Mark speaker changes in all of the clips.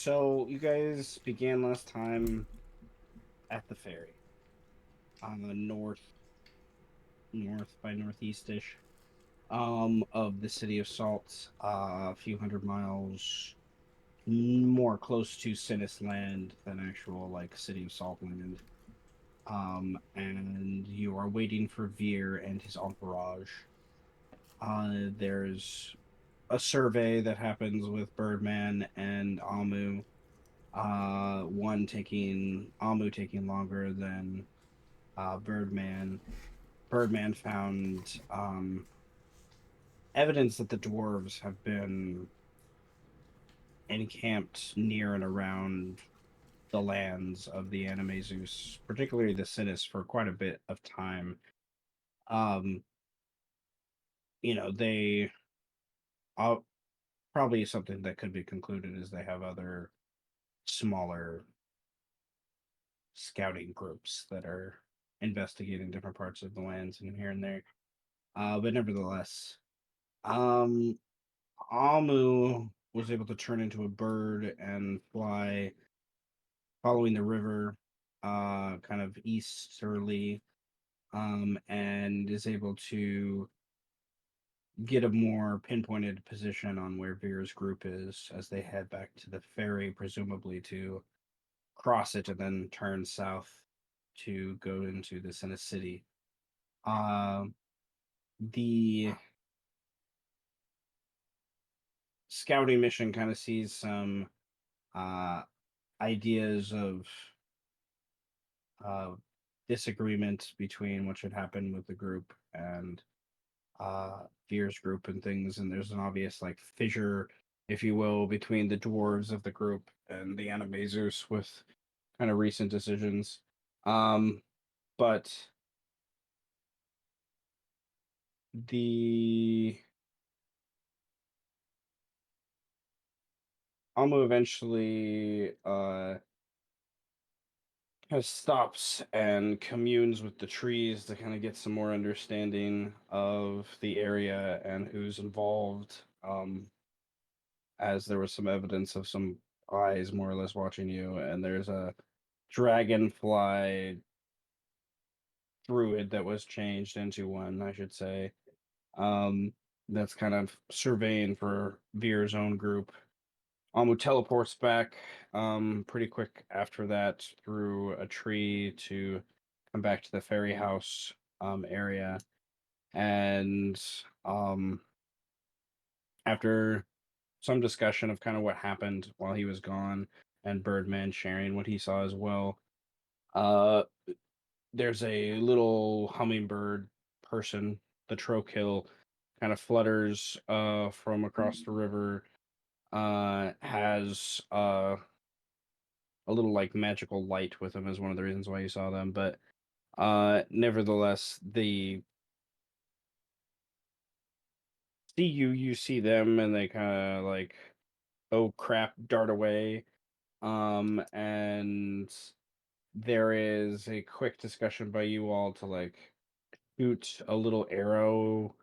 Speaker 1: So you guys began last time at the ferry on the north by northeastish of the city of Salt, a few hundred miles more close to Sinis land than actual like city of Salt land. And you are waiting for Vear and his entourage. There's a survey that happens with Birdman and Amu. One taking Amu taking longer than Birdman. Birdman found evidence that the dwarves have been encamped near and around the lands of the Animaesus, particularly the Sinis, for quite a bit of time. Um, they uh, probably something that could be concluded is they have other smaller scouting groups that are investigating different parts of the lands and here and there. But nevertheless, um, Amu was able to turn into a bird and fly following the river, kind of easterly, and is able to get a more pinpointed position on where Veer's group is as they head back to the ferry, presumably to cross it and then turn south to go into the Senate City. Um, the scouting mission kind of sees some uh, ideas of uh, disagreement between what should happen with the group and Veer's group and things, and there's an obvious like fissure, if you will, between the dwarves of the group and the Animazers with kind of recent decisions. Um, but the Almo eventually kind of stops and communes with the trees to kind of get some more understanding of the area and who's involved. As there was some evidence of some eyes more or less watching you, and there's a dragonfly druid that was changed into one, I should say. Um, that's kind of surveying for Veer's own group. Who teleports back pretty quick after that through a tree to come back to the ferry house area. And after some discussion of kind of what happened while he was gone and Birdman sharing what he saw as well, uh, there's a little hummingbird person, the Trokill, kind of flutters from across the river, has a little like magical light with them is one of the reasons why you saw them. But nevertheless, they see you, you see them, and they kind of like, oh crap, dart away. And there is a quick discussion by you all to like shoot a little arrow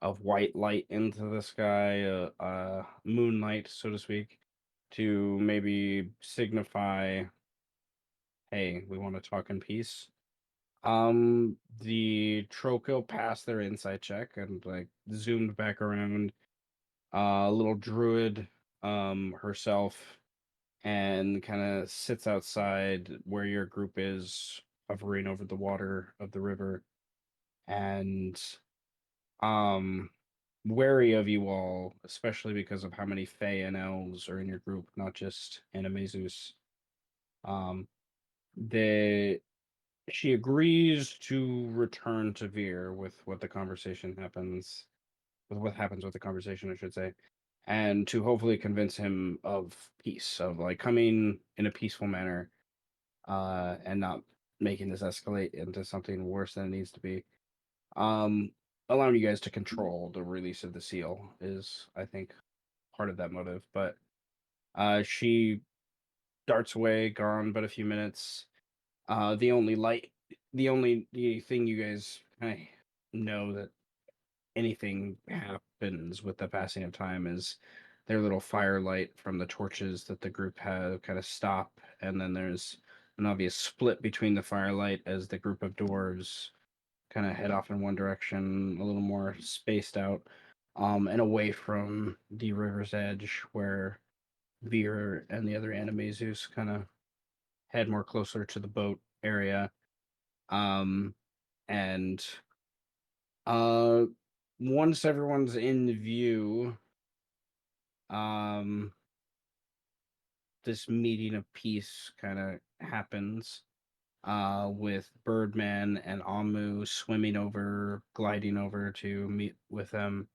Speaker 1: of white light into the sky, moonlight, so to speak, to maybe signify, hey, we want to talk in peace. The Troco passed their insight check and like zoomed back around. Little druid, herself, and kind of sits outside where your group is, hovering over the water of the river, and um, wary of you all, especially because of how many Fae and elves are in your group, not just Animezus. Um, the She agrees to return to Veer with what the conversation happens, with what happens with the conversation, I should say, and to hopefully convince him of peace, of like coming in a peaceful manner, and not making this escalate into something worse than it needs to be. Um, Allowing you guys to control the release of the seal is, I think, part of that motive. But she darts away, gone but a few minutes. The only light, the thing you guys kind of know that anything happens with the passing of time is their little firelight from the torches that the group have kind of stop, and then there's an obvious split between the firelight as the group of dwarves kind of head off in one direction, a little more spaced out, and away from the river's edge where Vear and the other Animaesus kind of head more closer to the boat area. Um, and uh, once everyone's in view, um, this meeting of peace kind of happens. With Birdman and Amu swimming over, gliding over to meet with them,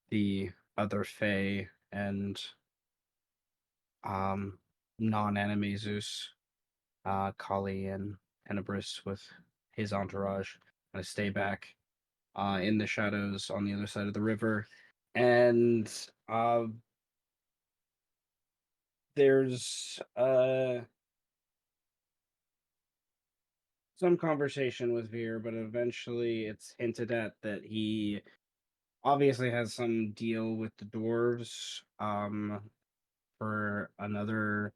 Speaker 1: the other Fae and um, non-Animesus, Kali and Tenebris with his entourage, kind of stay back in the shadows on the other side of the river. And there's some conversation with Veer, but eventually it's hinted at that he obviously has some deal with the dwarves for another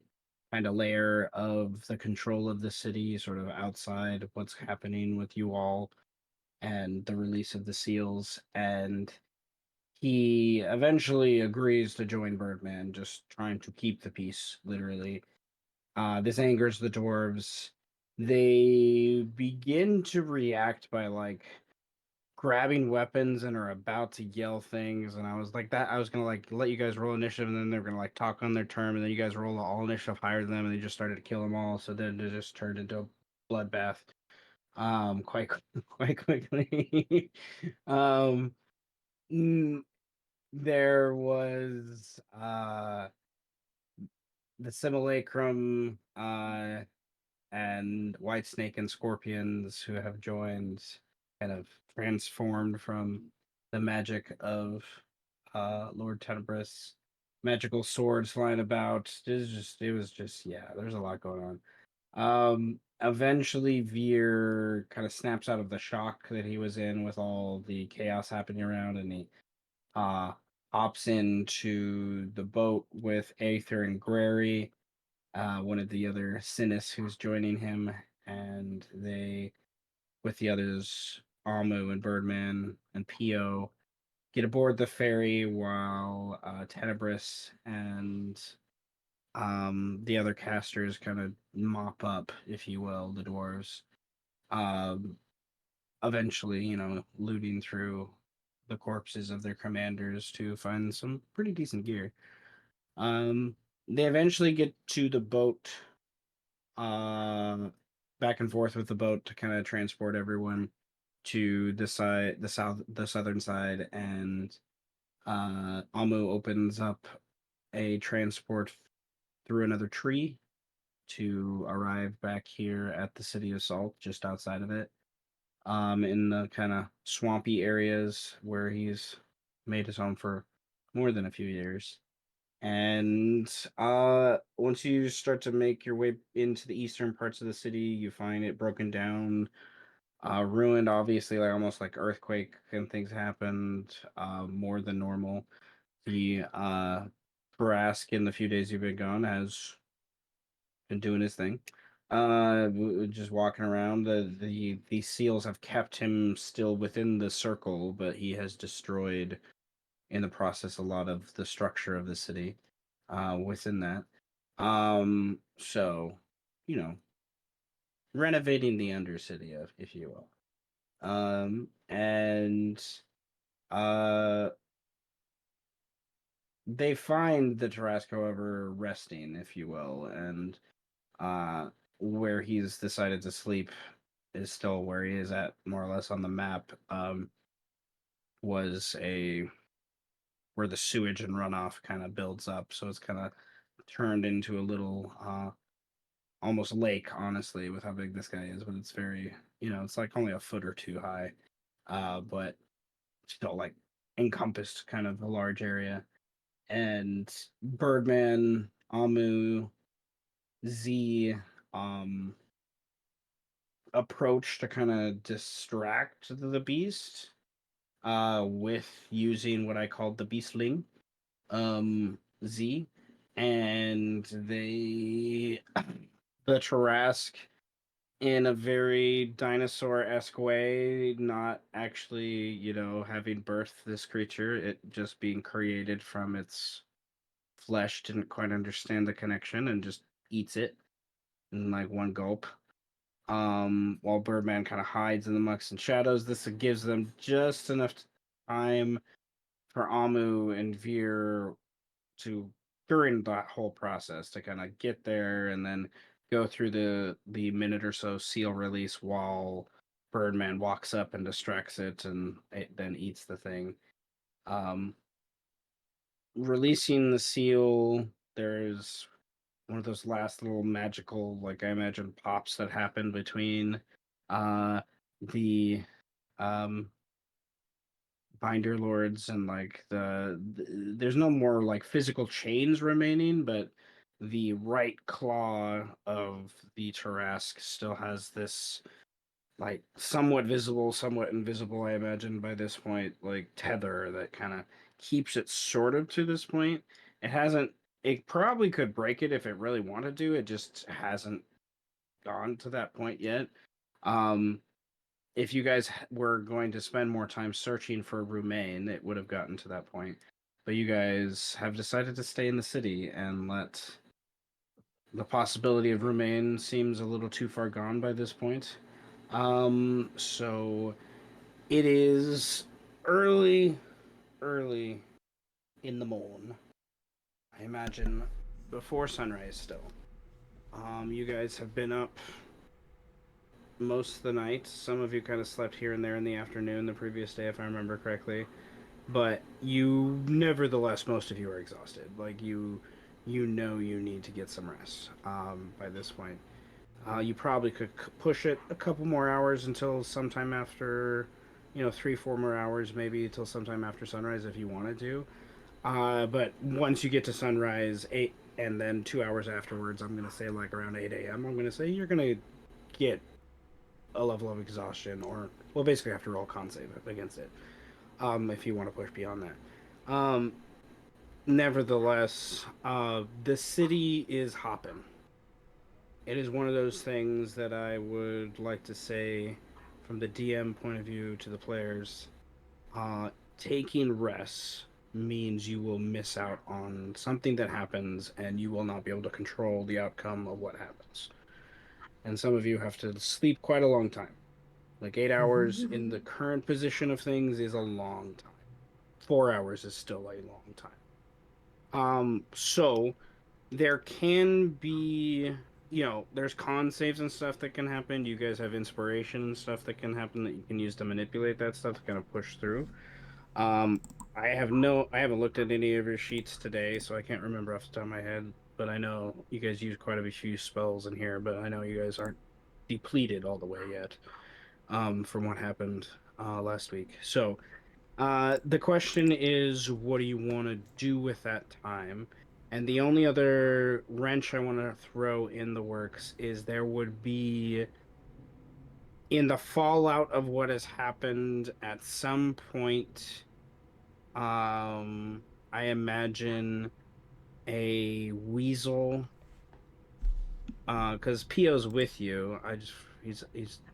Speaker 1: kind of layer of the control of the city, sort of outside of what's happening with you all and the release of the seals. And he eventually agrees to join Birdman, just trying to keep the peace, literally. This angers the dwarves. They begin to react by like grabbing weapons and are about to yell things, and I was like that I was gonna like let you guys roll initiative, and then they're gonna like talk on their term, and then you guys roll all initiative higher than them, and they just started to kill them all, so then it just turned into a bloodbath quite quite quickly. um mm, there was the simulacrum and White Snake and Scorpions who have joined, kind of transformed from the magic of Lord Tenebris. Magical swords flying about. It was just yeah, there's a lot going on. Eventually Veer kind of snaps out of the shock that he was in with all the chaos happening around, and he uh hops into the boat with Aether and Grary, one of the other Sinis who's joining him, and they, with the others, Amu and Birdman and Pio, get aboard the ferry while Tenebris and the other casters kind of mop up, if you will, the dwarves. Um, Eventually, looting through the corpses of their commanders to find some pretty decent gear. Um, they eventually get to the boat, uh, back and forth with the boat to kind of transport everyone to the southern side, and Amu opens up a transport through another tree to arrive back here at the city of Salt, just outside of it, in the kind of swampy areas where he's made his home for more than a few years. And once you start to make your way into the eastern parts of the city, you find it broken down, ruined, obviously, like almost like earthquake and things happened, more than normal. The Tarrasque in the few days you've been gone has been doing his thing. Just walking around. The seals have kept him still within the circle, but he has destroyed in the process a lot of the structure of the city within that. So, you know, renovating the Undercity, if you will. And uh, they find the Tarrasque, however, resting, if you will, and uh, where he's decided to sleep is still where he is at, more or less on the map. Was a where the sewage and runoff kind of builds up, so it's kind of turned into a little almost lake, honestly, with how big this guy is. But it's very, it's like only a foot or two high, but still like encompassed kind of a large area. And Birdman, Amu, Z, um, approach to kind of distract the beast with using what I called the beastling. Z, and the Tarrasque, in a very dinosaur-esque way, not actually, having birthed this creature, it just being created from its flesh, didn't quite understand the connection and just eats it in like one gulp. While Birdman kind of hides in the mucks and shadows, this gives them just enough time for Amu and Veer to, during that whole process, to kind of get there and then go through the minute or so seal release while Birdman walks up and distracts it and it then eats the thing. Um, Releasing the seal, there's one of those last little magical, like I imagine, pops that happen between uh the um binder lords and like there's no more like physical chains remaining, but the right claw of the Tarrasque still has this like somewhat visible, somewhat invisible, I imagine by this point, like tether that kind of keeps it sort of to this point. It hasn't. It probably could break it if it really wanted to. It just hasn't gone to that point yet. Um, if you guys were going to spend more time searching for Rumain, it would have gotten to that point. But you guys have decided to stay in the city and let the possibility of Rumain seems a little too far gone by this point. So it is early, early in the morn. I imagine before sunrise still. You guys have been up most of the night. Some of you kind of slept here and there in the afternoon the previous day, if I remember correctly. But you, nevertheless, most of you are exhausted. Like you know you need to get some rest. By this point, you probably could push it a couple more hours until sometime after, 3, 4 more hours, maybe till sometime after sunrise if you wanted to. But once you get to sunrise, 8, and then 2 hours afterwards, I'm gonna say like around 8 a.m. I'm gonna say you're gonna get a level of exhaustion, or well, basically have to roll con save against it. If you want to push beyond that. Nevertheless, the city is hopping. It is one of those things that I would like to say, from the DM point of view to the players, uh, taking rests means you will miss out on something that happens and you will not be able to control the outcome of what happens. And some of you have to sleep quite a long time. Like 8 hours in the current position of things is a long time. 4 hours is still a long time. So there can be, there's con saves and stuff that can happen. You guys have inspiration and stuff that can happen that you can use to manipulate that stuff to kind of push through. Um, I haven't looked at any of your sheets today, so I can't remember off the top of my head. But I know you guys use quite a few spells in here, but I know you guys aren't depleted all the way yet, from what happened last week. So the question is, what do you want to do with that time? And the only other wrench I want to throw in the works is there would be, in the fallout of what has happened at some point, I imagine a weasel, because Pio's with you. He's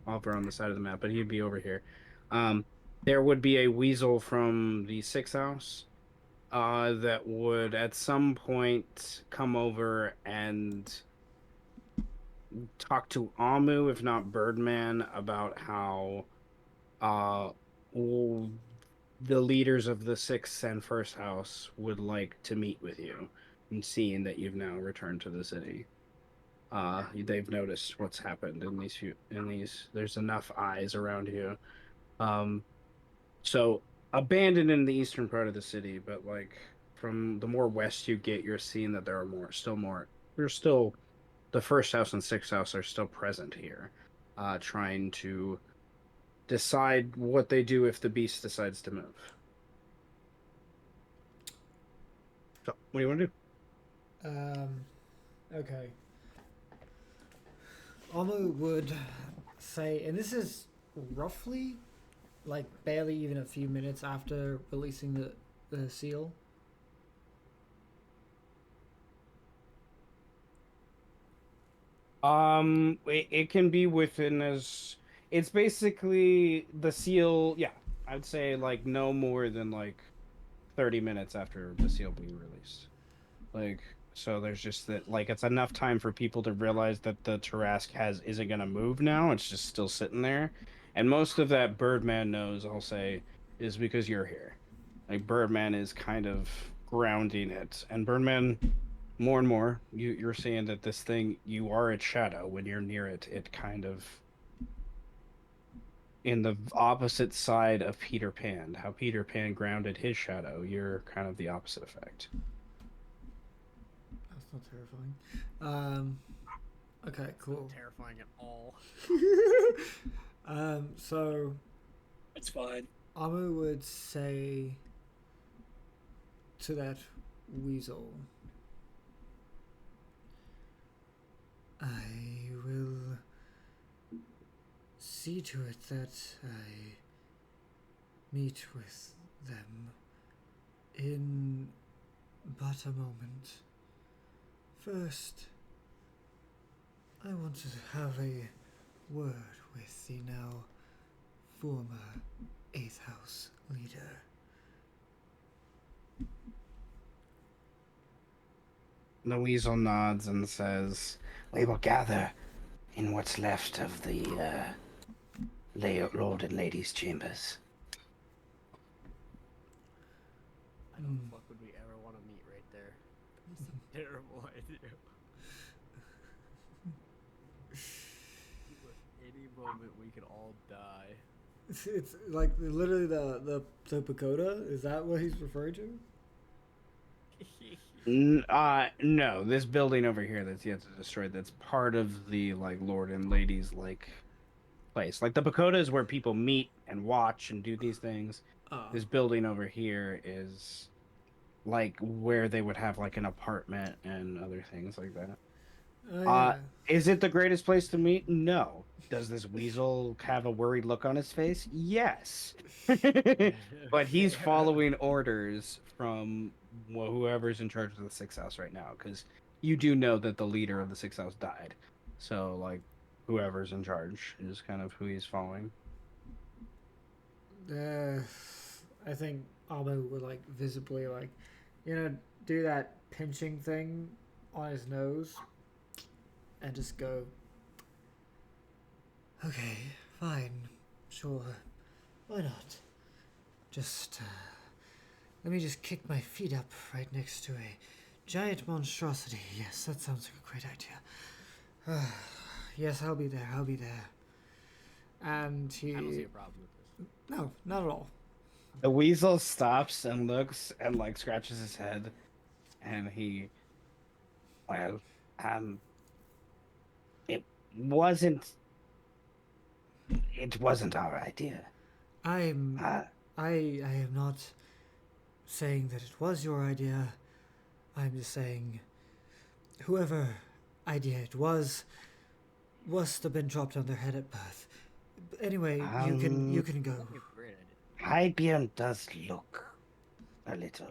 Speaker 1: over on the side of the map, but he'd be over here. Um, there would be a weasel from the sixth house that would at some point come over and talk to Amu, if not Birdman, about how uh w- the leaders of the sixth and first house would like to meet with you, and seeing that you've now returned to the city. They've noticed what's happened in these there's enough eyes around you. Um, So abandoned in the eastern part of the city, but like from the more west you get, you're seeing that there are more. There's still the first house and sixth house are still present here, trying to decide what they do if the beast decides to move. So, what do you want to do?
Speaker 2: Um, okay. Amu would say, and this is roughly like barely even a few minutes after releasing the seal.
Speaker 1: it can be within as it's basically the seal. Yeah, I'd say like no more than like 30 minutes after the seal being released. Like, so there's just that, like, it's enough time for people to realize that the Tarrasque isn't gonna move now. It's just still sitting there. And most of that Birdman knows, I'll say, is because you're here. Like Birdman is kind of grounding it. And Birdman, more and more, you're seeing that this thing, you are its shadow. When you're near it, it kind of in the opposite side of Peter Pan. How Peter Pan grounded his shadow, you're kind of the opposite effect.
Speaker 2: That's not terrifying. Um, okay,
Speaker 3: It's not
Speaker 2: cool.
Speaker 3: terrifying at all.
Speaker 2: So
Speaker 4: It's fine.
Speaker 2: Amu would say to that weasel, I will see to it that I meet with them in but a moment. First, I want to have a word with the now former 8th House leader.
Speaker 1: The weasel nods and says, "We will gather in what's left of the Lord and Lady's chambers."
Speaker 3: I don't fuck would we ever want to meet right there. That's a terrible idea. Any moment we could all die.
Speaker 2: It's like literally the pagoda. Is that what he's referring to?
Speaker 1: No, this building over here that's yet to destroy, that's part of the like Lord and Lady's like place. Like the pagoda is where people meet and watch and do these things.
Speaker 2: Oh,
Speaker 1: This building over here is like where they would have like an apartment and other things like that.
Speaker 2: oh
Speaker 1: Uh,
Speaker 2: yeah.
Speaker 1: is it the greatest place to meet? No. Does this weasel have a worried look on his face? Yes. But he's
Speaker 3: Fair.
Speaker 1: following orders from whoever's in charge of the Sixth House right now, because you do know that the leader of the Sixth House died. So, like, whoever's in charge is kind of who he's following.
Speaker 2: Uh, I think Amu would like visibly like, you know, do that pinching thing on his nose and just go, okay, fine, sure, why not? Just let me just kick my feet up right next to a giant monstrosity. Yes, that sounds like a great idea. Yes, I'll be there. I'll be there. And
Speaker 3: I don't see
Speaker 2: he,
Speaker 3: a problem with this.
Speaker 2: no, not at all.
Speaker 1: The weasel stops and looks and, like, scratches his head, and well, um, it wasn't, it wasn't our idea.
Speaker 2: I'm,
Speaker 1: Uh,
Speaker 2: I am not saying that it was your idea. I'm just saying, whoever idea it was must have been dropped on their head at birth. Anyway, you
Speaker 1: um,
Speaker 2: can go.
Speaker 3: That'd be a great idea.
Speaker 1: Hybion does look a little.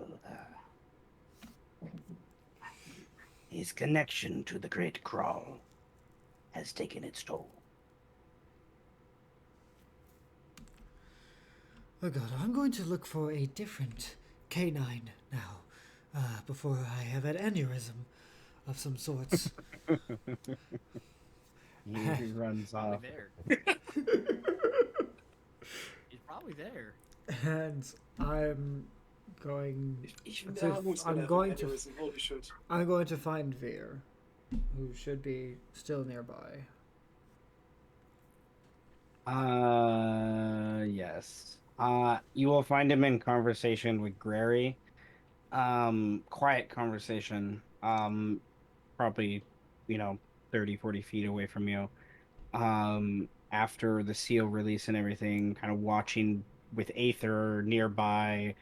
Speaker 1: His connection to the Great Crawl has taken its toll.
Speaker 2: Oh god, I'm going to look for a different canine now, before I have an aneurysm of some sorts.
Speaker 1: He runs
Speaker 3: Probably
Speaker 1: off.
Speaker 3: there. He's probably there.
Speaker 2: And I'm going
Speaker 4: Even
Speaker 2: to,
Speaker 4: now, one's
Speaker 2: I'm
Speaker 4: gonna have
Speaker 2: going
Speaker 4: an
Speaker 2: to,
Speaker 4: aneurysm. Holy shit.
Speaker 2: I'm going to find Vear, who should be still nearby.
Speaker 1: Yes. You will find him in conversation with Grary. Quiet conversation. Probably, 30, 40 feet away from you. After the seal release and everything, kind of watching with Aether nearby.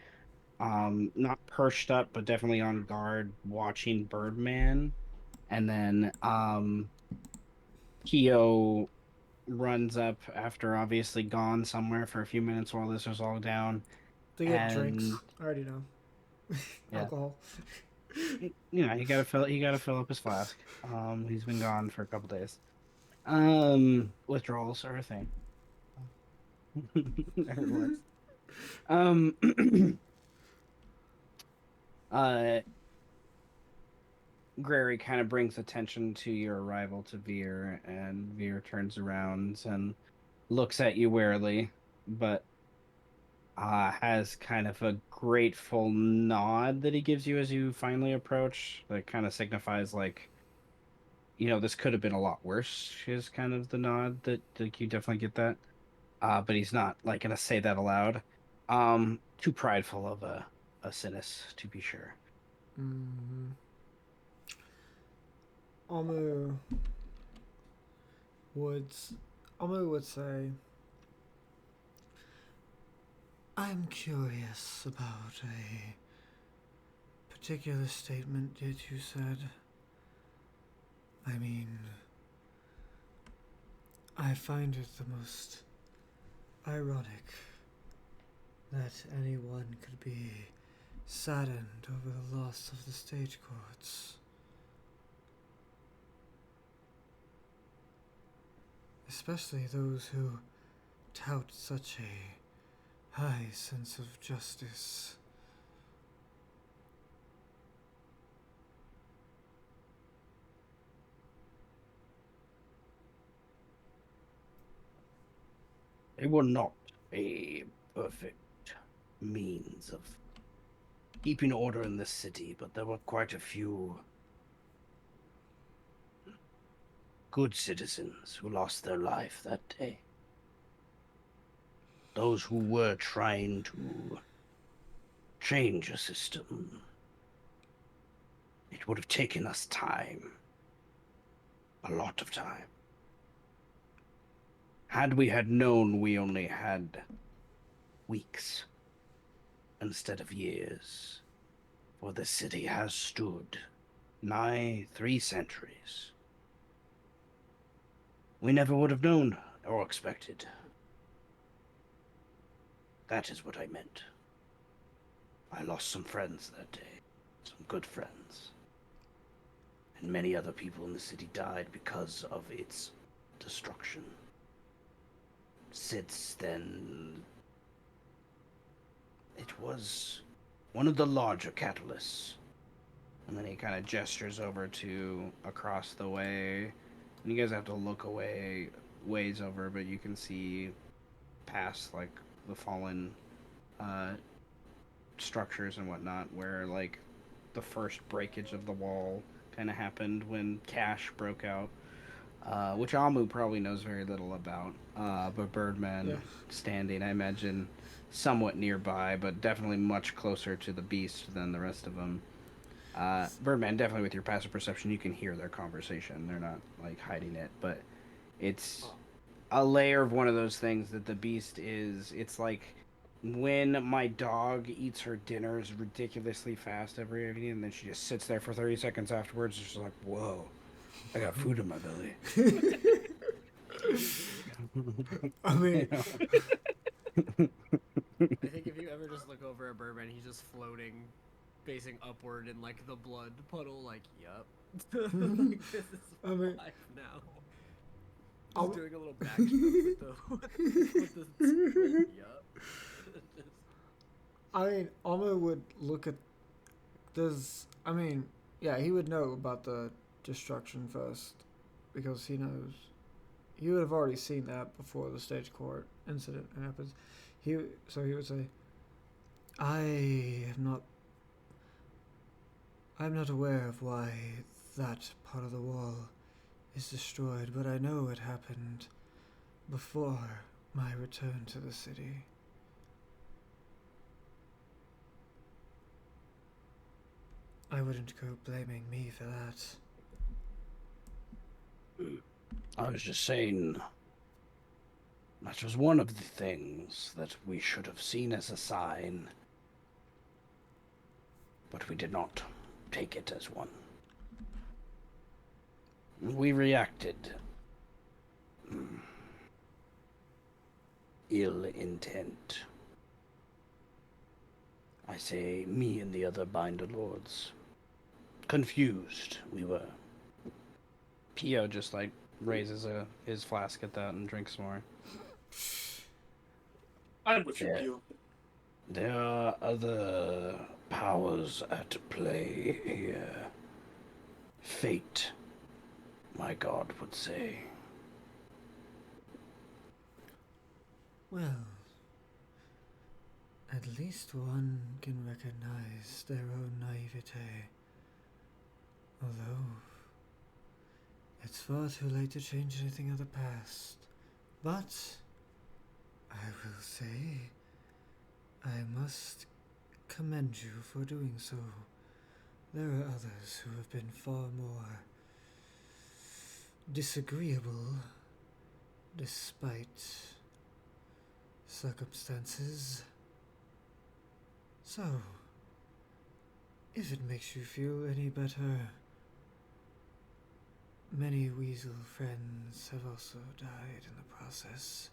Speaker 1: Not perched up, but definitely on guard, watching Birdman. And then, Keo runs up after obviously gone somewhere for a few minutes while this was all down.
Speaker 2: To get drinks,
Speaker 1: And
Speaker 2: I already know.
Speaker 1: yeah,
Speaker 2: Alcohol.
Speaker 1: You know, you gotta fill up his flask. He's been gone for a couple days. Withdrawals are a thing. Never works. Um, uh, Grary kind of brings attention to your arrival to Veer, and Veer turns around and looks at you warily, but has kind of a grateful nod that he gives you as you finally approach. That kind of signifies like, you know, this could have been a lot worse. Is kind of the nod that like you definitely get that. But he's not like gonna say that aloud. Too prideful of a Sinus to be sure.
Speaker 2: Mm-hmm. Amu would Amu would say, I'm curious about a particular statement that you said. I mean, I find it the most ironic that anyone could be saddened over the loss of the stage courts. Especially those who tout such a high sense of justice.
Speaker 1: They were not a perfect means of keeping order in the city, but there were quite a few good citizens who lost their life that day. Those who were trying to change a system. It would have taken us time. A lot of time. Had we had known we only had weeks instead of years, for the city has stood nigh 3 centuries. We never would have known or expected. That is what I meant. I lost some friends that day, some good friends. And many other people in the city died because of its destruction. Since then, it was one of the larger catalysts. And then he kind of gestures over to across the way. And you guys have to look away, ways over, but you can see past like the fallen uh, structures and whatnot, where like the first breakage of the wall kind of happened when Cash broke out, which Amu probably knows very little about. But Birdman standing, I imagine, somewhat nearby, but definitely much closer to the beast than the rest of them. Birdman, definitely with your passive perception, you can hear their conversation. They're not like hiding it, but it's a layer of one of those things that the beast is. It's like when my dog eats her dinners ridiculously fast every evening, and then she just sits there for 30 seconds afterwards. It's just like, whoa, I got food in my belly.
Speaker 2: I mean,
Speaker 3: I think if you ever just look over at Birdman, he's just floating, facing upward in like the blood puddle. Like, yup, like, this is
Speaker 2: I mean,
Speaker 3: life now.
Speaker 2: I'll-
Speaker 3: Just doing a little backstroke with the yup.
Speaker 2: I mean, Alma would look at. I mean, yeah, he would know about the destruction first because he knows. He would have already seen that before the stage court incident happens. So he would say, I am not. I'm not aware of why that part of the wall is destroyed, but I know it happened before my return to the city. I wouldn't go blaming me for that.
Speaker 1: I was just saying that was one of the things that we should have seen as a sign, but we did not take it as one. We reacted. Ill intent. I say me and the other binder lords. confused we were. Pio just like raises his flask at that and drinks more.
Speaker 4: I'm with you,
Speaker 1: Yeah.
Speaker 4: Pew.
Speaker 1: There are other powers at play here. Fate, my god would say.
Speaker 2: Well, at least one can recognize their own naivete. Although, it's far too late to change anything of the past. But, I will say, I must commend you for doing so. There are others who have been far more disagreeable despite circumstances. So, if it makes you feel any better, many weasel friends have also died in the process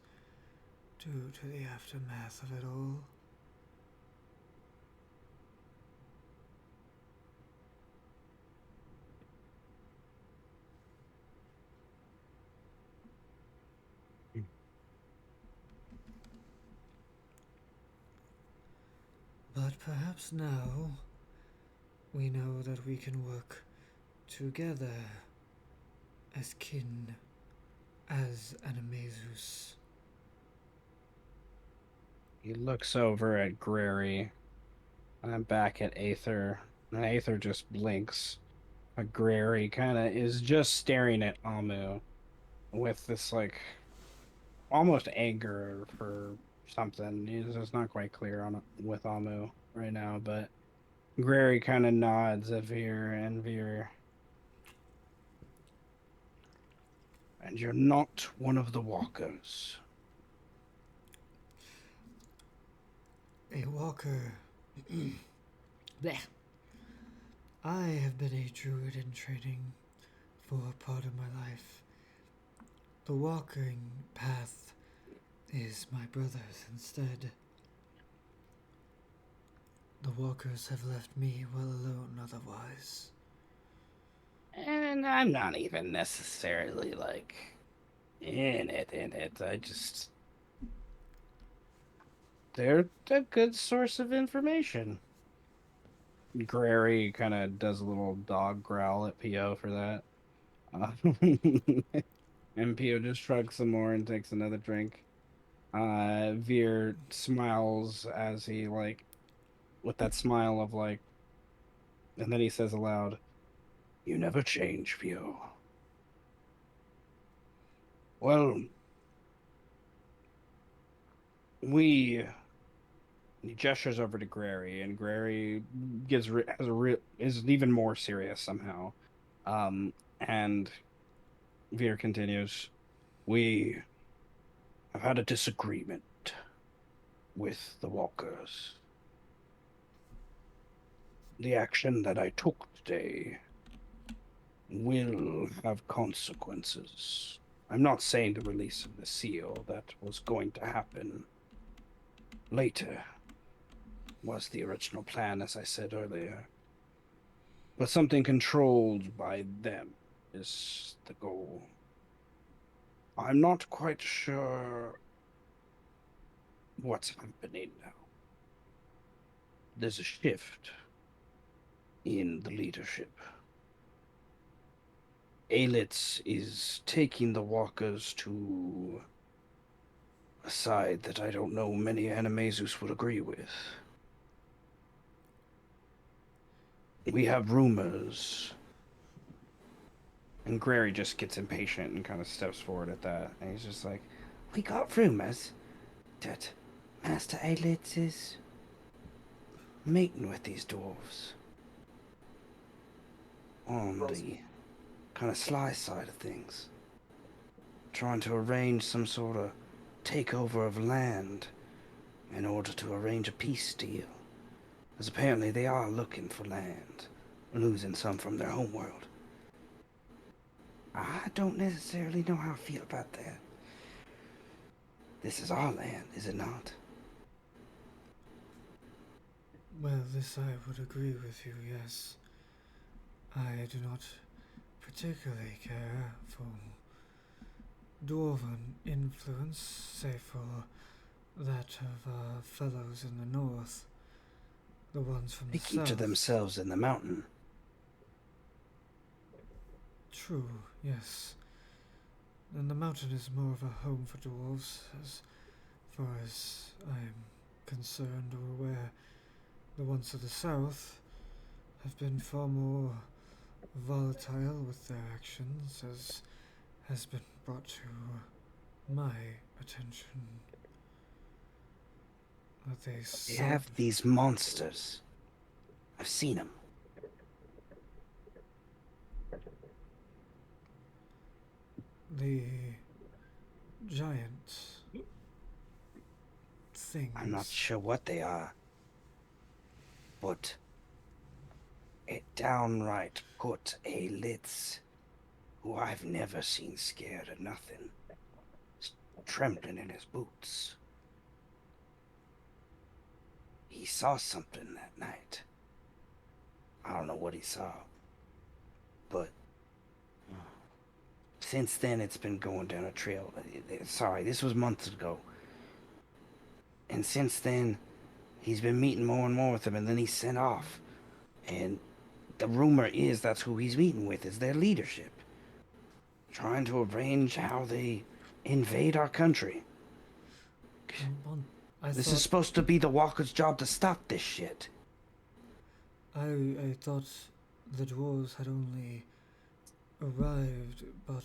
Speaker 2: due to the aftermath of it all. But perhaps now we know that we can work together as kin, as Animaesus.
Speaker 1: He looks over at Grary, and I'm back at Aether, and Aether just blinks. Grary kind of is just staring at Amu with this like almost anger for something. It's just not quite clear on with Amu right now, but Grary kind of nods at Veer and Veer. And you're not one of the walkers.
Speaker 2: A walker. Blech. I have been a druid in training for a part of my life. The walking path is my brother's instead. The walkers have left me well alone otherwise.
Speaker 1: And I'm not even necessarily like in it. I just they're a good source of information. Grary kind of does a little dog growl at Pio for that. And Pio just shrugs some more and takes another drink. Veer smiles as he like with that smile of like, and then he says aloud, "You never change, Pio." Well, we he gestures over to Grary, and Grary is even more serious somehow. And Veer continues, "We have had a disagreement with the walkers. The action that I took today will have consequences. I'm not saying the release of the seal that was going to happen later was the original plan, as I said earlier. But something controlled by them is the goal. I'm not quite sure what's happening now. There's a shift in the leadership. Aelitz is taking the walkers to a side that I don't know many Animaesus would agree with. We have rumors. And Grary just gets impatient and kind of steps forward at that. And he's just like, we got rumors that Master Aelitz is meeting with these dwarves on the kind of sly side of things. Trying to arrange some sort of takeover of land in order to arrange a peace deal. As apparently they are looking for land, losing some from their homeworld. I don't necessarily know how I feel about that. This is our land, is it not?
Speaker 2: Well, this I would agree with you, yes. I do not particularly care for dwarven influence, save for that of our fellows in the north, the ones from
Speaker 5: They
Speaker 2: the
Speaker 5: keep to
Speaker 2: south.
Speaker 5: themselves in the mountain.
Speaker 2: True, yes. And the mountain is more of a home for dwarves, as far as I am concerned or aware. The ones of the south have been far more volatile with their actions, as has been brought to my attention. That
Speaker 5: They have these monsters. I've seen them.
Speaker 2: the giant things.
Speaker 5: I'm not sure what they are, but it downright put a Litz, who I've never seen scared of nothing, trembling in his boots. He saw something that night. I don't know what he saw, but since then it's been going down a trail. Sorry, this was months ago. And since then, he's been meeting more and more with them, and then he's sent off. And the rumor is that's who he's meeting with, is their leadership. Trying to arrange how they invade our country. This is supposed to be the Walker's job to stop this shit.
Speaker 2: I thought the dwarves had only arrived but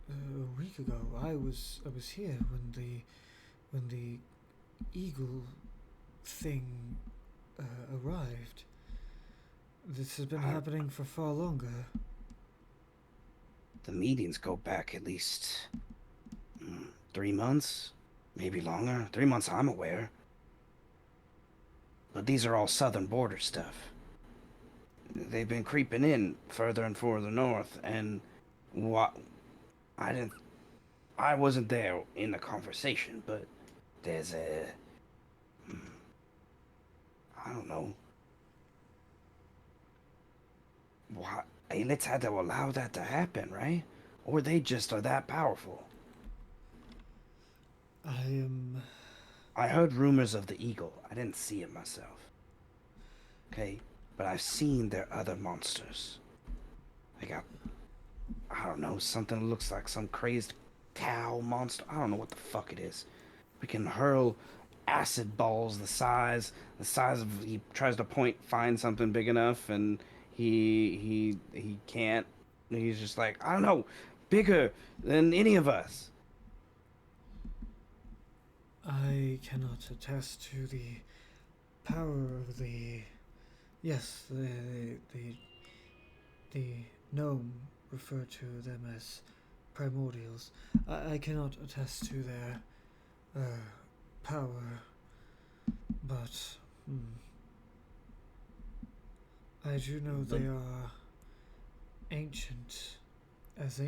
Speaker 2: a week ago. I was here when the eagle thing arrived. This has been happening for far longer.
Speaker 5: The meetings go back at least 3 months, maybe longer. 3 months I'm aware. But these are all southern border stuff. They've been creeping in further and further north, and I wasn't there in the conversation, but there's I don't know. Why? Aelits had to allow that to happen, right? Or they just are that powerful. I heard rumors of the eagle. I didn't see it myself. Okay? But I've seen their other monsters. They got, I don't know, something that looks like some crazed cow monster. I don't know what the fuck it is. We can hurl acid balls the size of, he tries to find something big enough, and he can't. He's just like, I don't know, bigger than any of us.
Speaker 2: I cannot attest to the power of the gnome referred to them as primordials. I cannot attest to their power, but I do know they are ancient as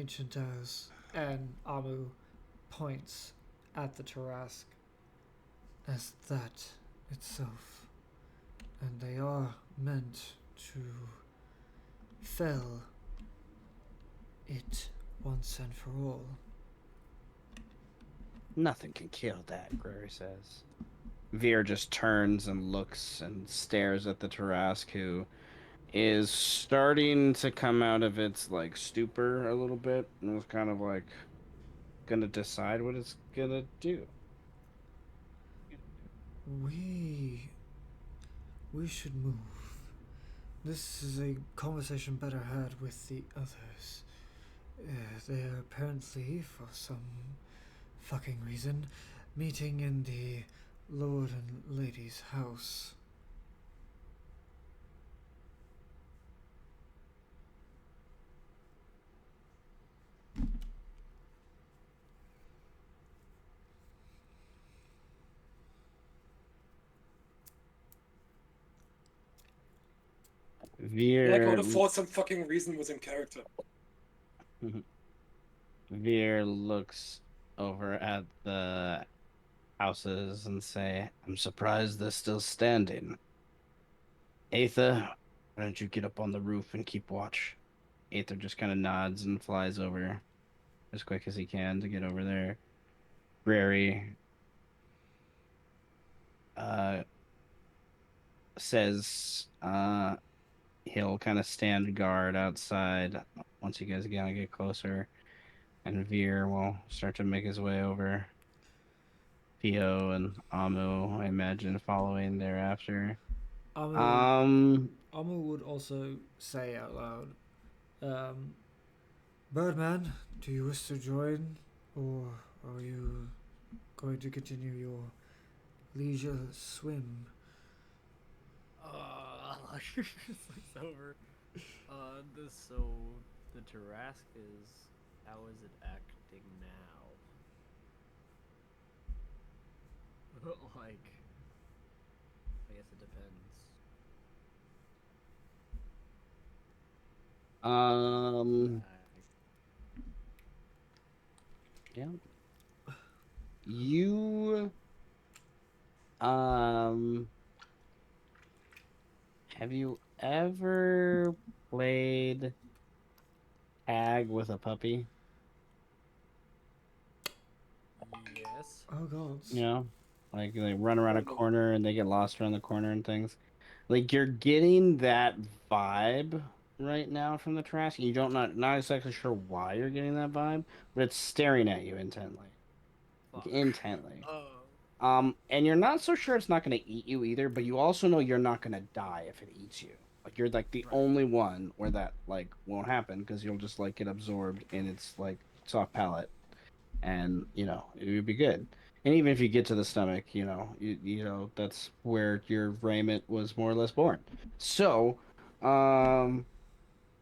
Speaker 2: and Amu points at the Tarrasque as that itself, and they are meant to fell it once and for all.
Speaker 5: Nothing can kill that, Gregory says.
Speaker 1: Vear just turns and looks and stares at the Tarrasque, who is starting to come out of its like stupor a little bit, and was kind of like gonna decide what it's gonna do.
Speaker 2: We should move. This is a conversation better had with the others. They are apparently, for some fucking reason, meeting in the Lord and Lady's house.
Speaker 1: Vear,
Speaker 4: Like on a for some fucking reason was in character.
Speaker 1: Vear looks over at the houses and say, I'm surprised they're still standing. Aether, Why don't you get up on the roof and keep watch? Aether just kind of nods and flies over as quick as he can to get over there. Rary uh, says he'll kind of stand guard outside once you guys get closer, and Veer will start to make his way over. Theo and Amu, I imagine, following thereafter.
Speaker 2: Amu,
Speaker 1: Um,
Speaker 2: Amu would also say out loud, Birdman, do you wish to join, or are you going to continue your leisure swim?
Speaker 3: Just looks over. So the Tarrasque is, how is it acting now? Like, I guess it depends.
Speaker 1: Yeah. You, um, have you ever played tag with a puppy?
Speaker 3: Yes.
Speaker 2: Oh gods.
Speaker 1: You know, like they run around
Speaker 4: Oh
Speaker 1: a
Speaker 4: no.
Speaker 1: corner and they get lost around the corner and things. Like you're getting that vibe right now from the trash. You don't not exactly sure why you're getting that vibe, but it's staring at you intently. Like,
Speaker 3: Fuck.
Speaker 1: intently.
Speaker 3: Oh.
Speaker 1: And you're not so sure it's not gonna eat you either, but you also know you're not gonna die if it eats you. Like you're like the
Speaker 3: Right.
Speaker 1: only one where that like won't happen because you'll just like get absorbed in its like soft palate, and you know it would be good. And even if you get to the stomach, you know that's where your raiment was more or less born. So, um,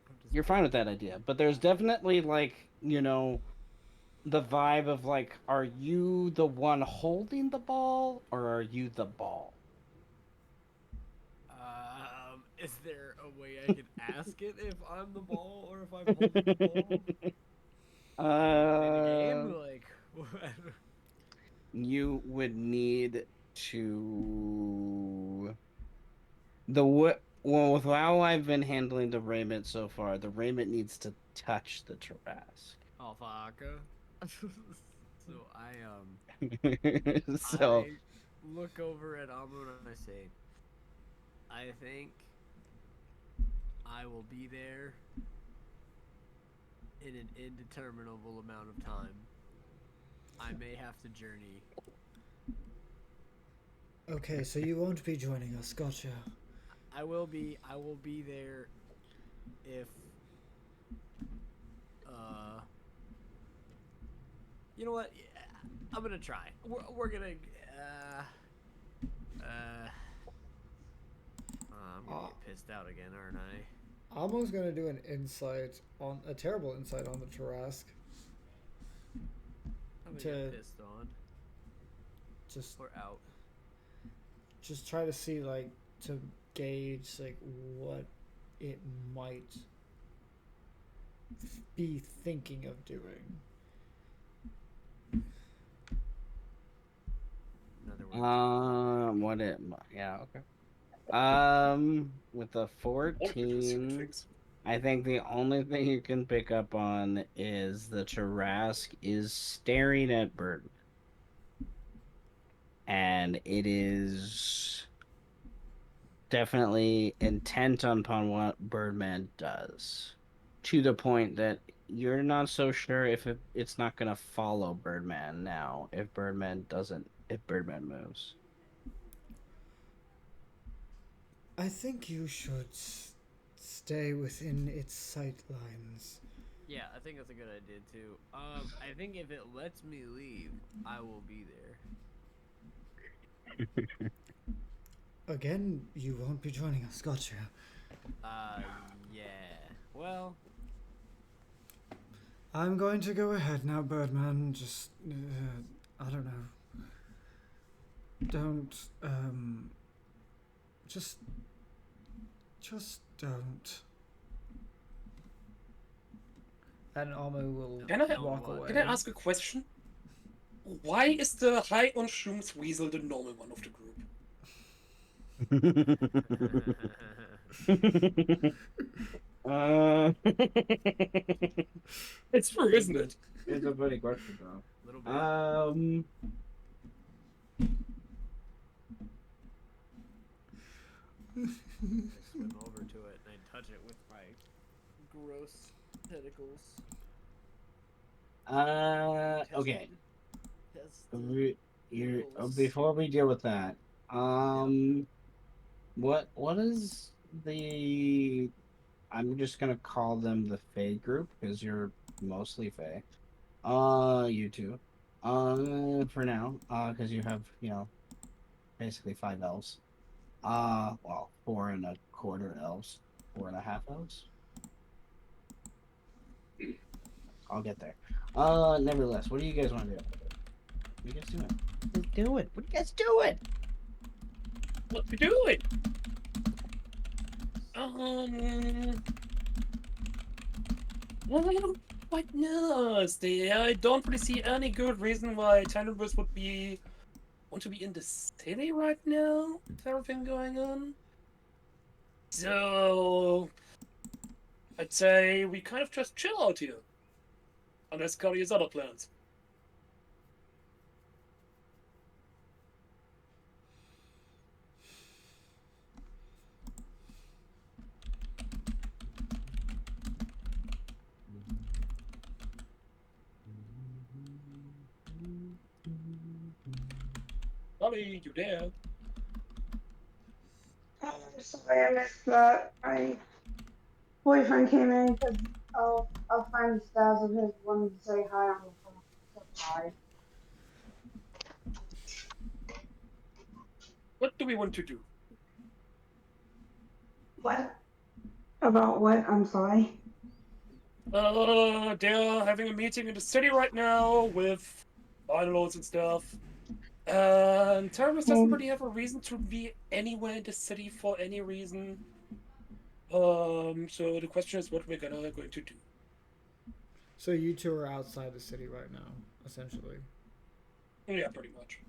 Speaker 3: I'm just
Speaker 1: you're fine with that idea. But there's definitely like the vibe of like, are you the one holding the ball or are you the ball?
Speaker 3: Is there a way I can ask it if I'm the ball or if I'm holding the ball in the game?
Speaker 1: Uh,
Speaker 3: Like,
Speaker 1: you would need to the what well with how I've been handling the raiment so far, the raiment needs to touch the Tarrasque.
Speaker 3: oh fuck. So
Speaker 1: So,
Speaker 3: I look over at Amun and I say, I think I will be there in an indeterminable amount of time. I may have to journey.
Speaker 2: Okay, so you won't be joining us. Gotcha.
Speaker 3: I will be there if you know what? Yeah, I'm gonna try. We're gonna I'm gonna
Speaker 2: Uh,
Speaker 3: get pissed out again, aren't I?
Speaker 2: Amu's gonna do an insight on a terrible insight on the Tarrasque.
Speaker 3: I'm gonna
Speaker 2: To
Speaker 3: get pissed on
Speaker 2: just
Speaker 3: or out.
Speaker 2: just try to see like to gauge like what it might be thinking of doing.
Speaker 3: In other words,
Speaker 1: what it yeah, okay. With a
Speaker 4: Or we could do certain
Speaker 1: 14,
Speaker 4: things.
Speaker 1: I think the only thing you can pick up on is the Tarrasque is staring at Birdman. And it is definitely intent upon what Birdman does. To the point that you're not so sure if it's not going to follow Birdman now if Birdman moves.
Speaker 2: I think you should stay within its sight lines.
Speaker 3: yeah, I think that's a good idea too. I think if it lets me leave, I will be there.
Speaker 2: Again, you won't be joining us. Gotcha.
Speaker 3: Yeah. Well,
Speaker 2: I'm going to go ahead now, Birdman. Just, I don't know. Don't, just don't. And Amu will
Speaker 4: Can I,
Speaker 2: walk away.
Speaker 4: can I ask a question? Why is the high on shrooms weasel the normal one of the group?
Speaker 1: uh,
Speaker 4: It's true, isn't it?
Speaker 1: it's a funny question, though.
Speaker 3: Little bit. I swim over to it and I touch it with my gross tentacles.
Speaker 1: Okay.
Speaker 3: Test
Speaker 1: Before we deal with that, what is the? I'm just gonna call them the Fey group because you're mostly Fey. You two. For now, because you have basically 5 elves. Well, 4.25 elves, 4.5 elves. I'll get there. Nevertheless, what do you guys want to do? What are you guys doing? Just do it. What are you guys doing?
Speaker 4: What we doing? Um, well, I don't quite know. I don't really see any good reason why Tenebris would want to be in the city right now with everything going on. So I'd say we kind of just chill out here, unless Cody has other plans. Cody, you there?
Speaker 6: Oh, sorry, I missed that. My boyfriend came in because I'll find the stars of his wanted to say hi on the phone. So hi.
Speaker 4: What do we want to do?
Speaker 6: What? About what? I'm sorry.
Speaker 4: They're having a meeting in the city right now with bylaws and stuff. And Terminus doesn't
Speaker 6: Um,
Speaker 4: really have a reason to be anywhere in the city for any reason. So the question is what we're going to do.
Speaker 2: So you two are outside the city right now, essentially.
Speaker 4: Yeah, pretty much.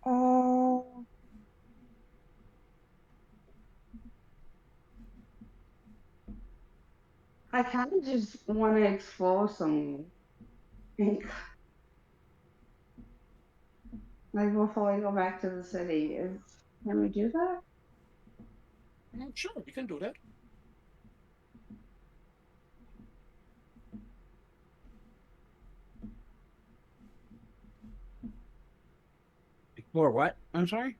Speaker 6: uh, I kind of just want to explore some, like before we go back to the city. Can we do that?
Speaker 4: Sure, we can do that.
Speaker 1: Explore what? I'm sorry.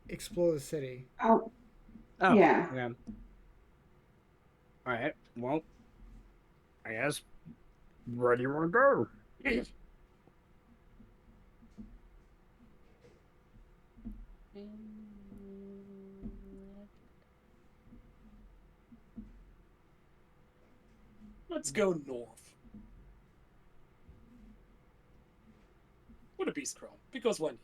Speaker 2: Explore the city.
Speaker 6: Oh,
Speaker 1: Oh,
Speaker 6: yeah.
Speaker 1: yeah. All right. Well, I guess. Where do you want to go?
Speaker 4: Let's go north. With a beast crown, because why not?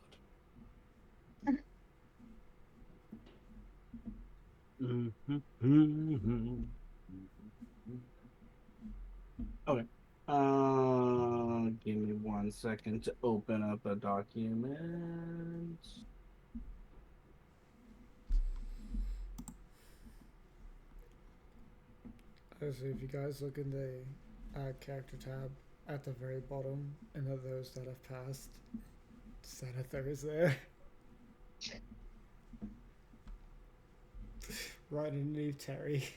Speaker 1: Okay. Give me 1 second to open up a document.
Speaker 2: So if you guys look in the add character tab at the very bottom, and of those that have passed, Senator is there. Right underneath Terry.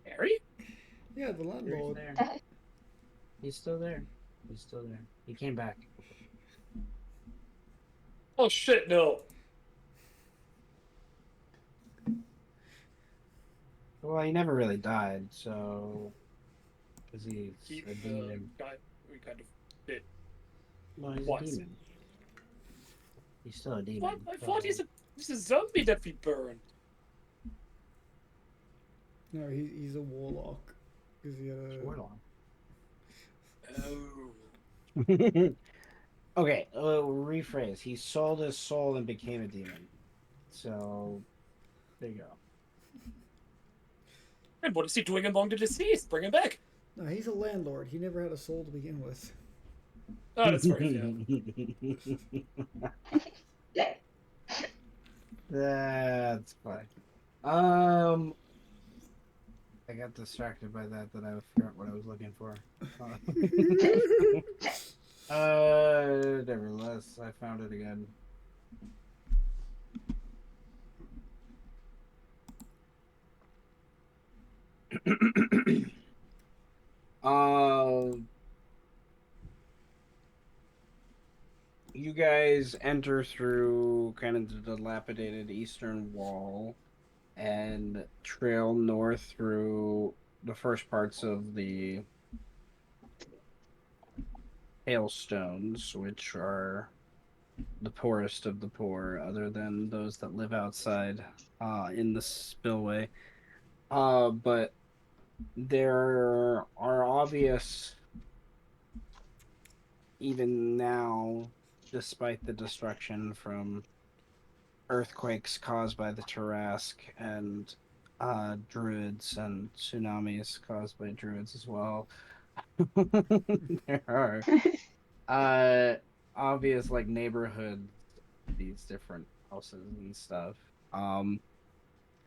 Speaker 4: Harry?
Speaker 2: Yeah, the landlord.
Speaker 1: There. He's still there. He's still there. He came back.
Speaker 4: Oh shit, no.
Speaker 1: Well, he never really died, so because he's
Speaker 4: He,
Speaker 1: a demon.
Speaker 4: we kind of did.
Speaker 1: Well, he's
Speaker 4: Once.
Speaker 1: a demon. He's still a demon.
Speaker 4: What? I
Speaker 1: so-
Speaker 4: thought he's a zombie that we burned.
Speaker 2: No, he's a warlock. Because he had a.
Speaker 1: Warlock.
Speaker 4: Oh.
Speaker 1: Okay, rephrase. He sold his soul and became a demon. So, there you go.
Speaker 4: And what is he doing among the deceased? Bring him back.
Speaker 2: No, he's a landlord. He never had a soul to begin with.
Speaker 4: Oh, that's very fair.
Speaker 1: That's fine. I got distracted by that I forgot what I was looking for. Nevertheless, I found it again. uh, you guys enter through kind of the dilapidated eastern wall and trail north through the first parts of the hailstones, which are the poorest of the poor, other than those that live outside in the spillway. But there are obvious, even now, despite the destruction from earthquakes caused by the Tarrasque and druids and tsunamis caused by druids as well. There are uh obvious like neighborhoods, these different houses and stuff.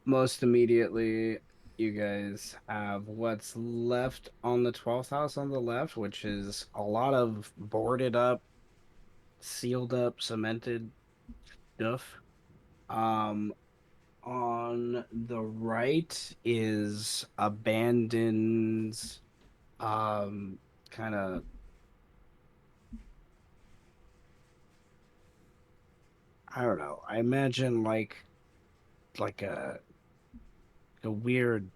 Speaker 1: Most immediately you guys have what's left on the 12th house on the left, which is a lot of boarded up, sealed up, cemented stuff. um on the right is abandoned, um kind of, I don't know, I imagine like a weird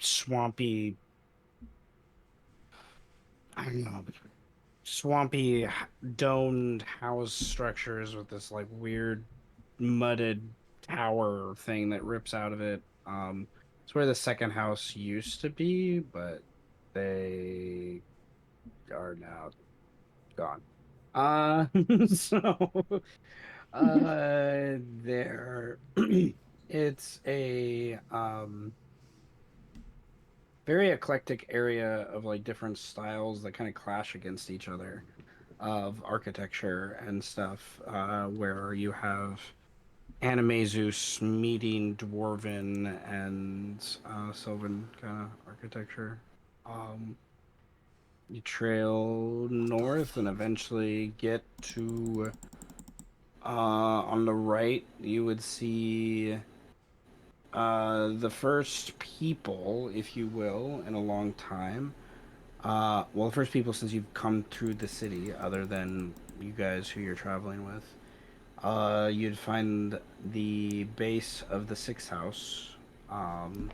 Speaker 1: swampy, I don't know, swampy domed house structures with this like weird mudded tower thing that rips out of it. It's where the second house used to be, but they are now gone. So there it's a very eclectic area of like different styles that kind of clash against each other of architecture and stuff, where you have Animaesus meeting dwarven and sylvan kind of architecture. Um, you trail north and eventually get to on the right. You would see the first people, if you will, in a long time. Well, the first people since you've come through the city, other than you guys who you're traveling with. You'd find the base of the sixth house, um,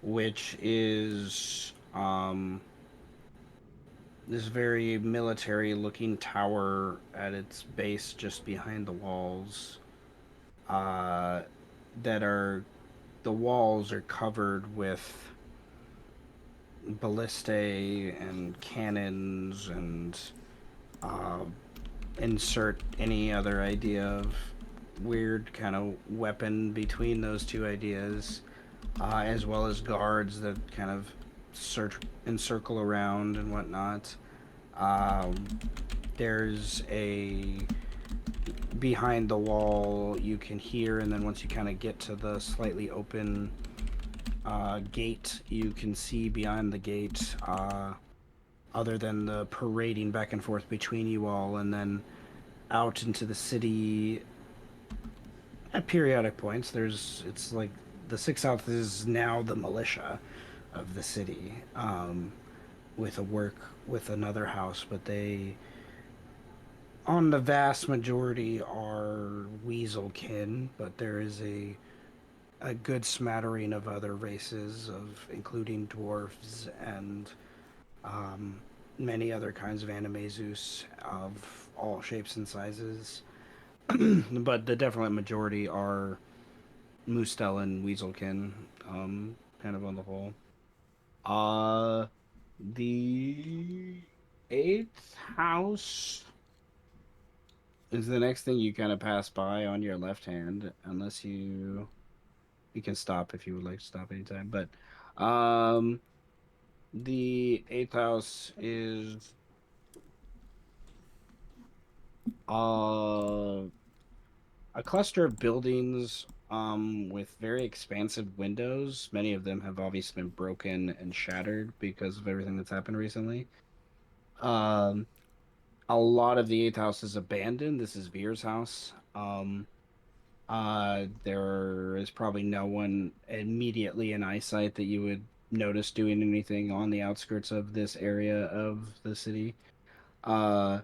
Speaker 1: which is this very military-looking tower at its base, just behind the walls. Uh, that are the walls are covered with ballistae and cannons and uh, insert any other idea of weird kind of weapon between those two ideas, as well as guards that kind of search and circle around and whatnot. Um, there's a behind the wall you can hear, and then once you kind of get to the slightly open gate, you can see beyond the gate. Other than the parading back and forth between you all, and then out into the city at periodic points. It's like the Six South is now the militia of the city, with a work with another house, but they, on the vast majority, are weaselkin, but there is a good smattering of other races, of including dwarves and um, many other kinds of Animaesus of all shapes and sizes. But the definite majority are Moostel and Weaselkin, kind of on the whole. Uh, the eighth house is the next thing you kind of pass by on your left hand, unless you can stop if you would like to stop anytime. But Um, the eighth house is uh a cluster of buildings with very expansive windows. Many of them have obviously been broken and shattered because of everything that's happened recently. Um, a lot of the eighth house is abandoned. This is Veer's house. There is probably no one immediately in eyesight that you would notice doing anything on the outskirts of this area of the city. Uh,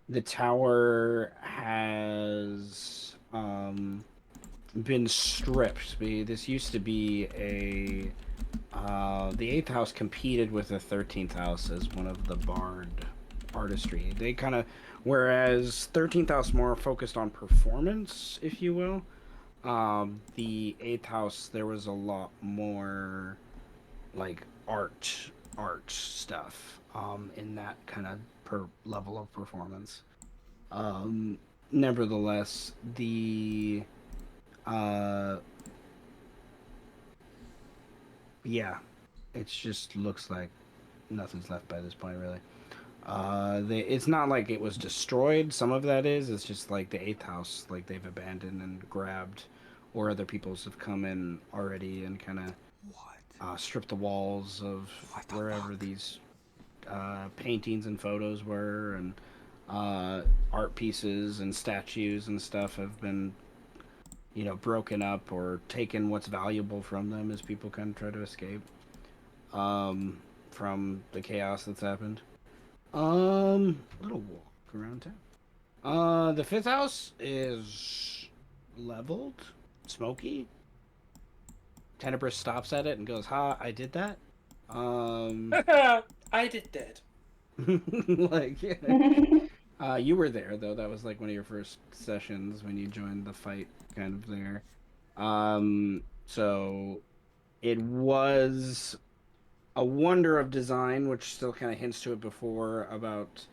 Speaker 1: the tower has been stripped. This used to be a the eighth house competed with the 13th house as one of the bard artistry. They kind of, whereas 13th house more focused on performance, if you will. The eighth house there was a lot more like art stuff in that kind of per level of performance. Um, Nevertheless, the uh yeah, it just looks like nothing's left by this point, really. It's not like it was destroyed. Some of that is. It's just like the eighth house, like they've abandoned and grabbed, or other peoples have come in already and kind of stripped the walls of wherever these paintings and photos were, and art pieces and statues and stuff have been, broken up or taken what's valuable from them as people kind of try to escape from the chaos that's happened. Little walk around town. The fifth house is leveled, smoky. Tenebris stops at it and goes, "Ha! I did that." Um,
Speaker 4: I did that.
Speaker 1: like, you were there though. That was like one of your first sessions when you joined the fight, kind of there. So it was a wonder of design, which still kind of hints to it before about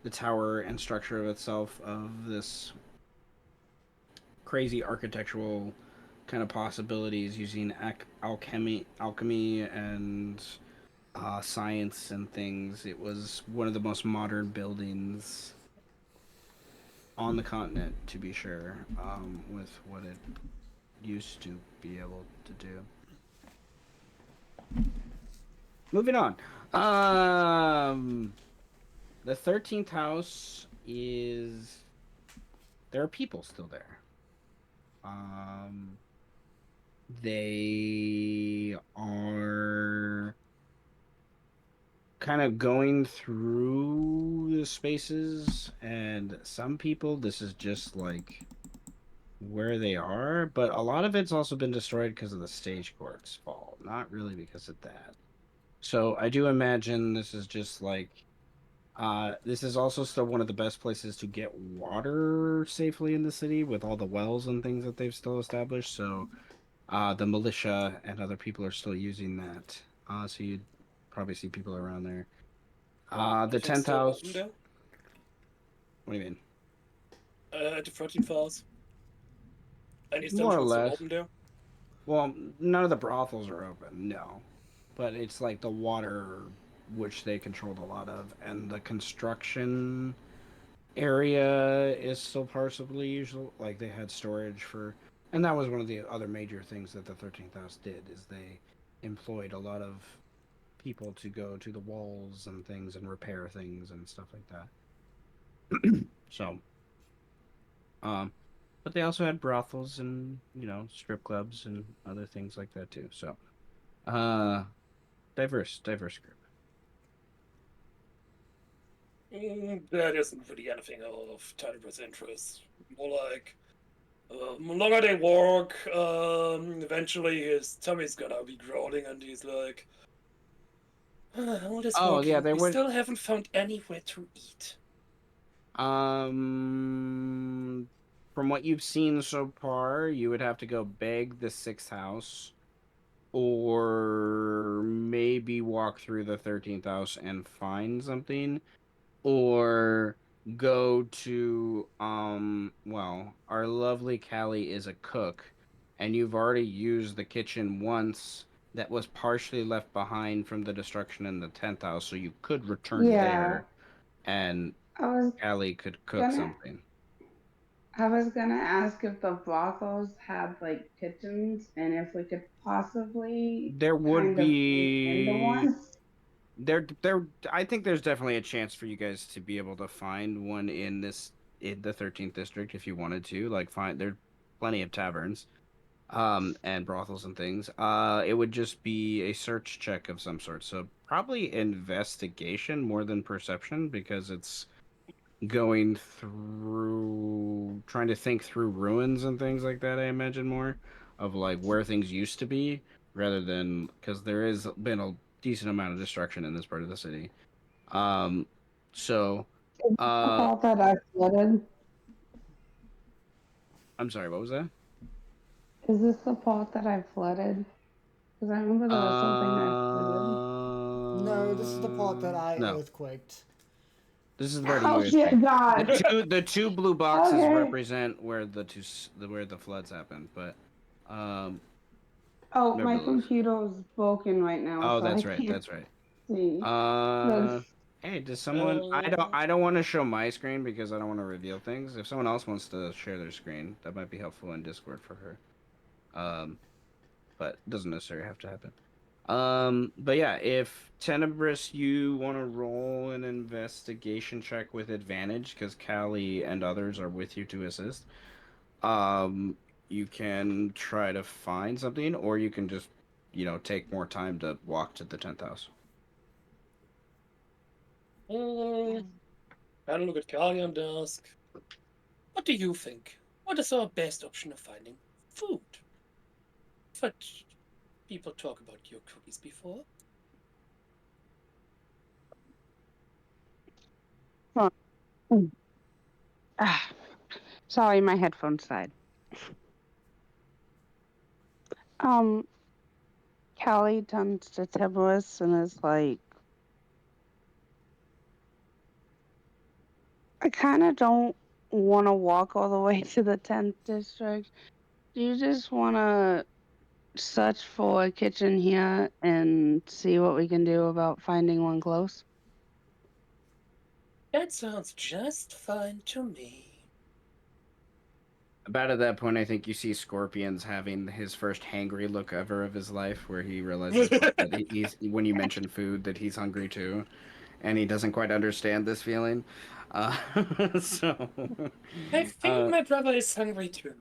Speaker 1: the tower and structure of itself of this crazy architectural kind of possibilities using alchemy and science and things. It was one of the most modern buildings on the continent, to be sure, with what it used to be able to do. Moving on. The 13th house is there are people still there. Um, they are kind of going through the spaces, and some people, this is just like where they are, but a lot of it's also been destroyed because of the stage court's fall, not really because of that. So I do imagine this is just like this is also still one of the best places to get water safely in the city with all the wells and things that they've still established. So the militia and other people are still using that. So you'd probably see people around there. The
Speaker 4: Anything
Speaker 1: 10th
Speaker 4: still open
Speaker 1: house.
Speaker 4: there?
Speaker 1: What do you mean?
Speaker 4: At the 13th house. Any
Speaker 1: More or
Speaker 4: establishments still
Speaker 1: less.
Speaker 4: open there?
Speaker 1: Well, none of the brothels are open, no. But it's like the water, which they controlled a lot of, and the construction area is still partially usual. Like they had storage for, and that was one of the other major things that the 13th house did is they employed a lot of people to go to the walls and things and repair things and stuff like that. So, um, but they also had brothels and strip clubs and other things like that too. So, uh, diverse group.
Speaker 4: That isn't really anything of Tiny's interest. More like, the longer they walk, eventually his tummy's gonna be growling, and he's like, all this
Speaker 1: Oh yeah,
Speaker 4: walking,
Speaker 1: they
Speaker 4: we
Speaker 1: would.
Speaker 4: still haven't found anywhere to eat.
Speaker 1: Um, from what you've seen so far, you would have to go beg the sixth house, or maybe walk through the 13th house and find something, or go to well, our lovely Callie is a cook, and you've already used the kitchen once that was partially left behind from the destruction in the 10th house, so you could return
Speaker 6: Yeah,
Speaker 1: there, and
Speaker 6: I was
Speaker 1: Callie could cook
Speaker 6: gonna
Speaker 1: something.
Speaker 6: I was gonna ask if the brothels had like kitchens and if we could possibly
Speaker 1: There would
Speaker 6: kind of sneak into
Speaker 1: be
Speaker 6: one.
Speaker 1: there. I think there's definitely a chance for you guys to be able to find one in the 13th district if you wanted to. Like, find there's plenty of taverns, and brothels and things. It would just be a search check of some sort. So probably investigation more than perception because it's going through trying to think through ruins and things like that. I imagine more of like where things used to be rather than because there has been a decent amount of destruction in this part of the city. Um, so,
Speaker 6: The
Speaker 1: uh,
Speaker 6: fault that I flooded.
Speaker 1: I'm sorry, what was that?
Speaker 6: Is this the fault that I flooded? Because I remember there was something I flooded.
Speaker 2: No, this is the part that I
Speaker 1: No.
Speaker 2: earthquaked.
Speaker 1: This is the part of
Speaker 6: Oh
Speaker 1: you
Speaker 6: shit, God.
Speaker 1: the two blue boxes
Speaker 6: Okay.
Speaker 1: represent where where the floods happened, but um,
Speaker 6: Oh, my
Speaker 1: nevertheless.
Speaker 6: computer is broken right now,
Speaker 1: Oh,
Speaker 6: so I
Speaker 1: that's right.
Speaker 6: can't
Speaker 1: That's right.
Speaker 6: see. That's
Speaker 1: Uh, hey, does someone? I don't want to show my screen because I don't want to reveal things. If someone else wants to share their screen, that might be helpful in Discord for her. Um, but it doesn't necessarily have to happen. But yeah, if Tenebris, you want to roll an investigation check with advantage because Callie and others are with you to assist. Um, you can try to find something, or you can just, take more time to walk to the 10th house.
Speaker 4: Had a look at Kali and ask, what do you think? What is our best option of finding food? But people talk about your cookies before.
Speaker 6: Huh. Mm. Ah, sorry, my headphones died. Um, Callie turns to Tiberius and is like, I kind of don't want to walk all the way to the 10th district. Do you just want to search for a kitchen here and see what we can do about finding one close?
Speaker 4: That sounds just fine to me.
Speaker 1: About at that point, I think you see Scorpions having his first hangry look ever of his life, where he realizes that he's when you mention food that he's hungry too, and he doesn't quite understand this feeling. Uh, so,
Speaker 4: I think
Speaker 1: uh,
Speaker 4: my brother is hungry too.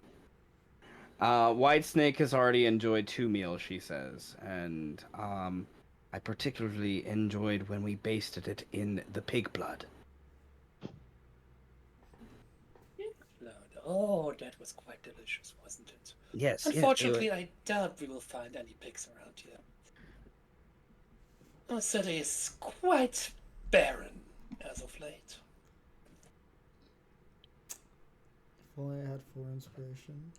Speaker 1: Whitesnake has already enjoyed 2 meals, she says, and I particularly enjoyed when we basted it in the pig blood.
Speaker 4: Blood. Oh, that was quite delicious, wasn't it?
Speaker 1: Yes, yes.
Speaker 4: Unfortunately, I doubt we will find any pigs around here. Our city is quite barren as of late.
Speaker 2: If only I had 4 inspiration.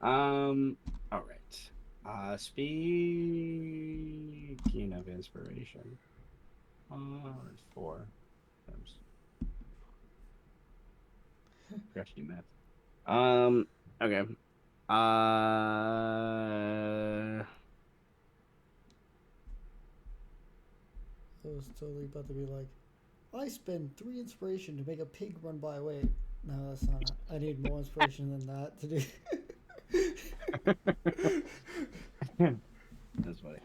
Speaker 1: All right. Speaking of inspiration, 4 times crafty math. Okay.
Speaker 2: I was totally about to be like, I spend 3 inspiration to make a pig run by. Wait, no, that's not. I need more inspiration than that to do.
Speaker 1: That's funny.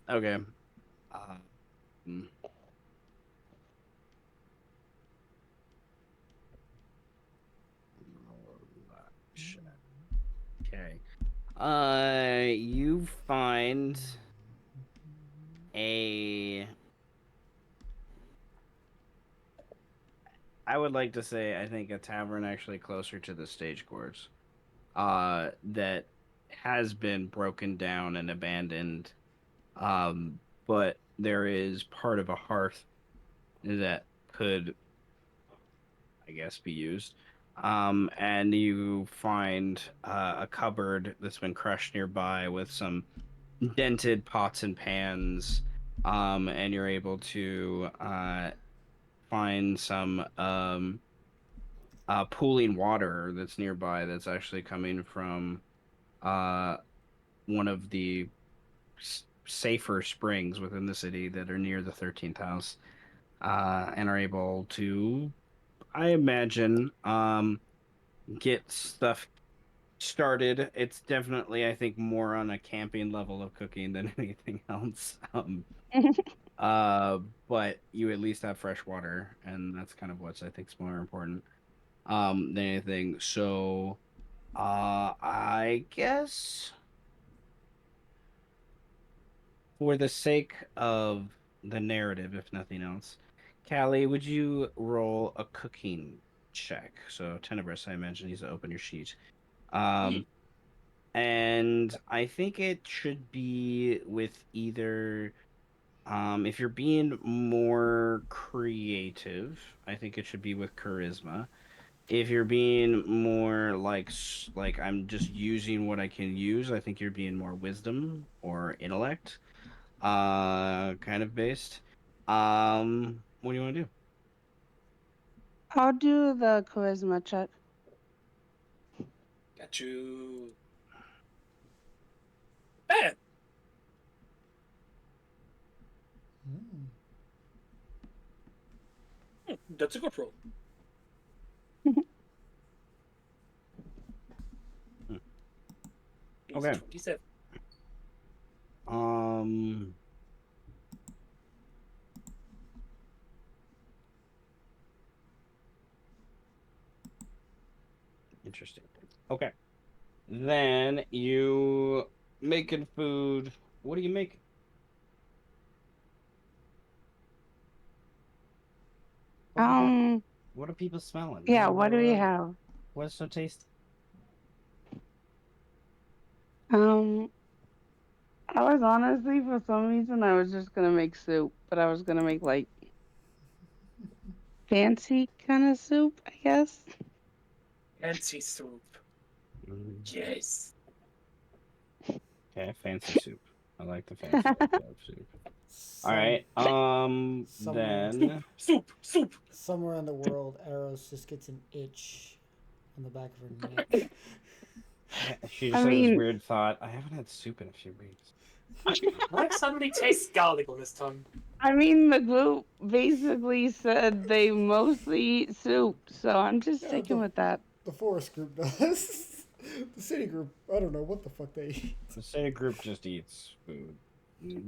Speaker 1: Okay. Um, okay. You find a. I would like to say, I think a tavern actually closer to the stage course. That has been broken down and abandoned. Um, but there is part of a hearth that could, I guess, be used. And you find a cupboard that's been crushed nearby with some dented pots and pans. And you're able to find some pooling water that's nearby that's actually coming from one of the safer springs within the city that are near the 13th house, and are able to, I imagine, get stuff started. It's definitely, I think, more on a camping level of cooking than anything else. Uh, but you at least have fresh water, and that's kind of what's I think is more important than anything. So, I guess for the sake of the narrative, if nothing else, Callie, would you roll a cooking check? So, Tenebris, I imagine needs to open your sheet. Um, and I think it should be with either if you're being more creative, I think it should be with charisma. If you're being more like I'm just using what I can use, I think you're being more wisdom or intellect, kind of based. What do you want to do?
Speaker 6: I'll do the charisma check.
Speaker 4: Got you. Bam! That's a good roll. It's
Speaker 1: Okay.
Speaker 4: 27.
Speaker 1: Um, Interesting. Okay. Then you making food. What do you make?
Speaker 6: Um,
Speaker 1: What are people smelling?
Speaker 6: yeah, what do we have?
Speaker 1: What's so tasty?
Speaker 6: Um, I was honestly, for some reason, I was just gonna make soup, but I was gonna make like fancy kind of soup, I guess.
Speaker 4: Fancy soup. Yes.
Speaker 1: Okay, fancy soup. I like the fancy type of soup. All
Speaker 2: Some,
Speaker 1: right.
Speaker 2: somewhere,
Speaker 1: Then
Speaker 4: Soup.
Speaker 2: somewhere in the world, Eros just gets an itch on the back of her neck.
Speaker 1: she
Speaker 6: I
Speaker 1: just had this
Speaker 6: mean,
Speaker 1: weird thought. I haven't had soup in a few weeks.
Speaker 4: Like suddenly tastes garlic on his tongue.
Speaker 6: the group basically said they mostly eat soup, so I'm just
Speaker 2: Yeah,
Speaker 6: sticking with that.
Speaker 2: the forest group does. The city group, I don't know what the fuck they eat.
Speaker 1: The city group just eats food.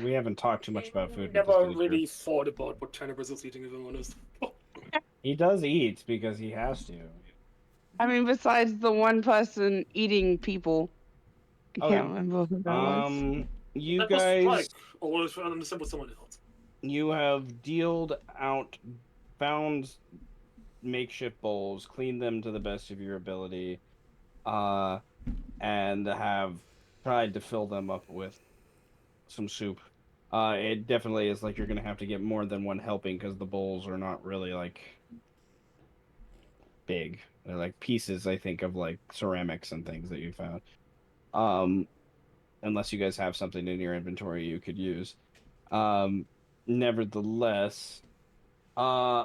Speaker 1: We haven't talked too much about food with the
Speaker 4: Never
Speaker 1: city
Speaker 4: really
Speaker 1: group.
Speaker 4: thought about what Tenebris was eating, if I'm honest.
Speaker 1: He does eat because he has to.
Speaker 6: I mean, besides the one person eating people, I
Speaker 1: Okay.
Speaker 6: can't remember who that was.
Speaker 1: You
Speaker 4: That was
Speaker 1: guys,
Speaker 4: like, or was I understand with someone else.
Speaker 1: you have dealed out, found makeshift bowls, cleaned them to the best of your ability, uh, and have tried to fill them up with some soup. It definitely is like you're gonna have to get more than one helping because the bowls are not really like big. They're like pieces, I think, of like ceramics and things that you found. Um, unless you guys have something in your inventory you could use. Um, Nevertheless,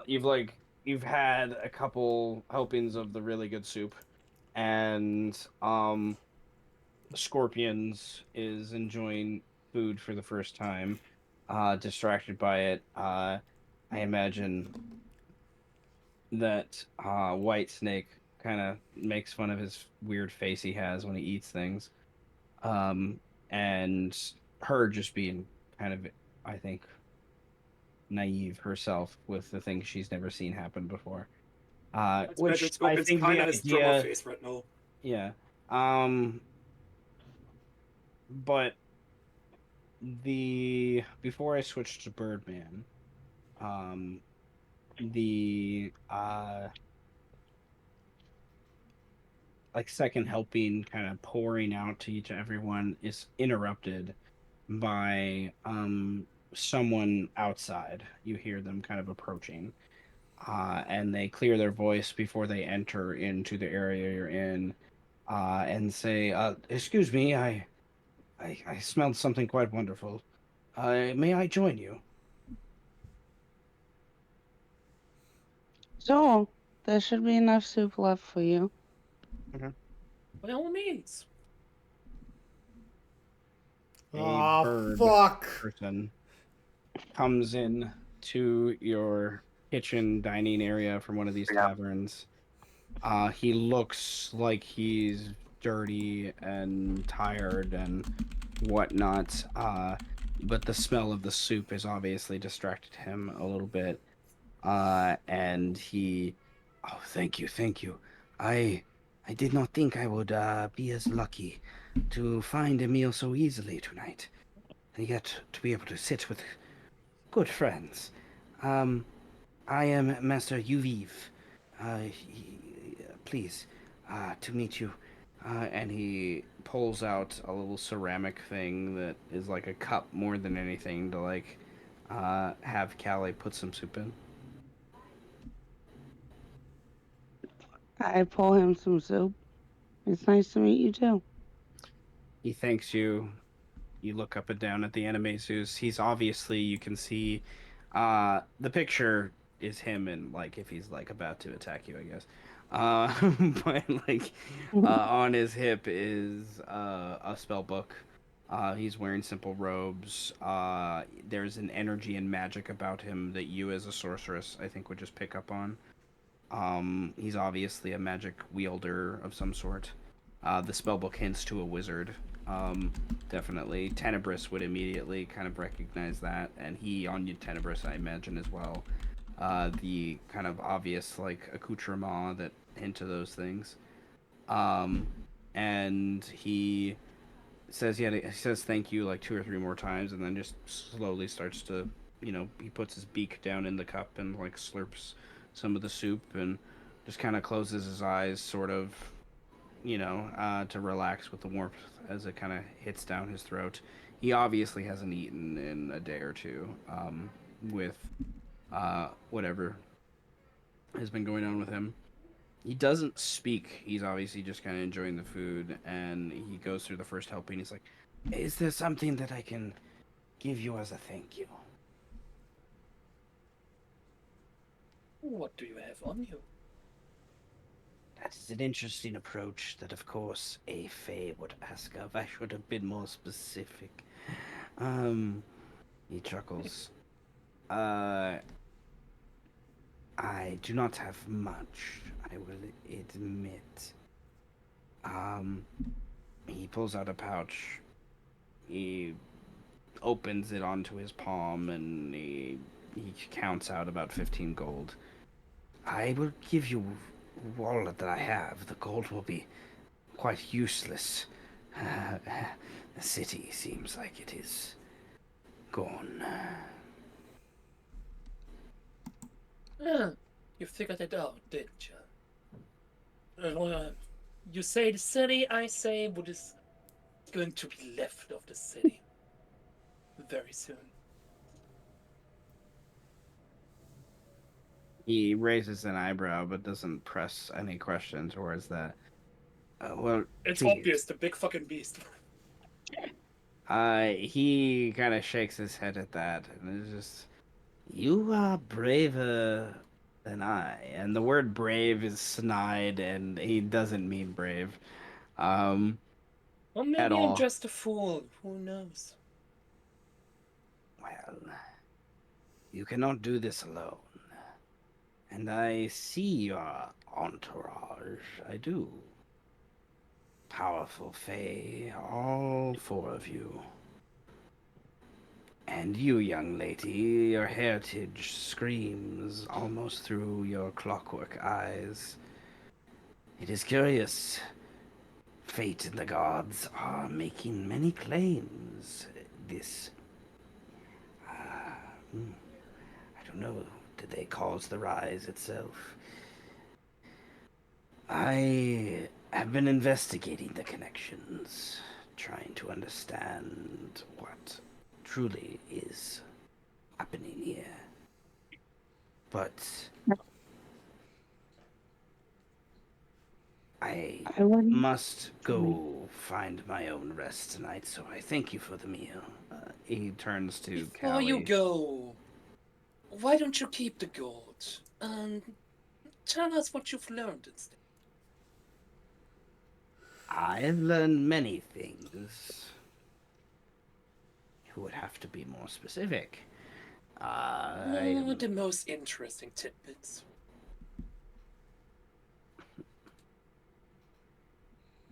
Speaker 1: you've had a couple helpings of the really good soup, and Scorpions is enjoying food for the first time, distracted by it. I imagine that White Snake kind of makes fun of his weird face he has when he eats things. And her just being kind of, I think, naive herself with the things she's never seen happen before.
Speaker 4: Let's imagine
Speaker 1: Which I
Speaker 4: Scorpion's
Speaker 1: think the
Speaker 4: kind of his drummer
Speaker 1: idea,
Speaker 4: face right now.
Speaker 1: yeah. Um, but the before I switched to Birdman, um, the like second helping kind of pouring out to each everyone is interrupted by someone outside. You hear them kind of approaching, and they clear their voice before they enter into the area you're in, and say, "Excuse me, I smelled something quite wonderful. May I join you?"
Speaker 6: So, there should be enough soup left for you.
Speaker 1: Okay.
Speaker 4: By all means.
Speaker 1: a
Speaker 2: Oh,
Speaker 1: bird
Speaker 2: fuck.
Speaker 1: person comes in to your kitchen dining area from one of these taverns. He looks like he's dirty and tired and whatnot. But the smell of the soup has obviously distracted him a little bit. And he, oh, thank you. I, I did not think I would be as lucky to find a meal so easily tonight, and yet to be able to sit with good friends. Um, I am Master Uviv. Please, to meet you. And he pulls out a little ceramic thing that is like a cup more than anything to like have Callie put some soup in.
Speaker 6: I pour him some soup. It's nice to meet you too.
Speaker 1: He thanks you. You look up and down at the Animaesus. He's obviously, you can see, the picture is him and like if he's like about to attack you, I guess. But like on his hip is a spell book. He's wearing simple robes. There's an energy and magic about him that you, as a sorceress, I think would just pick up on. He's obviously a magic wielder of some sort. The spellbook hints to a wizard. Definitely. Tenebris would immediately kind of recognize that, and he on you Tenebris, I imagine, as well. The kind of obvious like accoutrement that hint to those things. Um, and he says, yeah, he says thank you like 2 or 3 more times, and then just slowly starts to, he puts his beak down in the cup and like slurps some of the soup and just kind of closes his eyes, sort of, to relax with the warmth as it kind of hits down his throat. He obviously hasn't eaten in a day or two, with whatever has been going on with him. He doesn't speak. He's obviously just kind of enjoying the food, and he goes through the first helping. He's like, "Is there something that I can give you as a thank you?"
Speaker 4: What do you have on you?
Speaker 5: That is an interesting approach that, of course, a Fey would ask of. I should have been more specific. Um, he chuckles. Uh, I do not have much, I will admit. Um, he pulls out a pouch. He opens it onto his palm and he counts out about 15 gold. I will give you all that I have. The gold will be quite useless. The city seems like it is gone.
Speaker 4: Ah, you figured it out, didn't you? You say the city, I say what is going to be left of the city very soon.
Speaker 1: He raises an eyebrow but doesn't press any question towards that. Well,
Speaker 4: It's
Speaker 1: please.
Speaker 4: obvious, the big fucking beast.
Speaker 1: He kind of shakes his head at that and is just, you are braver than I. And the word brave is snide, and he doesn't mean brave. Um,
Speaker 4: Or
Speaker 1: at
Speaker 4: maybe I'm
Speaker 1: all.
Speaker 4: just a fool. Who knows?
Speaker 5: Well, you cannot do this alone. And I see your entourage. I do. Powerful Fae, all 4 of you. And you, young lady, your heritage screams almost through your clockwork eyes. It is curious. Fate and the gods are making many claims. This, I don't know, did they cause the rise itself? I have been investigating the connections, trying to understand what truly is happening here. But I
Speaker 6: I wouldn't.
Speaker 5: must go find my own rest tonight, so I thank you for the meal.
Speaker 1: He turns to
Speaker 4: Before you
Speaker 1: Callie.
Speaker 4: go, why don't you keep the gold and tell us what you've learned instead?
Speaker 5: I have learned many things. would have to be more specific.
Speaker 4: The most interesting tidbits.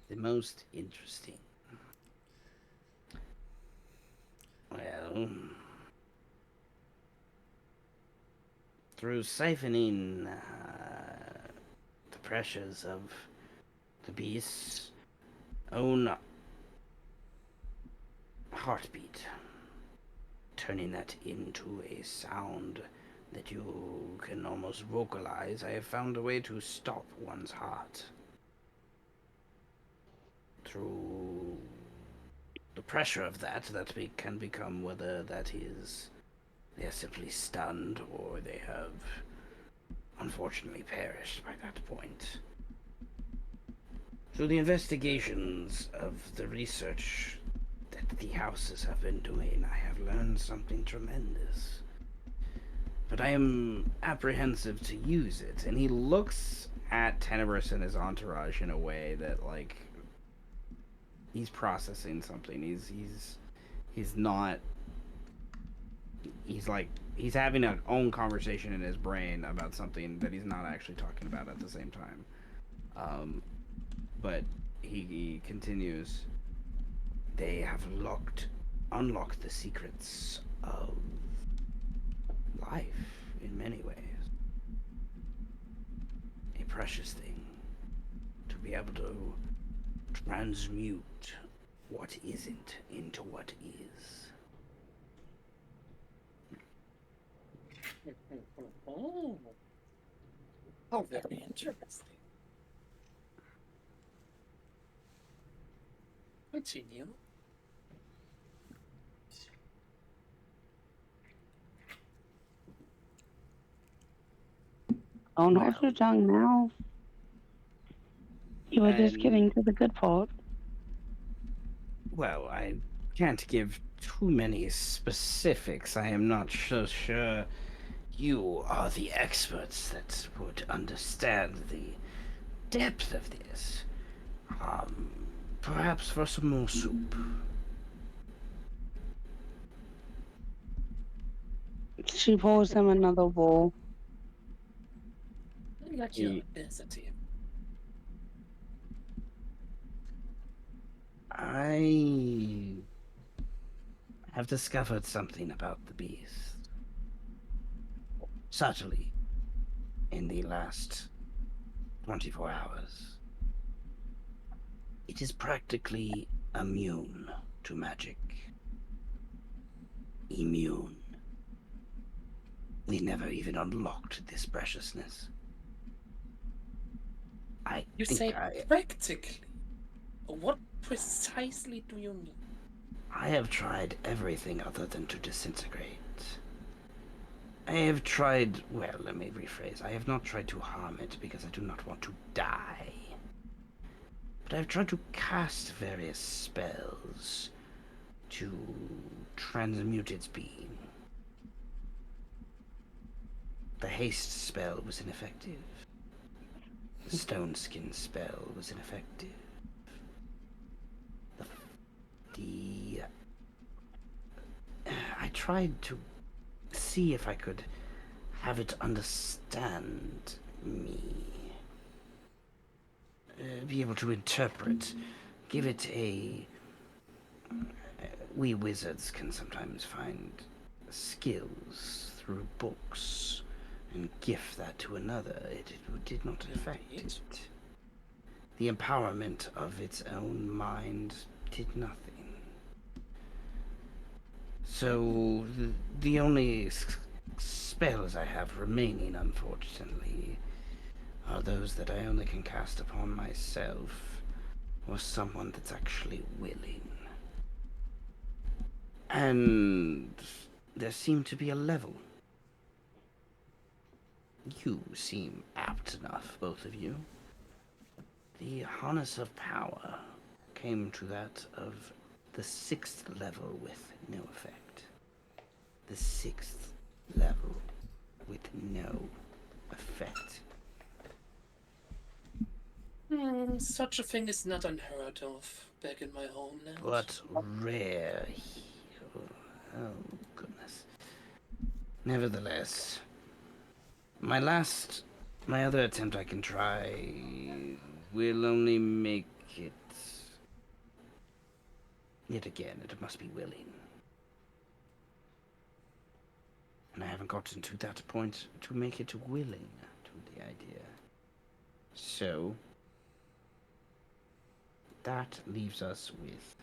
Speaker 5: The most interesting. Well, through siphoning the pressures of the beast's own heartbeat, turning that into a sound that you can almost vocalize, I have found a way to stop one's heart. Through the pressure of that can become whether that is they are simply stunned or they have unfortunately perished by that point. Through the investigations of the research that the houses have been doing, I have learned something tremendous. But I am apprehensive to use it. And he looks at Tenebris and his entourage in a way that, like, he's processing something. He's not. He's having an own conversation in his brain about something that he's not actually talking about at the same time. But he continues. They have unlocked the secrets of life in many ways. A precious thing to be able to transmute what isn't into what is.
Speaker 4: Oh, how very interesting. Continue.
Speaker 6: Don't
Speaker 5: Well,
Speaker 6: hold your tongue now. You were just
Speaker 5: and
Speaker 6: getting to the good part.
Speaker 5: well, I can't give too many specifics. I am not so sure you are the experts that would understand the depth of this. Perhaps for some more soup.
Speaker 6: She pours him another bowl.
Speaker 4: I like your ethnicity.
Speaker 5: I have discovered something about the beast. Subtly, in the last 24 hours. It is practically immune to magic. Immune. We never even unlocked this preciousness.
Speaker 4: You say practically. What precisely do you mean?
Speaker 5: I have tried everything other than to disintegrate. I have tried, well, let me rephrase. I have not tried to harm it because I do not want to die. But I've tried to cast various spells to transmute its being. The haste spell was ineffective. The stone skin spell was ineffective. I tried to see if I could have it understand me. Be able to interpret. Give it a... We wizards can sometimes find skills through books and gift that to another. It did not affect it. The empowerment of its own mind did nothing. So the only spells I have remaining, unfortunately, are those that I only can cast upon myself or someone that's actually willing. And there seemed to be a level. You seem apt enough, both of you. The harness of power came to that of the 6th level with no effect. The 6th level with no effect.
Speaker 4: Such a thing is not unheard of back in my homeland.
Speaker 5: But rare. Oh, goodness. Nevertheless, my other attempt I can try will only make it. Yet again, it must be willing. And I haven't gotten to that point to make it willing to the idea. So, that leaves us with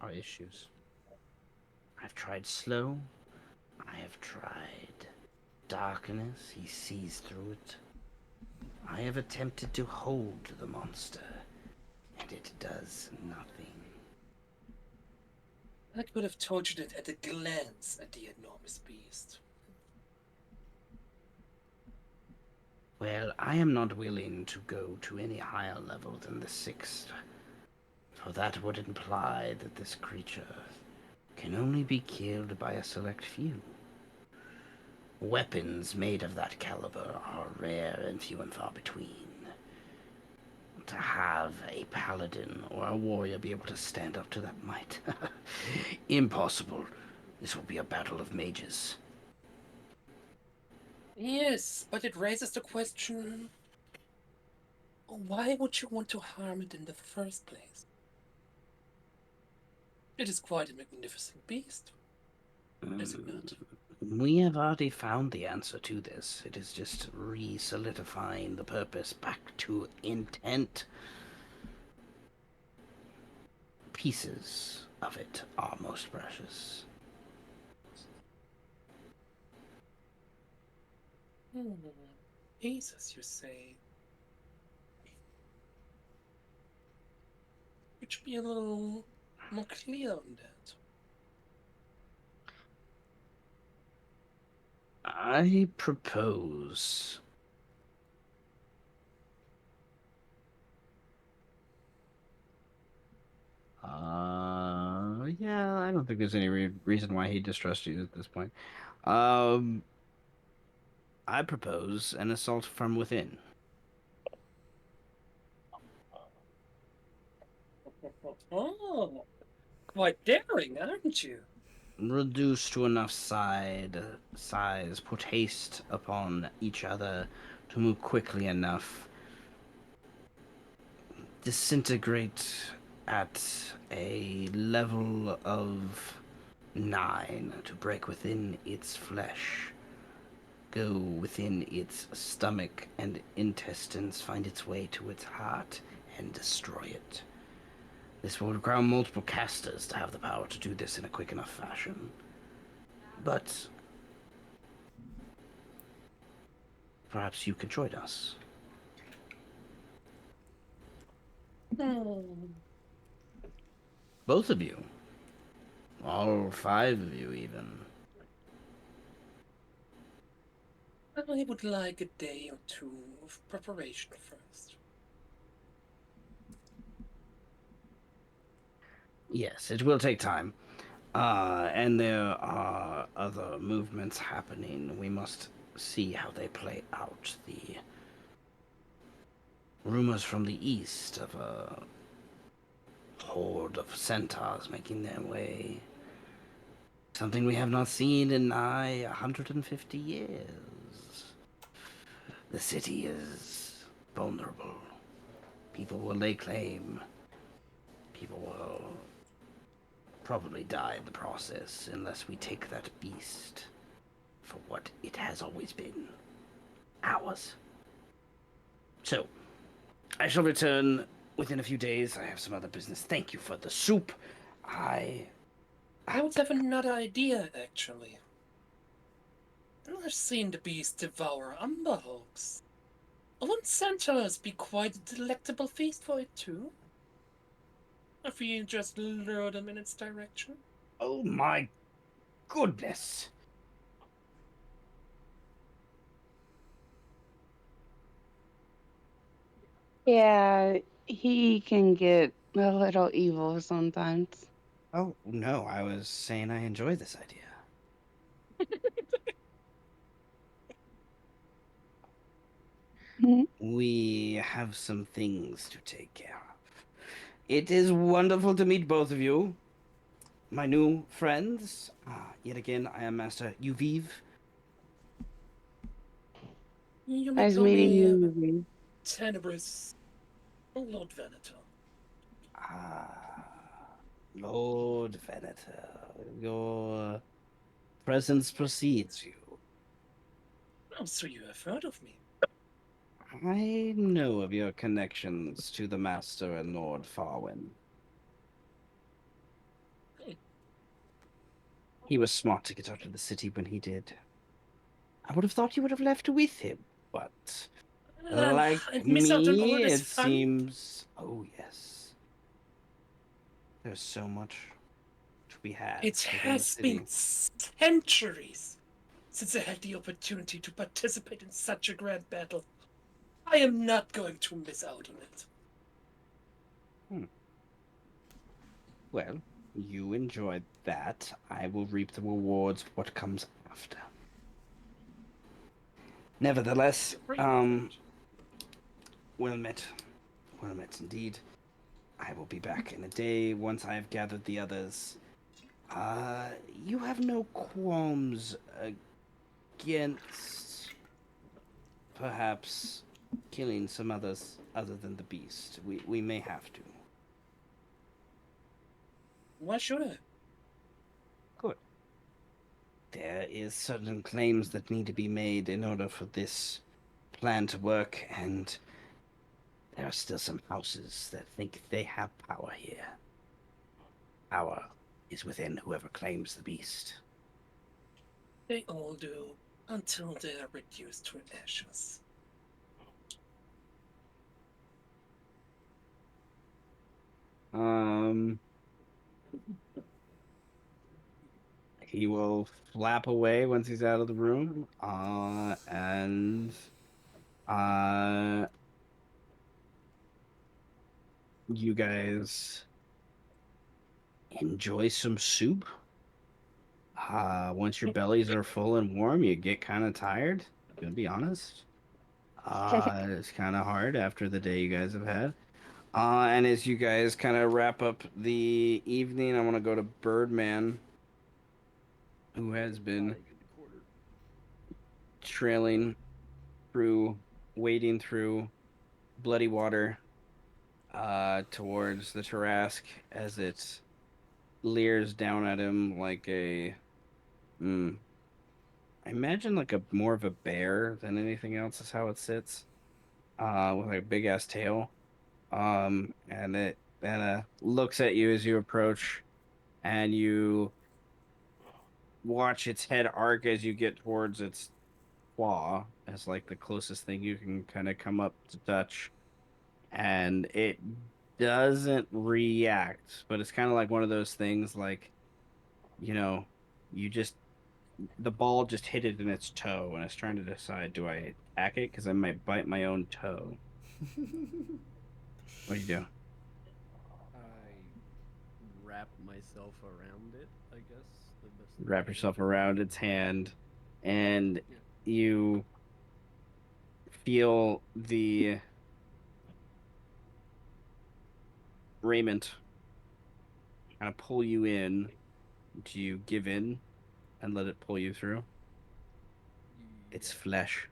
Speaker 5: our issues. I've tried slow. I have tried darkness. He sees through it. I have attempted to hold the monster, and it does nothing.
Speaker 4: I could have told you that at a glance at the enormous beast.
Speaker 5: Well, I am not willing to go to any higher level than the 6th, for that would imply that this creature can only be killed by a select few. Weapons made of that caliber are rare and few and far between. To have a paladin or a warrior be able to stand up to that might. Impossible. This will be a battle of mages.
Speaker 4: Yes, but it raises the question, why would you want to harm it in the first place? It is quite a magnificent beast, is it not?
Speaker 5: We have already found the answer to this. It is just re-solidifying the purpose back to intent. Pieces of it are most precious.
Speaker 4: Jesus, you say? Could you be a little more clear on that?
Speaker 5: I propose yeah, I don't think there's any reason why he distrusts you at this point. Um, I propose an assault from within.
Speaker 4: Oh, quite daring, aren't you?
Speaker 5: Reduce to enough size, put haste upon each other to move quickly enough, disintegrate at a level of 9 to break within its flesh, go within its stomach and intestines, find its way to its heart, and destroy it. This will require multiple casters to have the power to do this in a quick enough fashion. But perhaps you can join us. Both of you. All 5 of you, even.
Speaker 4: I would like a day or two of preparation first.
Speaker 5: Yes, it will take time. And there are other movements happening. We must see how they play out. The rumors from the east of a horde of centaurs making their way. Something we have not seen in nigh 150 years. The city is vulnerable. People will lay claim. People will probably die in the process unless we take that beast for what it has always been. Ours. So, I shall return within a few days. I have some other business. Thank you for the soup.
Speaker 4: I would have another idea, actually. I've seen the beast devour umberhogs. Wouldn't centaurs be quite a delectable feast for it, too? If you just lure them in its direction?
Speaker 5: Oh my goodness!
Speaker 6: Yeah, he can get a little evil sometimes.
Speaker 5: Oh no, I was saying I enjoy this idea. We have some things to take care of. It is wonderful to meet both of you, my new friends. Yet again, I am Master Uviv.
Speaker 4: You may
Speaker 6: Nice
Speaker 4: call
Speaker 6: meeting
Speaker 4: me
Speaker 6: you, Ruby.
Speaker 4: Tenebris, or Lord Venator.
Speaker 5: Lord Venator, your presence precedes you.
Speaker 4: Oh, so you have heard of me.
Speaker 5: I know of your connections to the Master and Lord Farwin. He was smart to get out of the city when he did. I would have thought you would have left with him, but like
Speaker 4: I'd miss out on all
Speaker 5: me,
Speaker 4: this
Speaker 5: it
Speaker 4: fun.
Speaker 5: seems. Oh, yes. There's so much to be had
Speaker 4: It
Speaker 5: within the
Speaker 4: has
Speaker 5: city.
Speaker 4: been centuries since I had the opportunity to participate in such a grand battle. I am not going to miss out on it.
Speaker 5: Well, you enjoyed that. I will reap the rewards of what comes after. Nevertheless, well met. Well met indeed. I will be back in a day once I have gathered the others. You have no qualms against perhaps killing some others other than the beast. We may have to.
Speaker 4: Why should I?
Speaker 5: Good. There is certain claims that need to be made in order for this plan to work, and there are still some houses that think they have power here. Power is within whoever claims the beast.
Speaker 4: They all do, until they are reduced to ashes.
Speaker 1: He will flap away once he's out of the room, uh, you guys enjoy some soup. Once your bellies are full and warm, you get kind of tired. I'm gonna be honest. It's kind of hard after the day you guys have had. And as you guys kind of wrap up the evening, I want to go to Birdman, who has been trailing through, wading through bloody water, towards the Tarrasque as it leers down at him like a, I imagine like a more of a bear than anything else is how it sits, with like a big ass tail. And it kind of looks at you as you approach, and you watch its head arc as you get towards its claw, as like the closest thing you can kind of come up to touch, and it doesn't react, but it's kind of like one of those things like, you know, you just the ball just hit it in its toe, and it's trying to decide, do I attack it because I might bite my own toe? What do you do?
Speaker 3: I wrap myself around it, I guess. The best that
Speaker 1: Wrap
Speaker 3: I
Speaker 1: yourself
Speaker 3: can.
Speaker 1: around its hand, and
Speaker 3: Yeah.
Speaker 1: you feel the raiment kind of pull you in. Do you give in and let it pull you through? It's
Speaker 3: Yeah.
Speaker 1: flesh.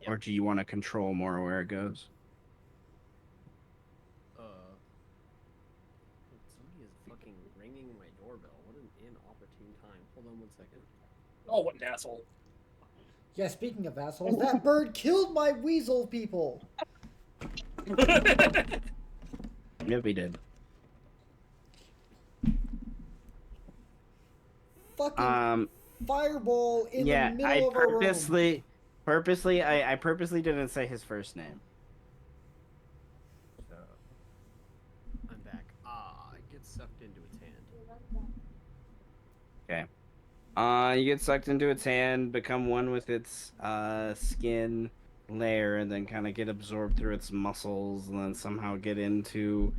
Speaker 1: Or do you want to control more where it goes?
Speaker 3: Somebody is fucking ringing my doorbell. What an inopportune time. Hold on 1 second.
Speaker 4: Oh, what an asshole.
Speaker 2: Yeah, speaking of assholes, that bird killed my weasel people.
Speaker 1: Yep, he did.
Speaker 2: Fucking fireball in the middle of our room.
Speaker 1: I purposely didn't say his first name. So.
Speaker 3: I'm back. It gets sucked into its hand.
Speaker 1: Okay. You get sucked into its hand, become one with its skin layer, and then kind of get absorbed through its muscles, and then somehow get into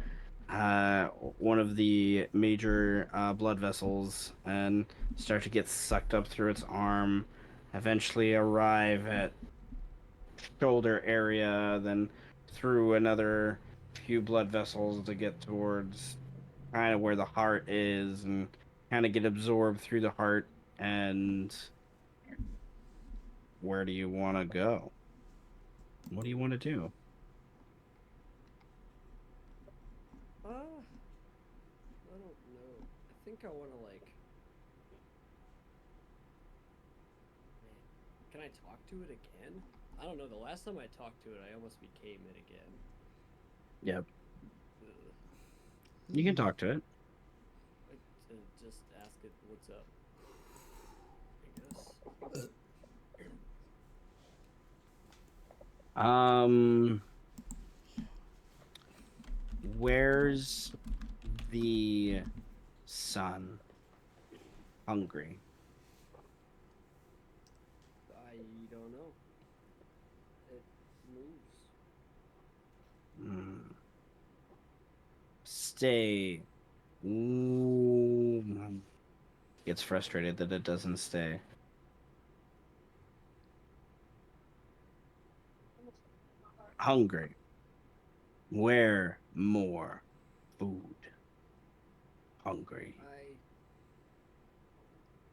Speaker 1: one of the major blood vessels and start to get sucked up through its arm, eventually arrive at shoulder area, then through another few blood vessels to get towards kind of where the heart is and kind of get absorbed through the heart. And where do you want to go? What do you want to do?
Speaker 3: I don't know. I think I want to like. Man, can I talk to it again? I don't know. The last time I talked to it, I almost became it again.
Speaker 1: Yep.
Speaker 3: Ugh.
Speaker 1: You can talk to it.
Speaker 3: Like, to just ask it what's up. I guess.
Speaker 1: Where's the sun? Hungry.
Speaker 3: I don't know. It moves.
Speaker 1: Hmm. Stay. Ooh. Gets frustrated that it doesn't stay. Hungry. Where more food? Hungry.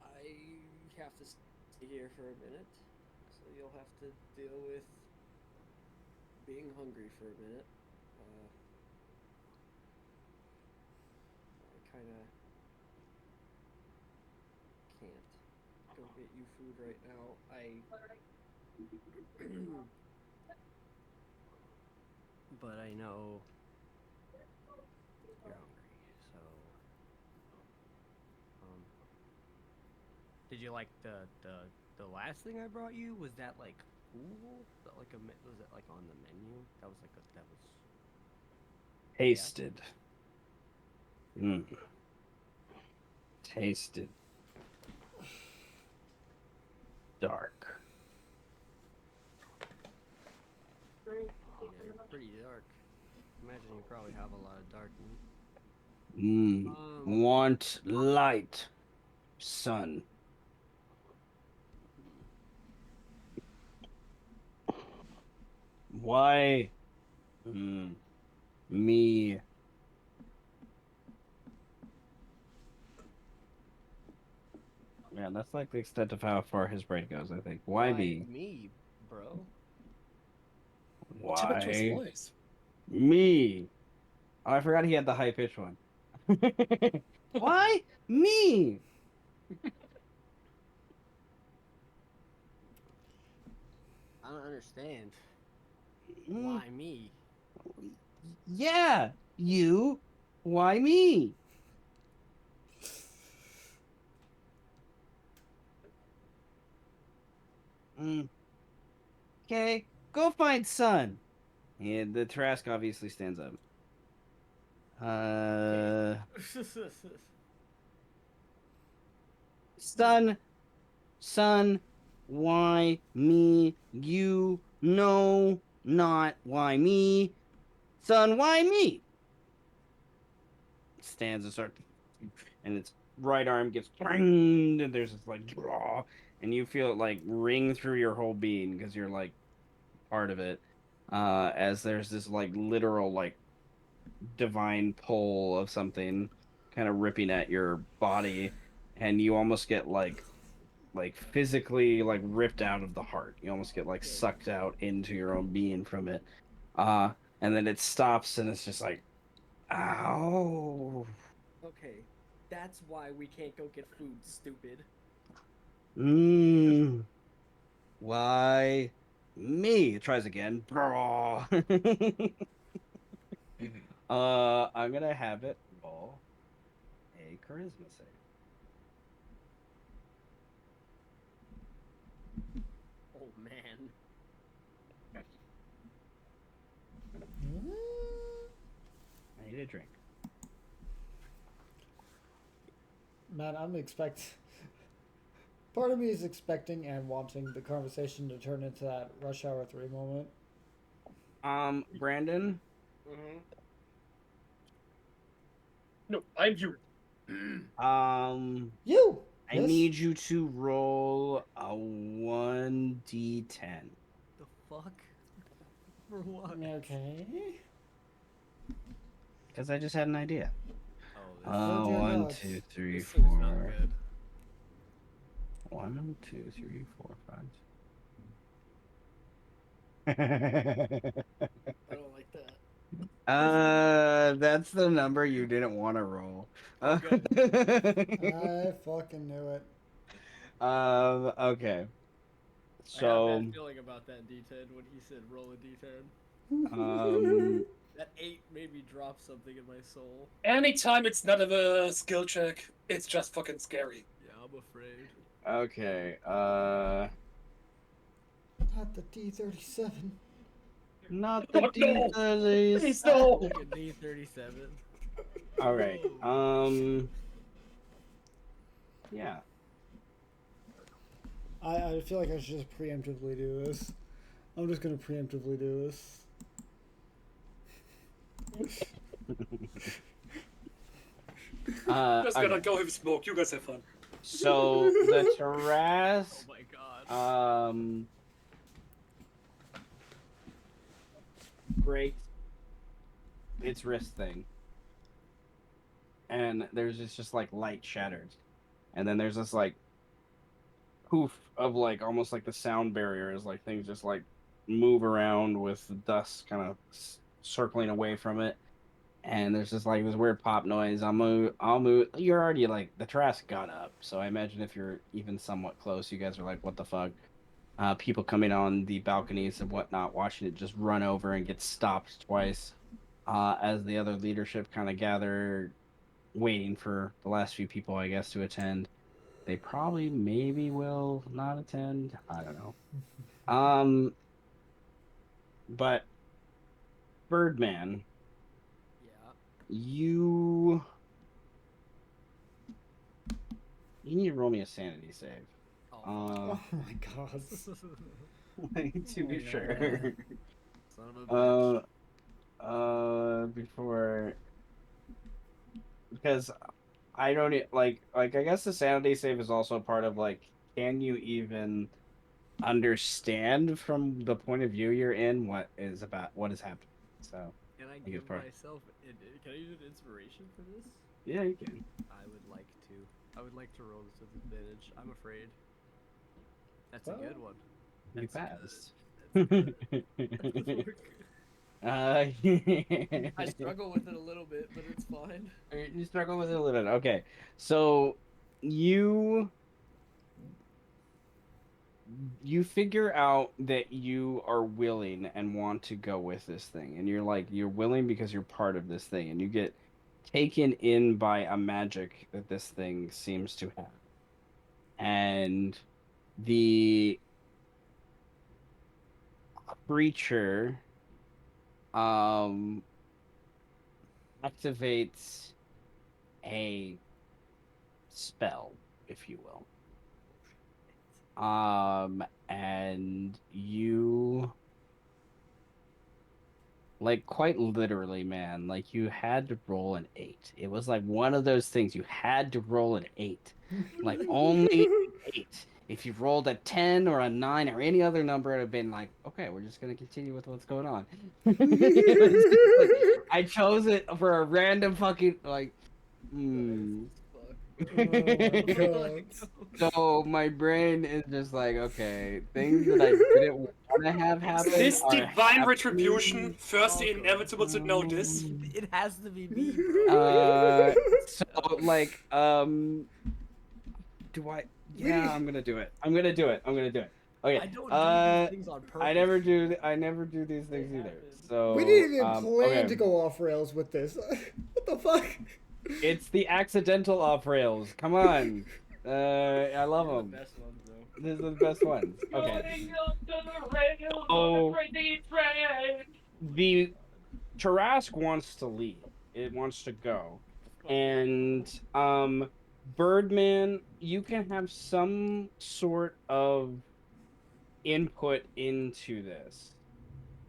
Speaker 3: I have to stay here for a minute, so you'll have to deal with being hungry for a minute. I kind of can't go get you food right now. But I know you're hungry, so um, did you like the last thing I brought you? Was that like cool? Was that like was it like on the menu? That was like that was
Speaker 1: Tasted. Tasted. Dark.
Speaker 3: yeah, you're pretty dark. Imagine you probably have a lot of dark meat.
Speaker 1: Want light. Sun. Why? Me. Yeah, that's like the extent of how far his brain goes, I think. Why me?
Speaker 3: Me, bro?
Speaker 4: Tip it to his
Speaker 1: Why
Speaker 4: voice.
Speaker 1: me? Oh, I forgot he had the high pitch one. Why me?
Speaker 3: I don't understand.
Speaker 1: Mm,
Speaker 3: Why me?
Speaker 1: yeah, you. Why me? Okay, go find Sun. And the Tarrasque obviously stands up.
Speaker 3: Okay.
Speaker 1: Sun, Sun, why me? You, no, not why me. Sun, why me? Stands and starts, and its right arm gets banged, and there's this like draw, and you feel it like ring through your whole being because you're like part of it. As there's this like literal like divine pull of something kind of ripping at your body, and you almost get like physically like ripped out of the heart. You almost get like
Speaker 3: Okay.
Speaker 1: sucked out into your own being from it. Uh, and then it stops and it's just like, ow.
Speaker 3: Okay. That's why we can't go get food, stupid.
Speaker 1: Mmm. Why me? It tries again. I'm gonna have it roll a charisma save.
Speaker 3: Oh man.
Speaker 1: I need a drink.
Speaker 2: Man, I'm expect. Part of me is expecting and wanting the conversation to turn into that Rush Hour 3 moment.
Speaker 1: Brandon,
Speaker 3: Mm-hmm.
Speaker 4: No, I'm you.
Speaker 2: You.
Speaker 1: I
Speaker 2: Yes?
Speaker 1: need you to roll a 1d10.
Speaker 3: The fuck? For what?
Speaker 2: Okay.
Speaker 1: Because I just had an idea.
Speaker 3: Oh,
Speaker 2: Hold your
Speaker 1: 1,
Speaker 2: nuts.
Speaker 1: 2, 3,
Speaker 3: this seems not
Speaker 1: 4.
Speaker 3: good.
Speaker 1: 1, 2, 3, 4, 5.
Speaker 2: I don't like that.
Speaker 1: That's the number you didn't want to roll.
Speaker 3: Oh, good.
Speaker 2: I fucking knew it.
Speaker 1: Okay.
Speaker 3: I had a
Speaker 1: So,
Speaker 3: bad feeling about that D10 when he said roll a D10.
Speaker 1: um,
Speaker 3: That 8 made me drop something in my soul.
Speaker 4: Anytime it's not a skill check, it's just fucking scary.
Speaker 3: Yeah, I'm afraid.
Speaker 1: okay.
Speaker 2: Not the D37.
Speaker 1: Not the
Speaker 4: Fuck no!
Speaker 1: D30s.
Speaker 4: Please no!
Speaker 3: Like a D37.
Speaker 1: All right.
Speaker 3: Whoa.
Speaker 1: Yeah.
Speaker 2: I feel like I should just preemptively do this. I'm just gonna preemptively do this.
Speaker 4: Just gonna
Speaker 1: Okay.
Speaker 4: go have smoke. You guys have fun.
Speaker 1: So the
Speaker 3: Oh
Speaker 1: Tarrasque,
Speaker 3: my god.
Speaker 1: breaks its wrist thing, and there's just like light shattered, and then there's this like poof of like almost like the sound barrier as like things just like move around with the dust kind of circling away from it, and there's just like this weird pop noise. I'll move. You're already like the Tarrasque got up, so I imagine if you're even somewhat close, you guys are like, what the fuck? People coming on the balconies and whatnot, watching it just run over and get stopped twice. As the other leadership kind of gather, waiting for the last few people, I guess, to attend. They probably maybe will not attend. I don't know. But Birdman,
Speaker 3: Yeah.
Speaker 1: you need to roll me a sanity save.
Speaker 3: Oh,
Speaker 2: Oh my god.
Speaker 1: To be
Speaker 2: Oh,
Speaker 1: sure.
Speaker 3: son of a bitch.
Speaker 1: Before, because I don't like I guess the sanity save is also part of like, can you even understand from the point of view you're in what is happening? So
Speaker 3: Can I
Speaker 1: I guess
Speaker 3: give
Speaker 1: part.
Speaker 3: myself? Can I use an inspiration for this?
Speaker 1: Yeah, you can.
Speaker 3: I would like to. I would like to roll this with advantage. I'm afraid. That's
Speaker 2: Well,
Speaker 3: a good one.
Speaker 1: You
Speaker 3: That's
Speaker 1: passed.
Speaker 3: good. That's good.
Speaker 1: uh,
Speaker 3: I struggle with it a little bit, but it's fine.
Speaker 1: you struggle with it a little bit. Okay, so you you figure out that you are willing and want to go with this thing, and you're willing because you're part of this thing, and you get taken in by a magic that this thing seems to have, and the creature um activates a spell, if you will. And you, like, quite literally, man, like, you had to roll an 8. It was like one of those things you had to roll an 8. Like, only an 8. If you rolled a 10 or a 9 or any other number, it would have been like, okay, we're just gonna continue with what's going on. It was just like, I chose it for a random fucking like, hmm.
Speaker 2: Oh my god.
Speaker 1: So my brain is just like, okay, things that I didn't want to have happen
Speaker 4: This
Speaker 1: are
Speaker 4: divine retribution,
Speaker 1: happening.
Speaker 4: firstly inevitable to know this.
Speaker 3: It has to be me, bro.
Speaker 1: So like, do I? Yeah, I'm gonna do it. I'm gonna do it. Okay.
Speaker 3: I don't do these things on purpose.
Speaker 1: I never do these things either.
Speaker 3: happen.
Speaker 1: So
Speaker 2: We didn't even plan
Speaker 1: okay.
Speaker 2: to go off rails with this. What the fuck?
Speaker 1: It's the accidental off rails. Come on. I love
Speaker 3: These are
Speaker 1: them.
Speaker 3: the best ones, though.
Speaker 1: These are the best ones. Okay. Oh, the Tarrasque wants to leave. It wants to go. And Birdman, you can have some sort of input into this.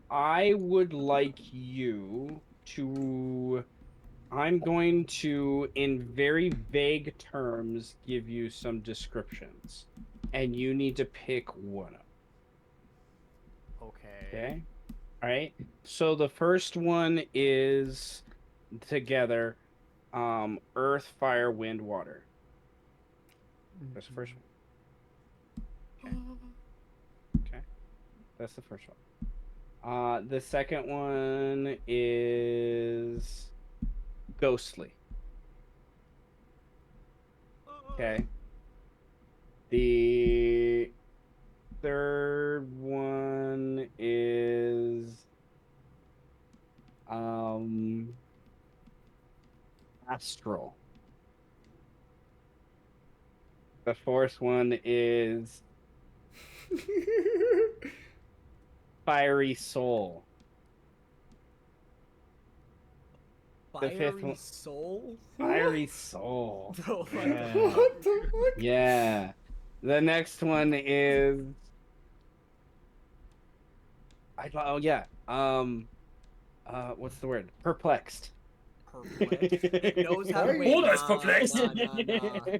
Speaker 1: I would like you to I'm going to, in very vague terms, give you some descriptions, and you need to pick one of them.
Speaker 3: Okay.
Speaker 1: Okay. All right. So the first one is together, earth, fire, wind, water. That's the first one. Okay. That's the first one. The second one is ghostly. Okay. The third one is astral. The fourth one is fiery soul. The fifth
Speaker 3: Fiery
Speaker 1: one,
Speaker 3: soul?
Speaker 1: fiery soul.
Speaker 3: Bro, what
Speaker 1: Yeah.
Speaker 3: the fuck?
Speaker 2: What the fuck?
Speaker 1: Yeah. The next one is oh yeah. What's the word? Perplexed.
Speaker 3: Perplexed. It knows how
Speaker 2: Why
Speaker 3: to
Speaker 2: are
Speaker 3: wait.
Speaker 2: you-
Speaker 4: Oh, that's perplexed.
Speaker 3: Nah.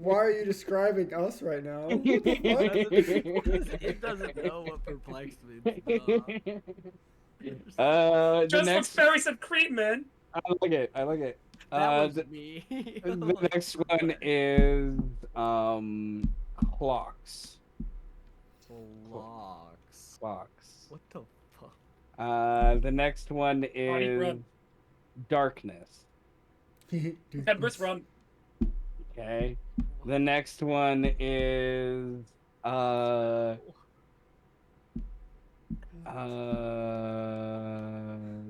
Speaker 2: Why are you describing us right now? What the
Speaker 3: It doesn't know what perplexed means.
Speaker 1: The
Speaker 4: Just
Speaker 1: next
Speaker 4: for berries and cream, man.
Speaker 1: I like it. I like it.
Speaker 3: That was
Speaker 1: The,
Speaker 3: me.
Speaker 1: the next one is clocks.
Speaker 3: Locks.
Speaker 1: Clocks.
Speaker 3: What the fuck?
Speaker 1: The next one
Speaker 4: Bonnie,
Speaker 1: is
Speaker 4: run.
Speaker 1: darkness.
Speaker 4: Embers, run.
Speaker 1: Okay. The next one is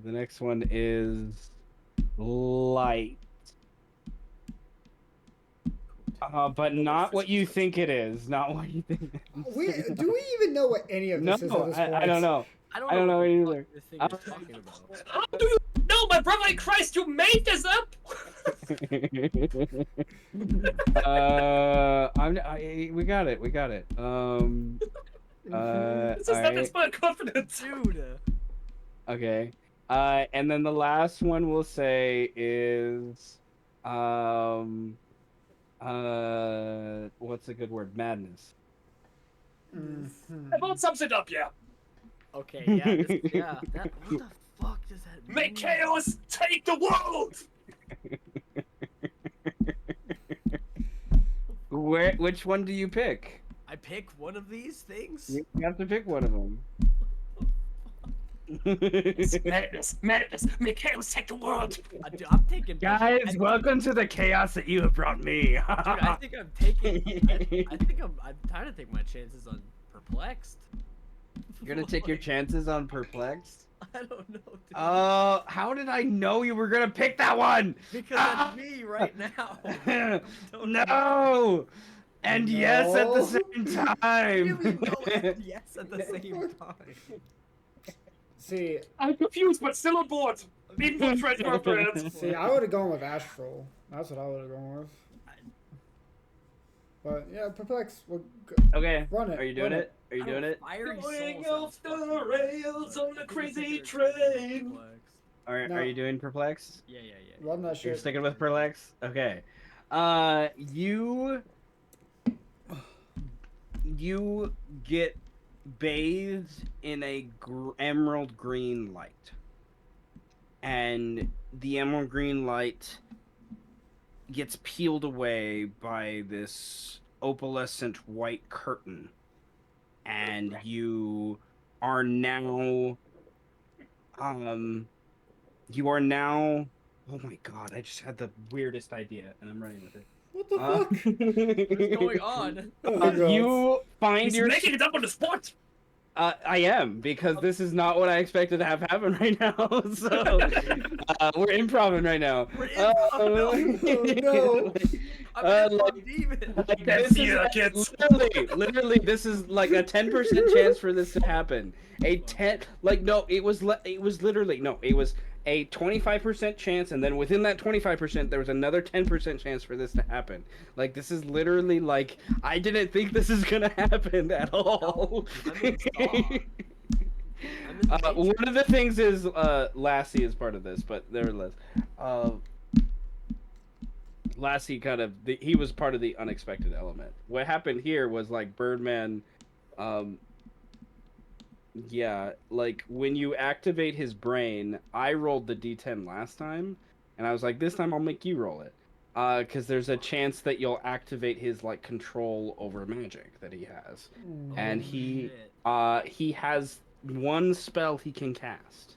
Speaker 1: the next one is light. But not what you think it is. Not what you think.
Speaker 2: Do we even know what any of this is at this point?
Speaker 1: I don't know.
Speaker 3: I
Speaker 1: I don't know
Speaker 3: what the fuck
Speaker 1: either.
Speaker 3: this thing is talking about.
Speaker 4: How do you know, my brother in Christ? You made this up.
Speaker 1: We got it. We got it.
Speaker 4: This is not
Speaker 1: alright.
Speaker 4: inspired confidence.
Speaker 3: Dude.
Speaker 1: Okay. And then the last one we'll say is what's a good word? Madness.
Speaker 4: I won't sums it up, yeah.
Speaker 3: Okay, yeah, what the fuck does that mean?
Speaker 4: Make chaos take the world.
Speaker 1: Which one do you pick?
Speaker 3: I pick one of these things?
Speaker 1: You have to pick one of them.
Speaker 4: Madness, madness, make chaos take the world.
Speaker 3: I'm taking...
Speaker 1: Guys, welcome to the chaos that you have brought me.
Speaker 3: Dude, I think I'm taking... I'm trying to take my chances on Perplexed.
Speaker 1: You're gonna take your chances on Perplexed?
Speaker 3: I don't know, dude.
Speaker 1: How did I know you were gonna pick that one?
Speaker 3: Because that's me right now.
Speaker 1: No! And yes at the same time!
Speaker 3: Really no and yes at the same time.
Speaker 2: See,
Speaker 4: I'm confused, but still on board. Need more treasure up friends.
Speaker 2: see, I would have gone with Astral. That's what I would have gone with. But yeah, Perplex.
Speaker 1: Okay,
Speaker 2: Run it.
Speaker 1: are you doing
Speaker 2: run
Speaker 1: it? Are you doing it?
Speaker 3: Fiery
Speaker 4: Going
Speaker 3: soul
Speaker 4: off
Speaker 3: sounds
Speaker 4: the
Speaker 3: fucking-
Speaker 4: rails on a
Speaker 3: I think
Speaker 4: crazy
Speaker 3: it's
Speaker 4: train.
Speaker 3: Perplexed.
Speaker 1: Are
Speaker 2: No.
Speaker 1: you doing Perplex?
Speaker 3: Yeah.
Speaker 2: Run that
Speaker 1: You're
Speaker 2: shit.
Speaker 1: sticking with Perplex? Okay. You get bathed in a emerald green light. And the emerald green light gets peeled away by this opalescent white curtain. And you are now oh my god, I just had the weirdest idea and I'm running with it.
Speaker 2: What the fuck?
Speaker 3: What's going on?
Speaker 2: Oh my God.
Speaker 1: You find
Speaker 4: He's
Speaker 1: your
Speaker 4: making it up on the spot.
Speaker 1: I am, because this is not what I expected to have happen right now. So we're improvising right now.
Speaker 3: We're improv-
Speaker 2: no.
Speaker 3: I'm an
Speaker 1: like-
Speaker 3: improv demon.
Speaker 1: Like,
Speaker 4: That's
Speaker 1: this
Speaker 4: you,
Speaker 1: is
Speaker 4: kids.
Speaker 1: literally, this is like a 10% chance for this to happen. A 10, like, no, it was literally, no, it was a 25% chance, and then within that 25%, there was another 10% chance for this to happen. Like, this is literally, like, I didn't think this is gonna happen at all.
Speaker 3: I'm in awe. I'm in the
Speaker 1: One of the things is, Lassie is part of this, but nevertheless. Lassie he was part of the unexpected element. What happened here was like Birdman, um, yeah, like when you activate his brain, I rolled the D10 last time, and I was like, this time I'll make you roll it. Because there's a chance that you'll activate his like control over magic that he has. And
Speaker 3: Oh shit.
Speaker 1: he has one spell he can cast.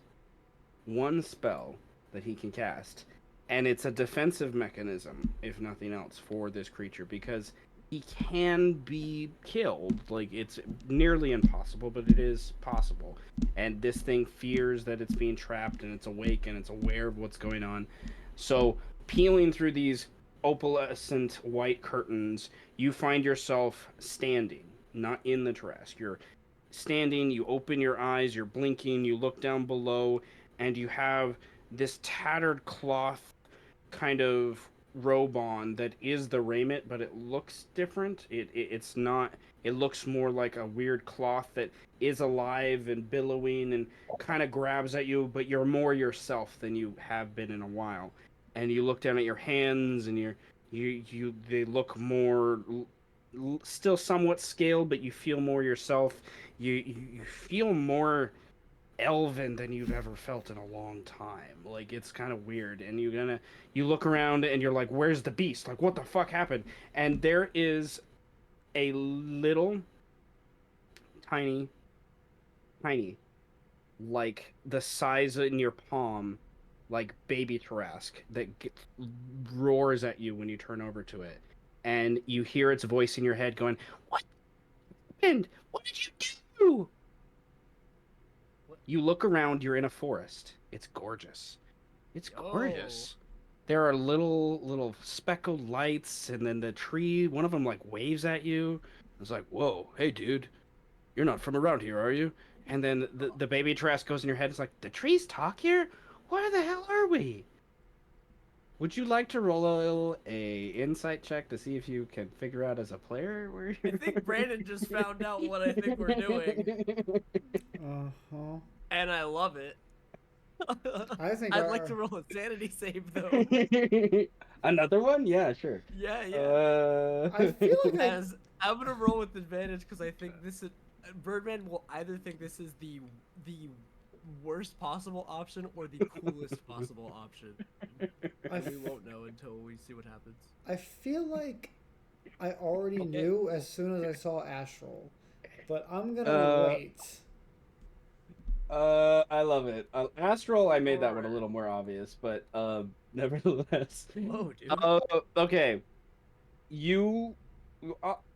Speaker 1: One spell that he can cast. And it's a defensive mechanism, if nothing else, for this creature because he can be killed. Like it's nearly impossible, but it is possible. And this thing fears that it's being trapped and it's awake and it's aware of what's going on. So peeling through these opalescent white curtains, you find yourself standing, not in the Tarrasque. You're standing, you open your eyes, you're blinking, you look down below, and you have this tattered cloth kind of robe on that is the raiment, but it looks different. It's not. It looks more like a weird cloth that is alive and billowing and kind of grabs at you, but you're more yourself than you have been in a while. And you look down at your hands, and you they look more still somewhat scaled, but you feel more yourself. You feel more elven than you've ever felt in a long time. Like it's kind of weird, and you look around and you're like, "Where's the beast? Like, what the fuck happened?" And there is a little, tiny, tiny, like the size in your palm, like baby Tarrasque roars at you when you turn over to it, and you hear its voice in your head going, "What happened? What did you do?"
Speaker 3: What?
Speaker 1: You look around, you're in a forest. It's gorgeous. It's
Speaker 3: Yo.
Speaker 1: gorgeous. There are little speckled lights, and then the tree, one of them like waves at you. It's like, whoa, hey dude, you're not from around here, are you? And then the baby Tarrasque goes in your head. It's like, the trees talk here? Where the hell are we? Would you like to roll a insight check to see if you can figure out as a player where
Speaker 3: I
Speaker 1: you're...
Speaker 3: think Brandon just found out what I think we're doing,
Speaker 2: Uh-huh.
Speaker 3: and I love it.
Speaker 2: I think
Speaker 3: I'd like
Speaker 2: our
Speaker 3: to roll a sanity save though.
Speaker 1: Another one? Yeah, sure.
Speaker 3: Yeah, yeah.
Speaker 2: I feel like
Speaker 3: As I'm gonna roll with advantage because I think this is Birdman will either think this is the worst possible option or the coolest possible option.
Speaker 2: I
Speaker 3: And we
Speaker 2: f-
Speaker 3: won't know until we see what happens.
Speaker 2: I feel like I already
Speaker 3: Okay.
Speaker 2: knew as soon as I saw Astral, but I'm gonna
Speaker 1: Uh,
Speaker 2: wait.
Speaker 1: I love it. Astral, I made that one a
Speaker 3: Alright.
Speaker 1: little more obvious, but nevertheless.
Speaker 3: Whoa, dude.
Speaker 1: Uh, okay. You,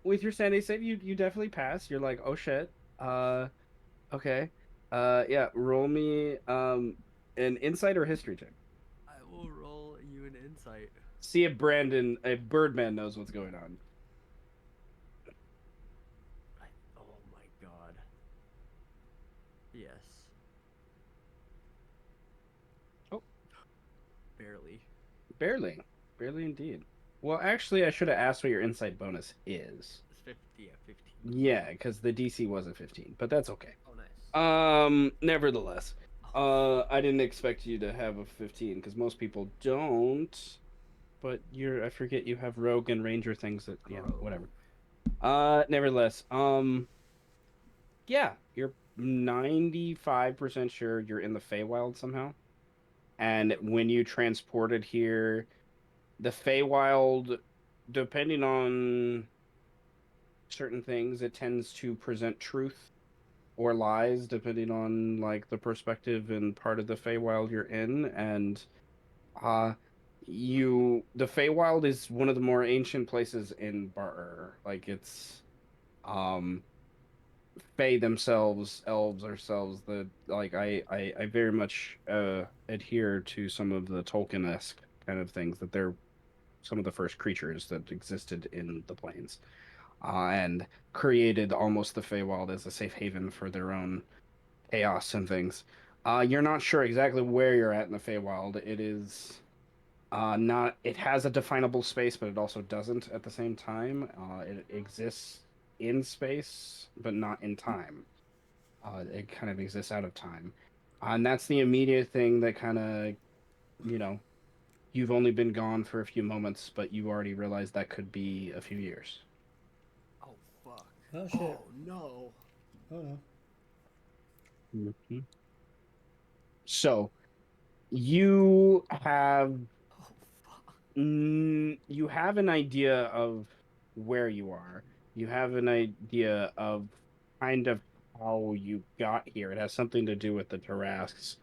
Speaker 1: with your sanity save, you definitely pass. You're like, oh shit. Okay. Yeah. Roll me an insight or history check.
Speaker 3: I will roll you an insight.
Speaker 1: See if Birdman knows what's going on.
Speaker 3: Oh my god. Yes.
Speaker 1: Oh.
Speaker 3: Barely.
Speaker 1: Barely indeed. Well, actually, I should have asked what your insight bonus is.
Speaker 3: It's 50, yeah, 15.
Speaker 1: Yeah, because the DC wasn't 15, but that's okay.
Speaker 3: Oh, nice.
Speaker 1: Nevertheless, I didn't expect you to have a 15 because most people don't. But I forget you have rogue and ranger things that, yeah,
Speaker 3: Rogue.
Speaker 1: whatever. Nevertheless, yeah, you're 95% sure you're in the Feywild somehow. And when you transported here, the Feywild, depending on certain things, it tends to present truth or lies depending on like the perspective and part of the Feywild you're in. And uh the Feywild is one of the more ancient places in Bar. Like it's um Fey themselves, elves ourselves, the like I very much adhere to some of the Tolkien-esque kind of things that they're some of the first creatures that existed in the plains. And created almost the Feywild as a safe haven for their own chaos and things. You're not sure exactly where you're at in the Feywild. It is not. It has a definable space, but it also doesn't at the same time. It exists in space, but not in time. It kind of exists out of time, and that's the immediate thing that kind of, you know, you've only been gone for a few moments, but you already realized that could be a few years.
Speaker 3: Oh fuck.
Speaker 2: Oh shit.
Speaker 3: Oh no.
Speaker 2: Oh no.
Speaker 1: Mhm. So you have
Speaker 3: Oh fuck.
Speaker 1: you have an idea of where you are. You have an idea of kind of how you got here. It has something to do with the Tarrasques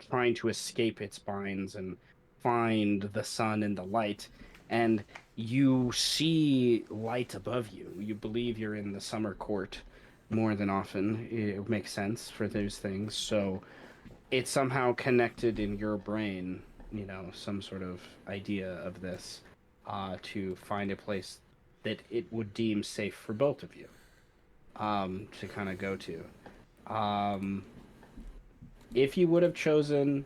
Speaker 1: trying to escape its binds and find the sun and the light. And you see light above you. You believe you're in the summer court more than often. It makes sense for those things. So it's somehow connected in your brain, some sort of idea of this, to find a place that it would deem safe for both of you, to kind of go to. Um, if you would have chosen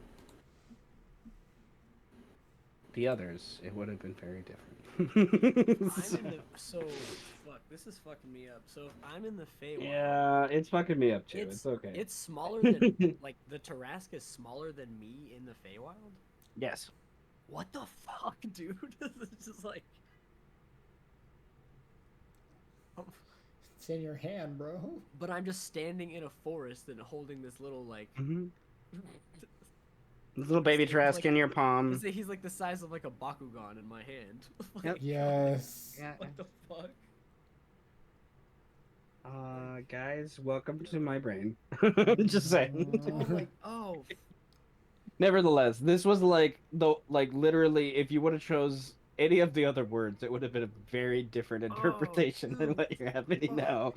Speaker 1: the others, it would have been very different.
Speaker 3: I'm in the fuck. This is fucking me up. So if I'm in the Feywild,
Speaker 1: Yeah, it's fucking me up too. It's okay.
Speaker 3: it's smaller than like the Tarrasque is smaller than me in the Feywild.
Speaker 1: Yes.
Speaker 3: What the fuck, dude? It's just like.
Speaker 2: It's in your hand, bro.
Speaker 3: But I'm just standing in a forest and holding this little like.
Speaker 1: Mm-hmm. This little baby Tarrasque in your palm.
Speaker 3: Let's say he's like the size of like a Bakugan in my hand. Like,
Speaker 1: Yep.
Speaker 2: Yes.
Speaker 1: Yeah.
Speaker 3: what the fuck?
Speaker 1: Guys, welcome to my brain. Just saying.
Speaker 3: Oh my. Oh.
Speaker 1: Nevertheless, this was like literally, if you would have chose any of the other words, it would have been a very different interpretation than
Speaker 3: dude,
Speaker 1: what you're having
Speaker 3: fuck.
Speaker 1: now.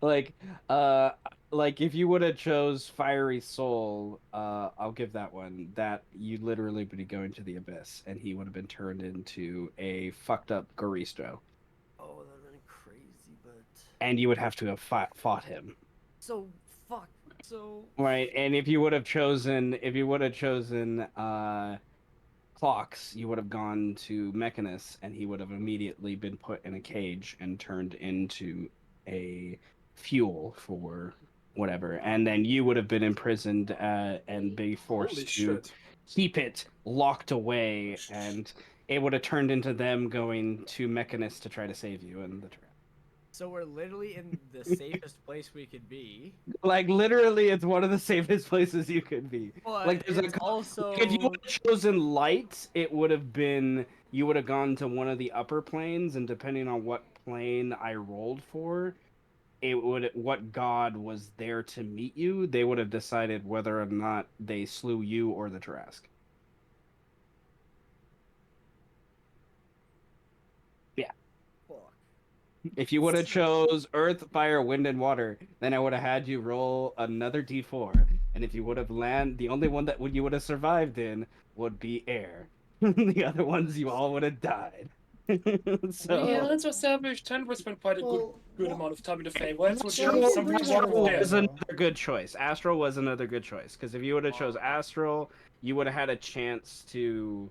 Speaker 1: Like, uh, like if you would have chose Fiery Soul, I'll give that one. That you literally would be going to the abyss, and he would have been turned into a fucked up Goristo,
Speaker 3: Oh, that would have been crazy, but.
Speaker 1: and you would have to have fought him.
Speaker 3: So fuck. So.
Speaker 1: Right, and if you would have chosen, clocks, you would have gone to Mechanus, and he would have immediately been put in a cage and turned into a fuel for whatever, and then you would have been imprisoned, and be forced
Speaker 4: Holy
Speaker 1: to
Speaker 4: shit.
Speaker 1: keep it locked away, and it would have turned into them going to Mechanus to try to save you and the trap.
Speaker 3: So we're literally in the safest place we could be.
Speaker 1: Like literally, it's one of the safest places you could be.
Speaker 3: But
Speaker 1: Like there's
Speaker 3: it's also.
Speaker 1: if you would have chosen light, it would have been you would have gone to one of the upper planes, and depending on what plane I rolled for, it would what god was there to meet you. They would have decided whether or not they slew you or the Tarrasque. Yeah.
Speaker 3: Fuck.
Speaker 1: If you would have chose earth, fire, wind, and water, then I would have had you roll another d4. And if you would have the only one that you would have survived in would be air. The other ones you all would have died. So
Speaker 4: Yeah, let's establish Tenver spent quite a
Speaker 2: Well,
Speaker 4: good
Speaker 2: well,
Speaker 4: amount of time in the Feywild, so
Speaker 2: Astral
Speaker 4: there is some
Speaker 2: was
Speaker 4: water
Speaker 2: water.
Speaker 1: was
Speaker 4: there.
Speaker 1: another good choice. Astral was another good choice because if you would have chose Astral, you would have had a chance to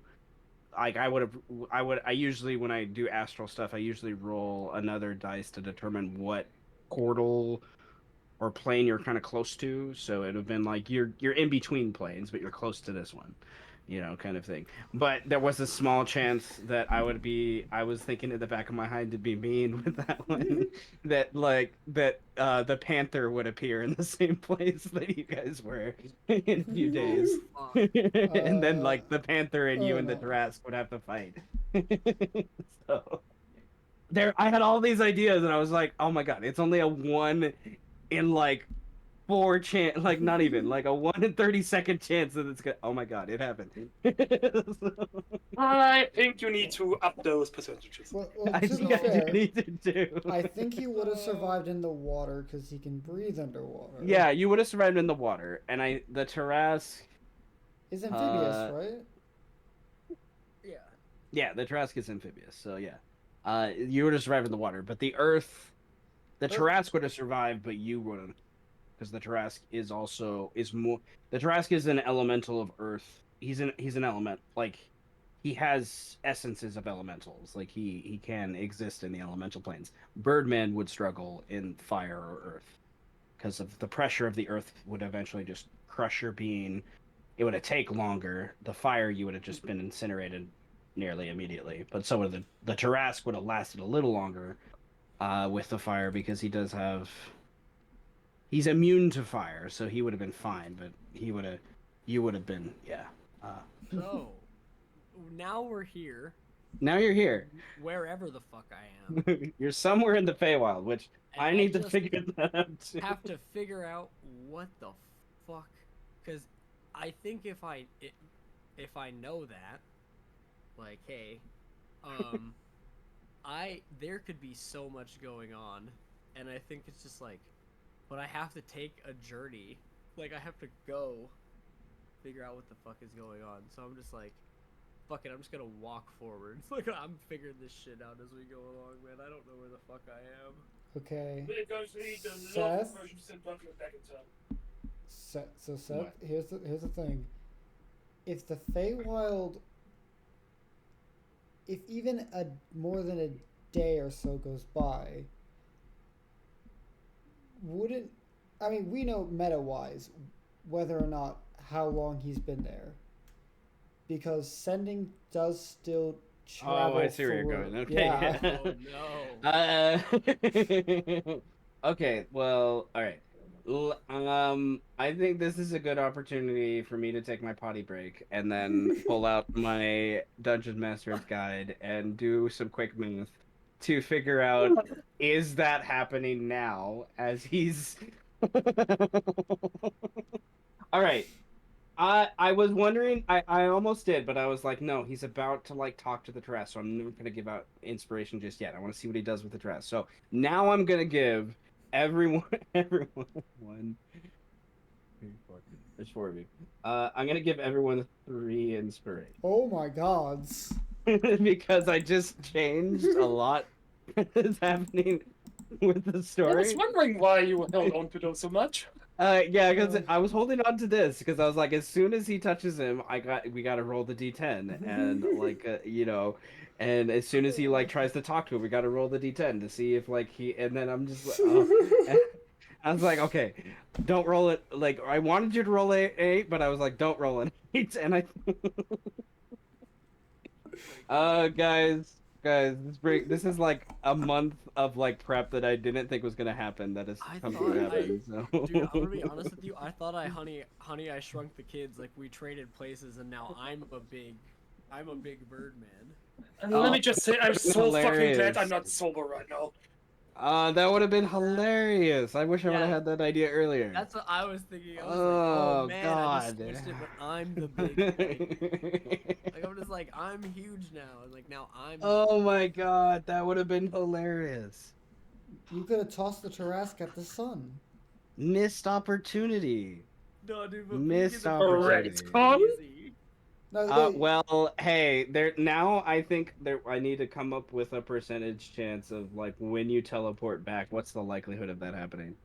Speaker 1: like I usually when I do astral stuff, I usually roll another dice to determine what portal or plane you're kind of close to. So it'd have been like you're in between planes, but you're close to this one, kind of thing. But there was a small chance that I was thinking in the back of my mind to be mean with that one, that the Panther would appear in the same place that you guys were in a few days.
Speaker 3: Fuck.
Speaker 1: And then like the Panther and you
Speaker 2: oh
Speaker 1: and the
Speaker 2: no.
Speaker 1: Tarrasque would have to fight. So I had all these ideas and I was like, oh my god, it's only a 1 in like 4 chance, like not even like a 1 in 30-second chance that it's gonna. Oh my god, it happened. So,
Speaker 4: I think you need to up those percentages.
Speaker 2: Well,
Speaker 1: I
Speaker 2: to
Speaker 1: think
Speaker 2: be
Speaker 1: I do
Speaker 2: fair,
Speaker 1: need to do.
Speaker 2: I think he would have survived in the water because he can breathe underwater.
Speaker 1: Yeah, you would have survived in the water, and the Tarrasque.
Speaker 2: Is amphibious,
Speaker 1: Uh,
Speaker 2: right?
Speaker 3: Yeah.
Speaker 1: Yeah, the Tarrasque is amphibious, so yeah. You would have survived in the water, but the Tarrasque would have survived, but you wouldn't, because the Tarrasque is more. The Tarrasque is an elemental of Earth. He's an element, like he has essences of elementals, like he can exist in the elemental planes. Birdman would struggle in fire or Earth, because of the pressure of the Earth would eventually just crush your being it would have taken longer. The fire, you would have just been incinerated nearly immediately. But so would the Tarrasque would have lasted a little longer with the fire because he's immune to fire, so he would have been fine. But you would have been, yeah.
Speaker 3: So, now we're here,
Speaker 1: Now you're here.
Speaker 3: wherever the fuck I am,
Speaker 1: You're somewhere in the Feywild, which
Speaker 3: and
Speaker 1: I need to
Speaker 3: just
Speaker 1: figure that out too.
Speaker 3: have to figure out what the fuck, because I think if I know that, like, hey, there could be so much going on, and I think it's just like, but I have to take a journey, like I have to go figure out what the fuck is going on. So I'm just like, fuck it, I'm just gonna walk forward. Like I'm figuring this shit out as we go along, man. I don't know where the fuck I am.
Speaker 2: Okay.
Speaker 4: We're going to need the
Speaker 2: Seth?
Speaker 4: version sent back in time.
Speaker 2: So Seth,
Speaker 1: What?
Speaker 2: here's the thing. If the Feywild, if even more than a day or so goes by, wouldn't, I mean, we know meta-wise whether or not how long he's been there, because sending does still travel.
Speaker 1: Oh, I see where you're
Speaker 2: forward.
Speaker 1: going. Okay.
Speaker 2: Yeah.
Speaker 3: Oh no.
Speaker 1: Okay. Well, all right. I think this is a good opportunity for me to take my potty break and then pull out my Dungeon Master's Guide and do some quick math to figure out is that happening now as he's. All right. I was wondering. I almost did, but I was like, no, he's about to like talk to the Tarrasque, so I'm not gonna give out inspiration just yet. I want to see what he does with the Tarrasque. So now I'm gonna give everyone one, three, four. There's four of you. I'm gonna give everyone 3 inspiration
Speaker 2: Oh my gods.
Speaker 1: because I just changed a lot is happening with the
Speaker 4: I was
Speaker 1: story.
Speaker 4: wondering why you held on to those so much.
Speaker 1: Yeah, because I was holding on to this because I was like, as soon as he touches him, we got to roll the d10, and like, and as soon as he like tries to talk to him, we got to roll the d10 to see if like and then I'm just, I was like, okay, don't roll it. Like, I wanted you to roll 8, but I was like, don't roll an 8, and guys, this is like a month of like prep that I didn't think was gonna happen that has come to happen. So,
Speaker 3: Dude, I'm gonna be honest with you. I thought honey, I shrunk the kids. Like we traded places, and now I'm a big Birdman.
Speaker 4: And let me just say, I'm so fucking glad
Speaker 1: hilarious.
Speaker 4: I'm not sober right now.
Speaker 1: That would have been hilarious. I wish I would have
Speaker 3: Yeah.
Speaker 1: had that idea earlier.
Speaker 3: That's what I was thinking. I was like,
Speaker 1: Oh
Speaker 3: oh man,
Speaker 1: God.
Speaker 3: I just switched it, but I'm the big like I'm just like I'm huge now, and like now I'm.
Speaker 1: Oh my God, that would have been hilarious.
Speaker 2: You could have tossed the Tarrasque at the sun.
Speaker 1: Missed opportunity.
Speaker 3: No, dude, but
Speaker 1: Missed
Speaker 4: opportunity.
Speaker 3: Crazy.
Speaker 2: No,
Speaker 1: well, hey, there now. I think I need to come up with a percentage chance of like when you teleport back. What's the likelihood of that happening?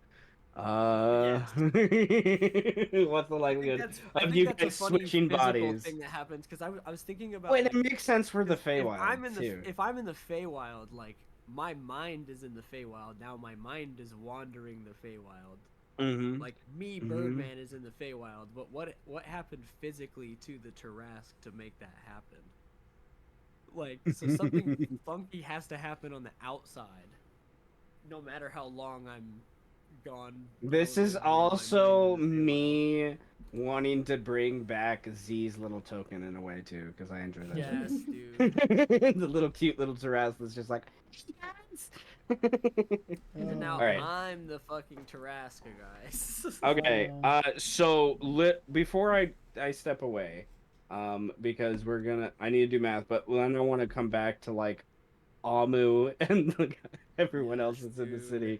Speaker 3: Yes.
Speaker 1: What's the likelihood
Speaker 3: I
Speaker 1: of
Speaker 3: think
Speaker 1: you
Speaker 3: that's
Speaker 1: guys
Speaker 3: a funny
Speaker 1: switching
Speaker 3: physical
Speaker 1: bodies?
Speaker 3: thing that happens because I was thinking about.
Speaker 1: Wait,
Speaker 3: like,
Speaker 1: it makes sense for the
Speaker 3: 'cause
Speaker 1: Feywild too.
Speaker 3: if I'm in the Feywild, like my mind is in the Feywild now. My mind is wandering the Feywild.
Speaker 1: Mm-hmm.
Speaker 3: Like me, Birdman is in the Feywild, but what happened physically to the Tarrasque to make that happen? Like, so something funky has to happen on the outside, no matter how long I'm gone.
Speaker 1: This is also me wanting to bring back Z's little token in a way too, because I enjoy that.
Speaker 3: Yes,
Speaker 1: dude. The little cute little Tarrasque that's just like, yes.
Speaker 3: And now
Speaker 1: Alright.
Speaker 3: I'm the fucking Tarrasque, guys.
Speaker 1: Okay. So before I step away, because I need to do math, but then I want to come back to like Amu and like, everyone else that's in the city.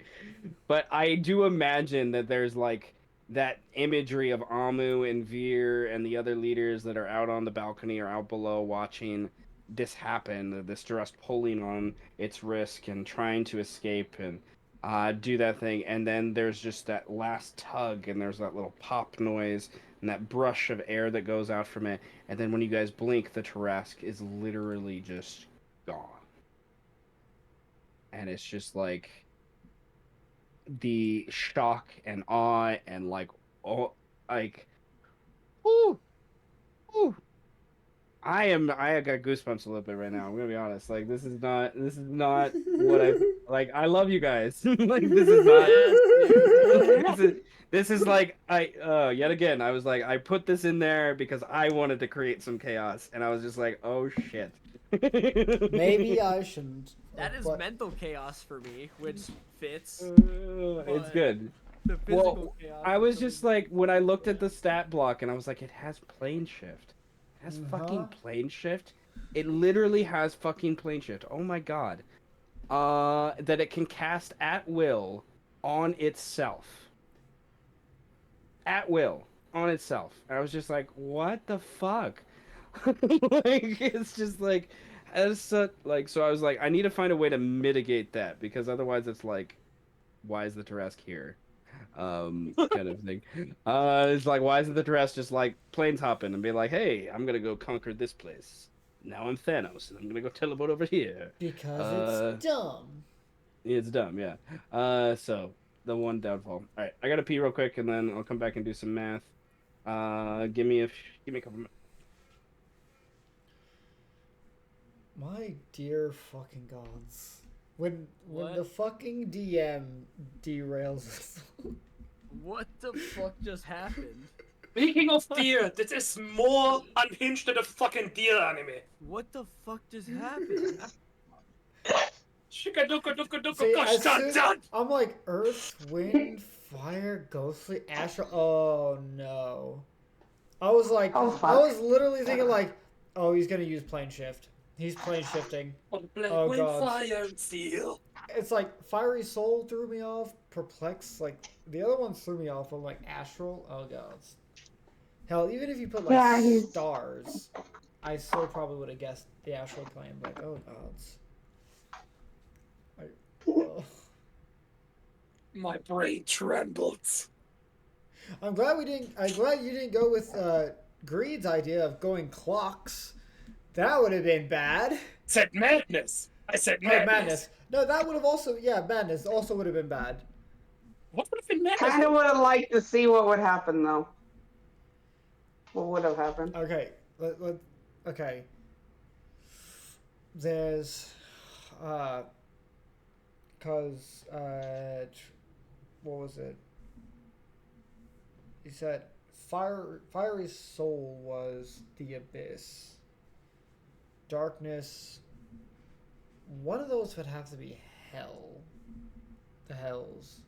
Speaker 1: But I do imagine that there's like that imagery of Amu and Vear and the other leaders that are out on the balcony or out below watching this happen, this just pulling on its risk and trying to escape and do that thing. And then there's just that last tug and there's that little pop noise and that brush of air that goes out from it. And then when you guys blink, the Tarrasque is literally just gone. And it's just like the shock and awe and like, oh, like, whoo, Woo! I got goosebumps a little bit right now. I'm gonna be honest. Like this is not what I like. I love you guys. Like this is not.
Speaker 3: Yes, dude.
Speaker 1: This is this is like I yet again I was like I put this in there because I wanted to create some chaos and I was just like oh shit.
Speaker 2: Maybe I shouldn't.
Speaker 3: That is
Speaker 2: but
Speaker 3: mental chaos for me, which fits.
Speaker 1: It's
Speaker 3: But
Speaker 1: good.
Speaker 3: the physical
Speaker 1: Well,
Speaker 3: chaos.
Speaker 1: I
Speaker 3: is
Speaker 1: was
Speaker 3: something
Speaker 1: just like when I looked at
Speaker 3: yeah.
Speaker 1: the stat block and I was like it has plane shift. It has fucking plane shift. It literally has fucking plane shift. Oh my god. That it can cast at will on itself. At will on itself. I was just like, what the fuck? Like it's just like as such like so I was like I need to find a way to mitigate that because otherwise it's like why is the Tarrasque here? Kind of thing. It's like why isn't the Tarrasque just like planes hopping and be like, hey, I'm gonna go conquer this place. Now I'm Thanos and I'm gonna go teleport over here.
Speaker 2: because
Speaker 1: Uh,
Speaker 2: it's dumb.
Speaker 1: it's dumb, yeah. So the one downfall. All right, I gotta pee real quick and then I'll come back and do some math. Give me a couple minutes.
Speaker 2: My dear fucking gods. When
Speaker 3: What?
Speaker 2: the fucking DM derails us.
Speaker 3: What the fuck just happened?
Speaker 4: Speaking of deer, this is more unhinged than a fucking deer anime.
Speaker 3: What the fuck just happened?
Speaker 4: Shikadukadukaduka
Speaker 2: See,
Speaker 4: gosh
Speaker 2: as
Speaker 4: dun
Speaker 2: soon,
Speaker 4: dun!
Speaker 2: I'm like earth, wind, fire, ghostly, astral. Oh no. I was like,
Speaker 6: Oh,
Speaker 2: I
Speaker 6: fuck.
Speaker 2: was literally thinking like, oh, he's gonna use plane shift. He's plane shifting. Oh,
Speaker 4: Wind,
Speaker 2: God.
Speaker 4: fire, and steel.
Speaker 2: It's like fiery soul threw me off. Perplex, like the other ones threw me off. I'm like astral. Oh god. Hell, even if you put like
Speaker 6: Yeah, he's-
Speaker 2: stars, I still probably would have guessed the astral plane. Like, oh gods. Like, oh.
Speaker 4: My brain trembles.
Speaker 2: I'm glad you didn't go with Greed's idea of going clocks. That would have been bad.
Speaker 4: Said madness. I said
Speaker 2: Oh,
Speaker 4: madness.
Speaker 2: madness. No, that would have also madness also would have been bad.
Speaker 4: What would have been madness?
Speaker 6: Kind of would have liked to see what would happen though. What would have happened?
Speaker 2: Okay, okay. There's, cause what was it? He said fiery soul was the abyss. Darkness. One of those would have to be hell. The hells.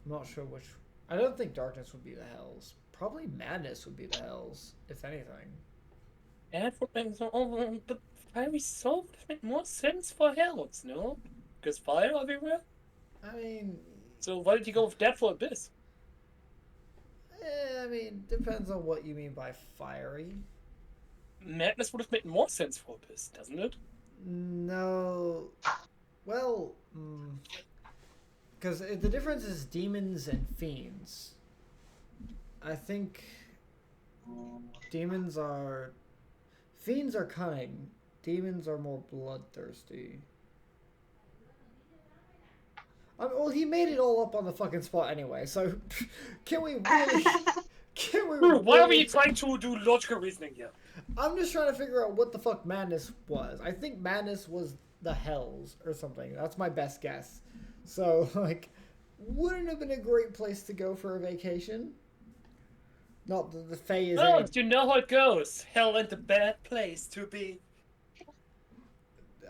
Speaker 2: I'm not sure which. I don't think darkness would be the hells. Probably madness would be the hells, if anything.
Speaker 4: And for the fiery soul would have made more sense for hells, no? Because fire everywhere?
Speaker 2: I mean,
Speaker 4: So why did you go with that for abyss?
Speaker 2: I mean, depends on what you mean by fiery.
Speaker 4: Madness would have made more sense for abyss, doesn't it?
Speaker 2: No. Well, because the difference is demons and fiends. I think fiends are cunning. Demons are more bloodthirsty. Well, he made it all up on the fucking spot anyway. So, can we really? Can we?
Speaker 4: Why are we
Speaker 2: really-
Speaker 4: trying to do logical reasoning here?
Speaker 2: I'm just trying to figure out what the fuck madness was. I think madness was the hells or something. That's my best guess. So, like, wouldn't have been a great place to go for a vacation. Not that the Fae is.
Speaker 4: Oh,
Speaker 2: any-
Speaker 4: you know how it goes. Hell ain't a bad place to be.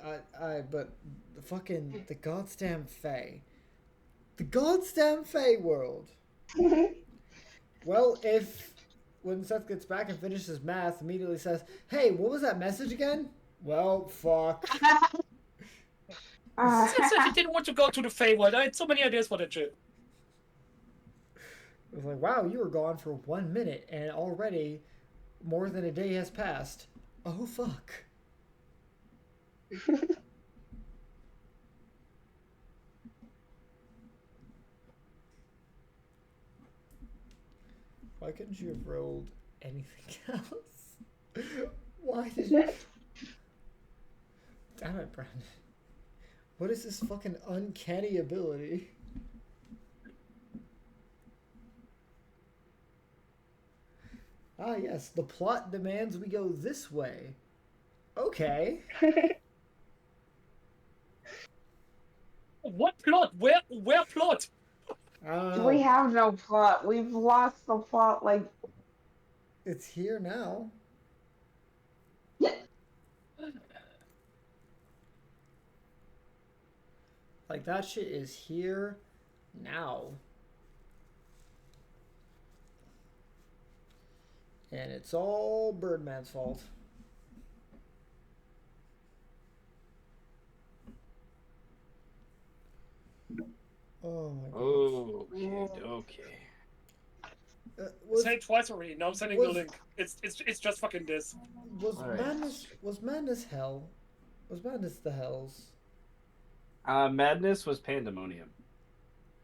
Speaker 2: But the goddamn Fae. The goddamn Fae world. Well, if when Seth gets back and finishes math, immediately says, "Hey, what was that message again?" Well, fuck.
Speaker 4: Since said he didn't want to go to the Feywild, I had so many ideas for that shit.
Speaker 2: It was like, wow, you were gone for 1 minute, and already more than a day has passed. Oh, fuck. Why couldn't you have rolled anything else? Why did you... Damn it, Brandon. What is this fucking uncanny ability? Ah, yes, the plot demands we go this way. Okay.
Speaker 4: What plot? Where plot?
Speaker 2: I don't
Speaker 6: We
Speaker 2: know.
Speaker 6: have no plot. We've lost the plot. Like,
Speaker 2: It's here now. Like, that shit is here now. And it's all Birdman's fault. Oh my god.
Speaker 1: Okay, okay.
Speaker 4: Say it twice already. Now I'm sending the link. It's just fucking this.
Speaker 2: Was
Speaker 1: Alright.
Speaker 2: madness hell? Was madness the hells?
Speaker 1: Madness was pandemonium.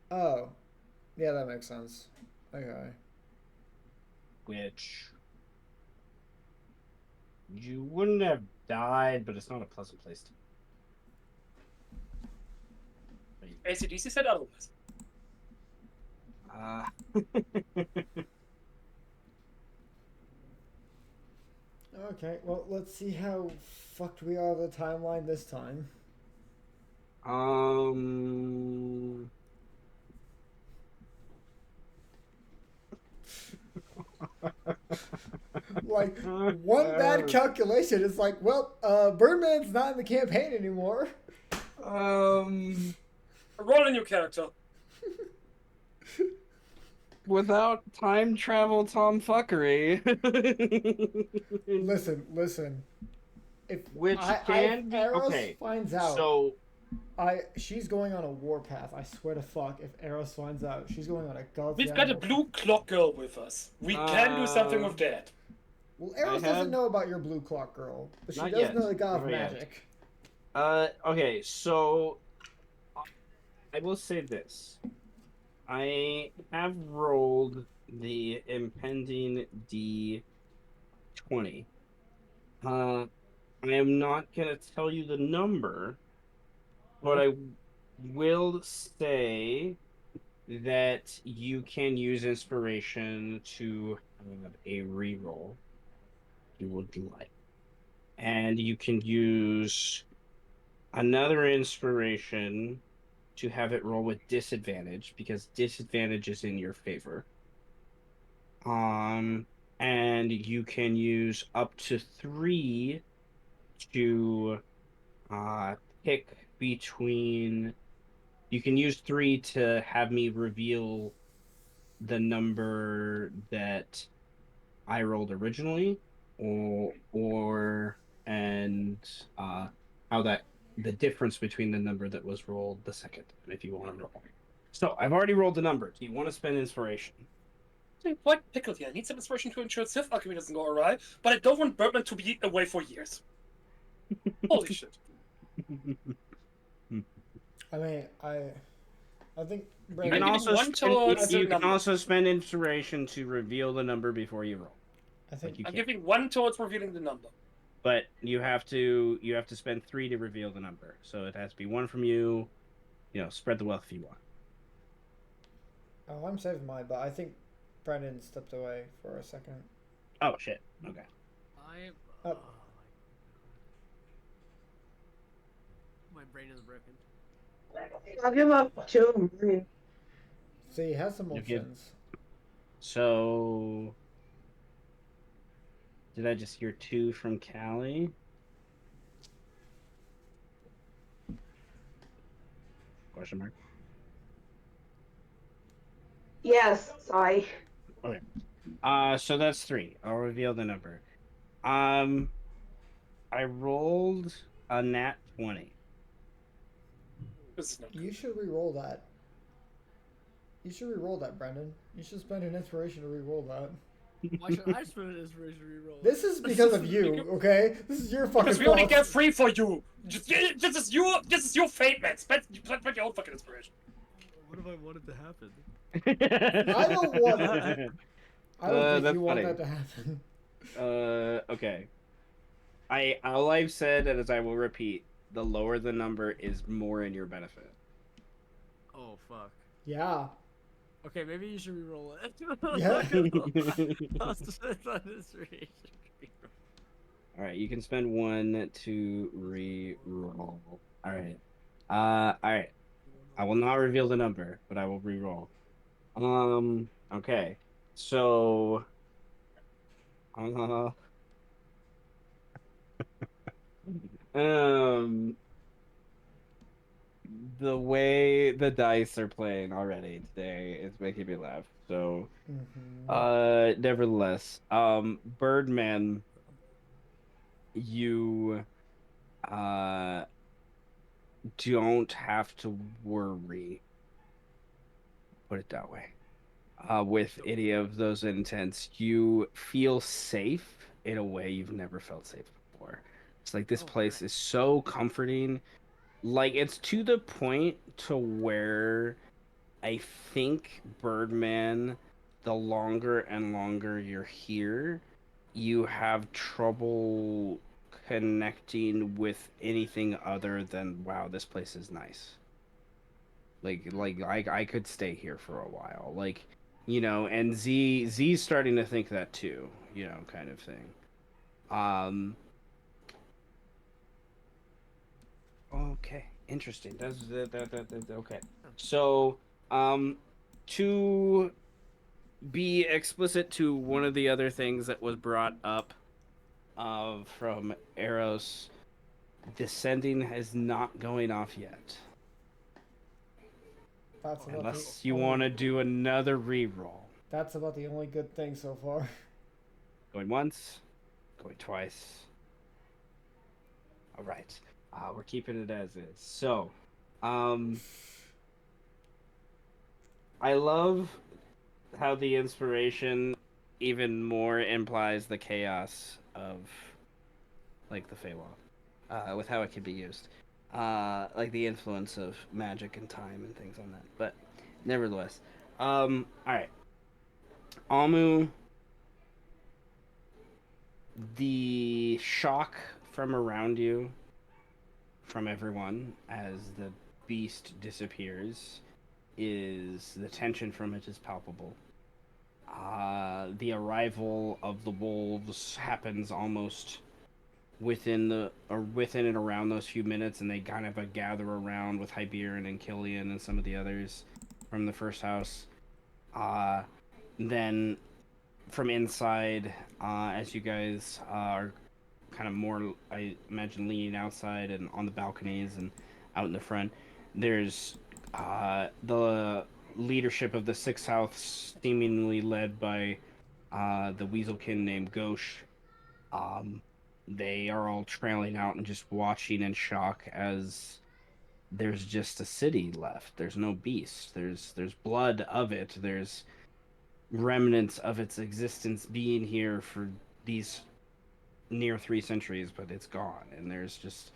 Speaker 2: Oh. Yeah, that makes sense. Okay.
Speaker 1: Which you wouldn't have died, but it's not a pleasant place to be.
Speaker 4: ACDC said otherwise.
Speaker 2: Okay, well, let's see how fucked we are with the timeline this time. Like, one bad calculation is like, well, Birdman's not in the campaign anymore.
Speaker 4: Roll a new character.
Speaker 1: Without time travel tomfuckery.
Speaker 2: Listen. If
Speaker 1: Which
Speaker 2: if
Speaker 1: can be
Speaker 2: Eros
Speaker 1: okay.
Speaker 2: finds out,
Speaker 1: So
Speaker 2: she's going on a warpath. I swear to fuck. If Eros finds out, she's going on a goddamn.
Speaker 4: We've got a blue clock girl with us. We can do something with that.
Speaker 2: Well, Eros doesn't know about your blue clock girl, but she
Speaker 1: Not
Speaker 2: does
Speaker 1: yet.
Speaker 2: know the god of
Speaker 1: Not yet.
Speaker 2: magic.
Speaker 1: Okay, so I will say this. I have rolled the impending D20. I am not going to tell you the number, but I will say that you can use inspiration to have a reroll. You would like. And you can use another inspiration to have it roll with disadvantage because disadvantage is in your favor. And you can use up to 3 to pick between. You can use 3 to have me reveal the number that I rolled originally, or how that the difference between the number that was rolled the second time, if you want to roll. So I've already rolled the number. Do you want to spend inspiration?
Speaker 4: What pickle here? I need some inspiration to ensure Sith alchemy doesn't go awry, but I don't want Birdman to be away for years. Holy shit.
Speaker 2: I mean, I think
Speaker 1: You can
Speaker 2: Brandon,
Speaker 1: also spend inspiration to reveal the number before you roll.
Speaker 2: I think
Speaker 4: I'm giving 1 towards revealing the number.
Speaker 1: But you have to spend 3 to reveal the number. So it has to be 1 from you. You know, spread the wealth if you want.
Speaker 2: Oh, I'm saving mine, but I think Brandon stepped away for a second.
Speaker 1: Oh shit. Okay.
Speaker 3: My brain is broken.
Speaker 6: I'll give up 2.
Speaker 2: See, he has some
Speaker 1: You give-
Speaker 2: options.
Speaker 1: So did I just hear 2 from Callie? Question mark.
Speaker 6: Yes, sorry.
Speaker 1: Okay. So that's 3. I'll reveal the number. I rolled a nat 20.
Speaker 4: This is not
Speaker 2: You should re-roll that. You should re-roll that, Brendan. You should spend an inspiration to re-roll that.
Speaker 3: Why should I spend an inspiration reroll?
Speaker 2: This is because of you, okay? This is your fucking
Speaker 4: because we
Speaker 2: fault.
Speaker 4: only get 3 for you. This is your fate, man. Spend your own fucking inspiration.
Speaker 3: What if I wanted to happen?
Speaker 2: I don't want that. I don't think
Speaker 1: that's
Speaker 2: you want
Speaker 1: funny.
Speaker 2: that to happen.
Speaker 1: Okay. All I've said, and as I will repeat, the lower the number is more in your benefit.
Speaker 3: Oh fuck.
Speaker 2: Yeah.
Speaker 3: Okay, maybe you should re-roll it.
Speaker 2: Yeah.
Speaker 1: All right, you can spend one to re-roll. All right. All right. I will not reveal the number, but I will re-roll. Okay. So, uh, um, the way the dice are playing already today is making me laugh. So, nevertheless, Birdman, you, uh, don't have to worry. Put it that way. With any of those intents, you feel safe in a way you've never felt safe before. It's like this
Speaker 3: Oh,
Speaker 1: place is so comforting. Like it's to the point to where I think Birdman, the longer and longer you're here, you have trouble connecting with anything other than wow, this place is nice. I could stay here for a while. Like, and Z's starting to think that too, kind of thing. Um okay, interesting. Okay. So, to be explicit to one of the other things that was brought up from Eros, descending is not going off yet.
Speaker 2: That's about the
Speaker 1: Unless you
Speaker 2: only.
Speaker 1: want to do another reroll.
Speaker 2: That's about the only good thing so far.
Speaker 1: Going once, going twice. All right. We're keeping it as is. So, um, I love how the inspiration even more implies the chaos of like the Feywild, with how it could be used, like the influence of magic and time and things on that. But nevertheless, all right, Amu, the shock from around you, from everyone as the beast disappears, is the tension from it is palpable. The arrival of the wolves happens almost within and around those few minutes, and they kind of gather around with Hyberin and Killian and some of the others from the first house. Uh, then from inside, as you guys are kind of more, I imagine, leaning outside and on the balconies and out in the front, there's the leadership of the Sixth House, seemingly led by the Weaselkin named Gauche. Um, they are all trailing out and just watching in shock as there's just a city left. There's no beast. There's blood of it. There's remnants of its existence being here for these near 3 centuries, but it's gone. And there's just,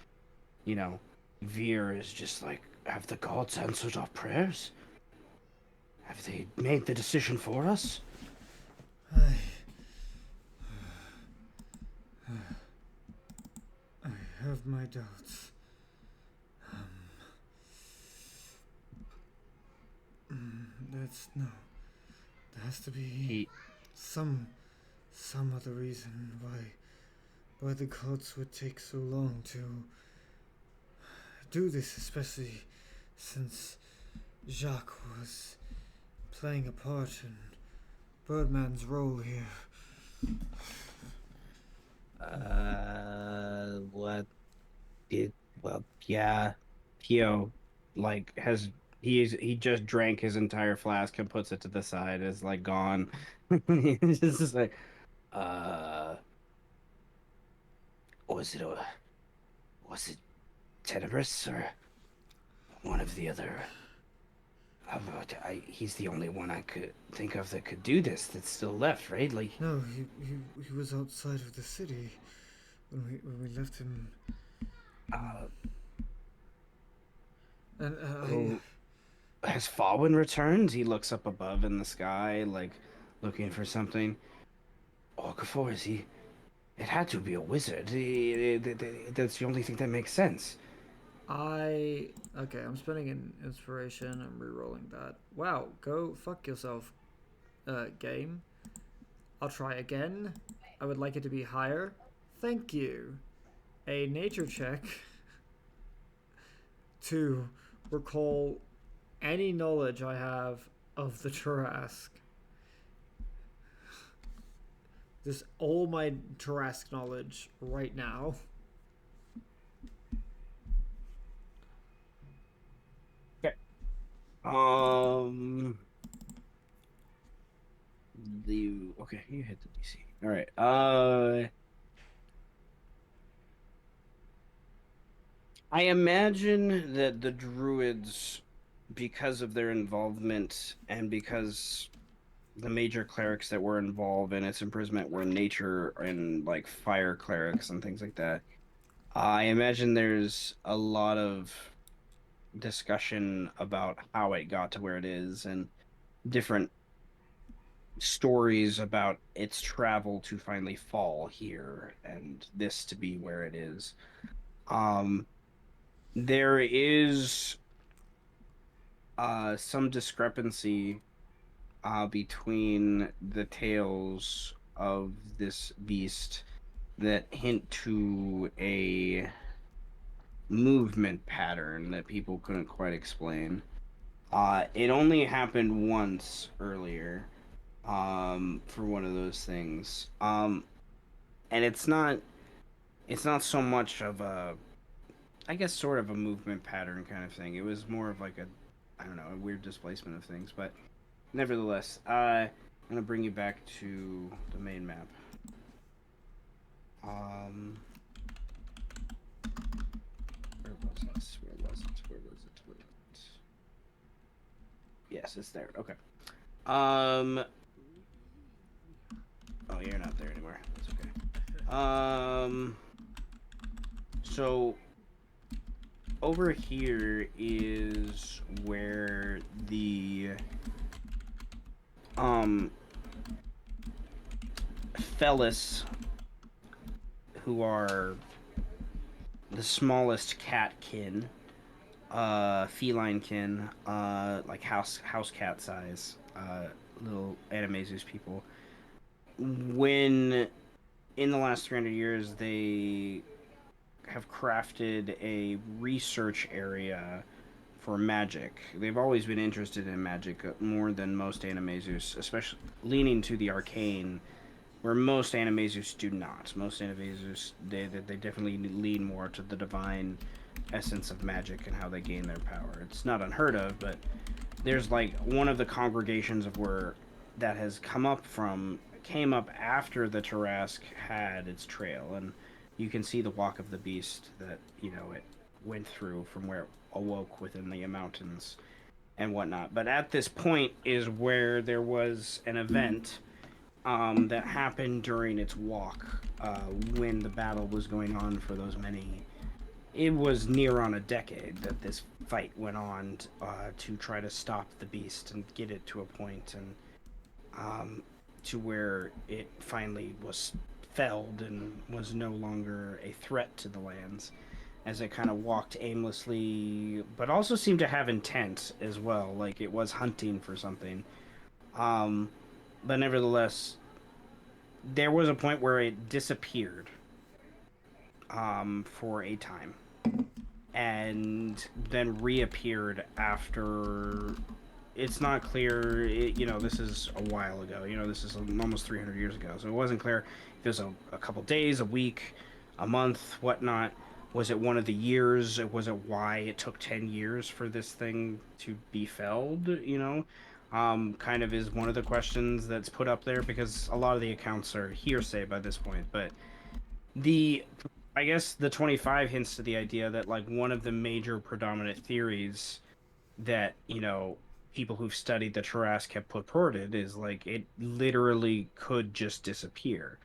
Speaker 1: Vear is just like, have the gods answered our prayers? Have they made the decision for us?
Speaker 2: I have my doubts. That's no. There has to be
Speaker 1: He
Speaker 2: some other reason why the gods would take so long to do this, especially since Jacques was playing a part in Birdman's role here.
Speaker 1: What it well, yeah. Pio like has he just drank his entire flask and puts it to the side, is like gone. He's just like, uh was it Tenebris or one of the other? He's the only one I could think of that could do this that's still left, right? Like,
Speaker 2: No, he was outside of the city when we left him.
Speaker 1: uh,
Speaker 2: And
Speaker 1: oh, has Falwyn returned? He looks up above in the sky, like looking for something. Okafor, is he? It had to be a wizard. That's the only thing that makes sense.
Speaker 2: Okay, I'm spending an inspiration. I'm re-rolling that. Wow, go fuck yourself, game. I'll try again. I would like it to be higher. Thank you. A nature check to recall any knowledge I have of the Tarrasque. Just all my Tarrasque knowledge right now.
Speaker 1: Okay, you hit the DC. All right. I imagine that the druids, because of their involvement and because the major clerics that were involved in its imprisonment were nature and like fire clerics and things like that. I imagine there's a lot of discussion about how it got to where it is and different stories about its travel to finally fall here and this to be where it is. Um, there is some discrepancy between the tales of this beast that hint to a movement pattern that people couldn't quite explain. It only happened once earlier, for one of those things. And it's not so much of a, I guess, sort of a movement pattern kind of thing. It was more of like a, I don't know, a weird displacement of things. But nevertheless, I'm gonna bring you back to the main map. Where was it? Where was it? Where was it? Where was it? Yes, it's there. Okay. Oh, you're not there anymore. That's okay. So over here is where the Fellas, who are the smallest catkin, feline kin, like house cat size, little Animaesus people. When in the last 300 years they have crafted a research area for magic. They've always been interested in magic more than most Animaesus, especially leaning to the arcane, where most Animaesus do not. Most Animaesus, they definitely lean more to the divine essence of magic and how they gain their power. It's not unheard of, but there's like one of the congregations of where that has came up after the Tarrasque had its trail, and you can see the walk of the beast that it went through from where it awoke within the mountains and whatnot. But at this point is where there was an event that happened during its walk, when the battle was going on for those many. It was near on a decade that this fight went on, to try to stop the beast and get it to a point and to where it finally was felled and was no longer a threat to the lands, as it kind of walked aimlessly, but also seemed to have intent as well, like it was hunting for something. But nevertheless, there was a point where it disappeared, for a time, and then reappeared after. It's not clear. This is a while ago. This is almost 300 years ago, so it wasn't clear if it was a couple days, a week, a month, whatnot. Was it one of the years? Was it why it took 10 years for this thing to be felled? Kind of is one of the questions that's put up there, because a lot of the accounts are hearsay by this point. But I guess the 25 hints to the idea that like one of the major predominant theories that people who've studied the Tarrasque have purported is like it literally could just disappear,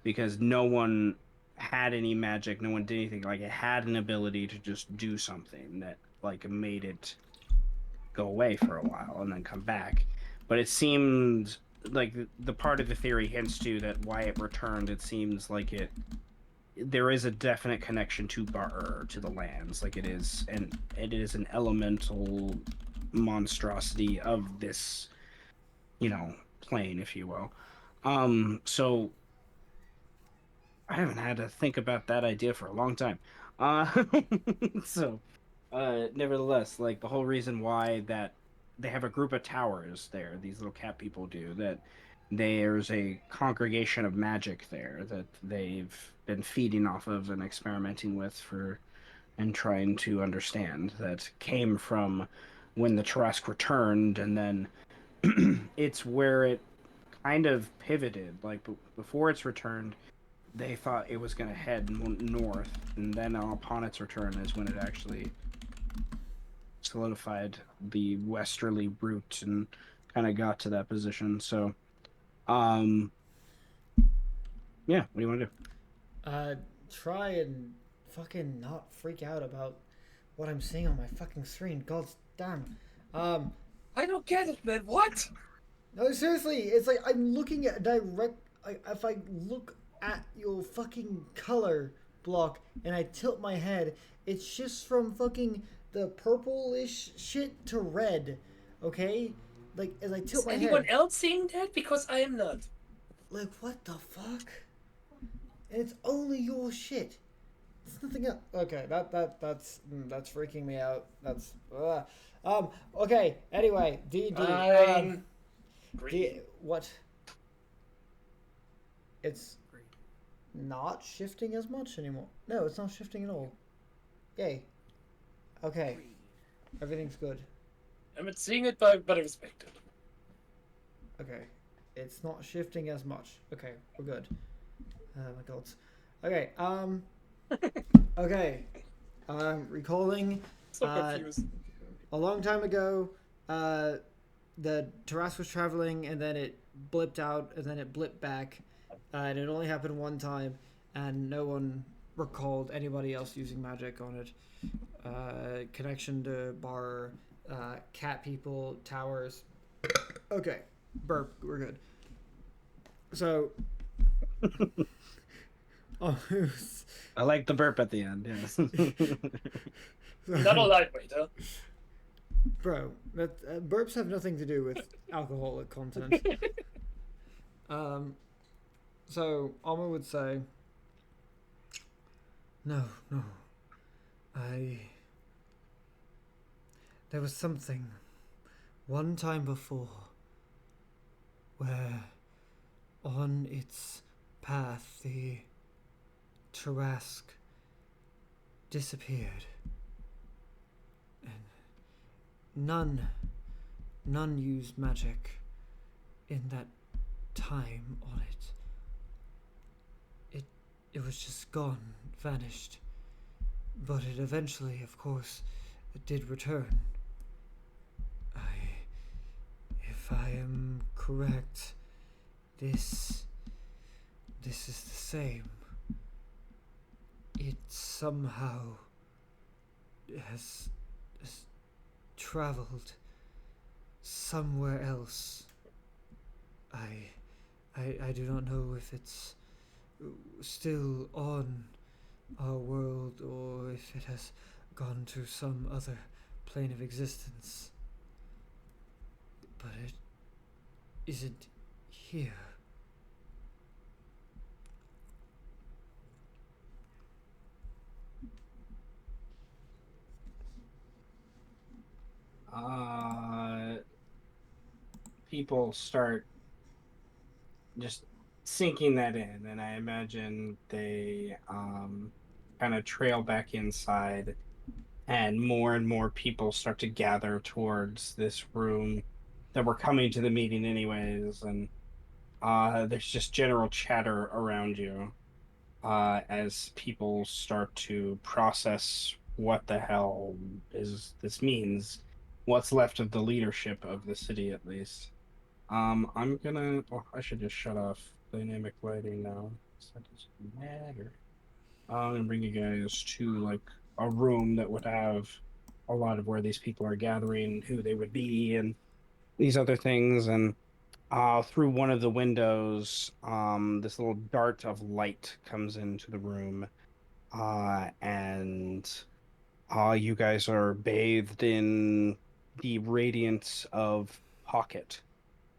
Speaker 1: because no one had any magic, no one did anything. Like it had an ability to just do something that like made it go away for a while and then come back. But it seemed like the part of the theory hints to that why it returned. It seems like it there is a definite connection to to the lands. Like it is an elemental monstrosity of this, plane, if you will. So I haven't had to think about that idea for a long time. Uh, so, nevertheless, like the whole reason why that they have a group of towers there, these little cat people do, that there's a congregation of magic there that they've been feeding off of and experimenting with for and trying to understand that came from when the Tarrasque returned, and then it's where it kind of pivoted. Like before its returned, they thought it was going to head north, and then upon its return is when it actually solidified the westerly route and kind of got to that position. So, um, yeah, what do you want to do?
Speaker 2: Try and fucking not freak out about what I'm seeing on my fucking screen. God damn.
Speaker 4: I don't get it, man. What?
Speaker 2: No, seriously, it's like I'm looking at direct. If I look at your fucking color block and I tilt my head, it shifts from fucking the purplish shit to red. Okay, like as I tilt
Speaker 4: Is
Speaker 2: my
Speaker 4: anyone
Speaker 2: head.
Speaker 4: else seeing that? Because I am not.
Speaker 2: Like what the fuck? And it's only your shit. It's nothing else. Okay, that's freaking me out. That's okay. Anyway, D. What? It's
Speaker 3: Great.
Speaker 2: not shifting as much anymore. No, it's not shifting at all. Yay. Okay, everything's good.
Speaker 4: I'm not seeing it, but I respect it.
Speaker 2: Okay, it's not shifting as much. Okay, we're good. Oh my god. Okay. Okay. Recalling.
Speaker 4: So confused.
Speaker 2: A long time ago, the Tarrasque was traveling, and then it blipped out, and then it blipped back, and it only happened one time, and no one recalled anybody else using magic on it. Connection to bar, cat people, towers. Okay, burp, we're good. So,
Speaker 1: I like the burp at the end. Yes.
Speaker 4: Not a lightweight, huh?
Speaker 2: Bro, burps have nothing to do with alcoholic content. So Alma would say, no, there was something one time before where on its path the Tarrasque disappeared. And none used magic in that time on it. It was just gone, vanished. But it eventually, of course, it did return. If I am correct, this is the same. It somehow has traveled somewhere else. I do not know if it's still on our world or if it has gone to some other plane of existence. But it isn't here.
Speaker 1: People start just sinking that in, and I imagine they kind of trail back inside, and more people start to gather towards this room that were coming to the meeting anyways, and there's just general chatter around you as people start to process what the hell is this means, what's left of the leadership of the city at least. I'm gonna. Oh, I should just shut off dynamic lighting now. That doesn't matter. I'm gonna bring you guys to like a room that would have a lot of where these people are gathering, who they would be, and these other things. And through one of the windows, this little dart of light comes into the room, and you guys are bathed in the radiance of Pocket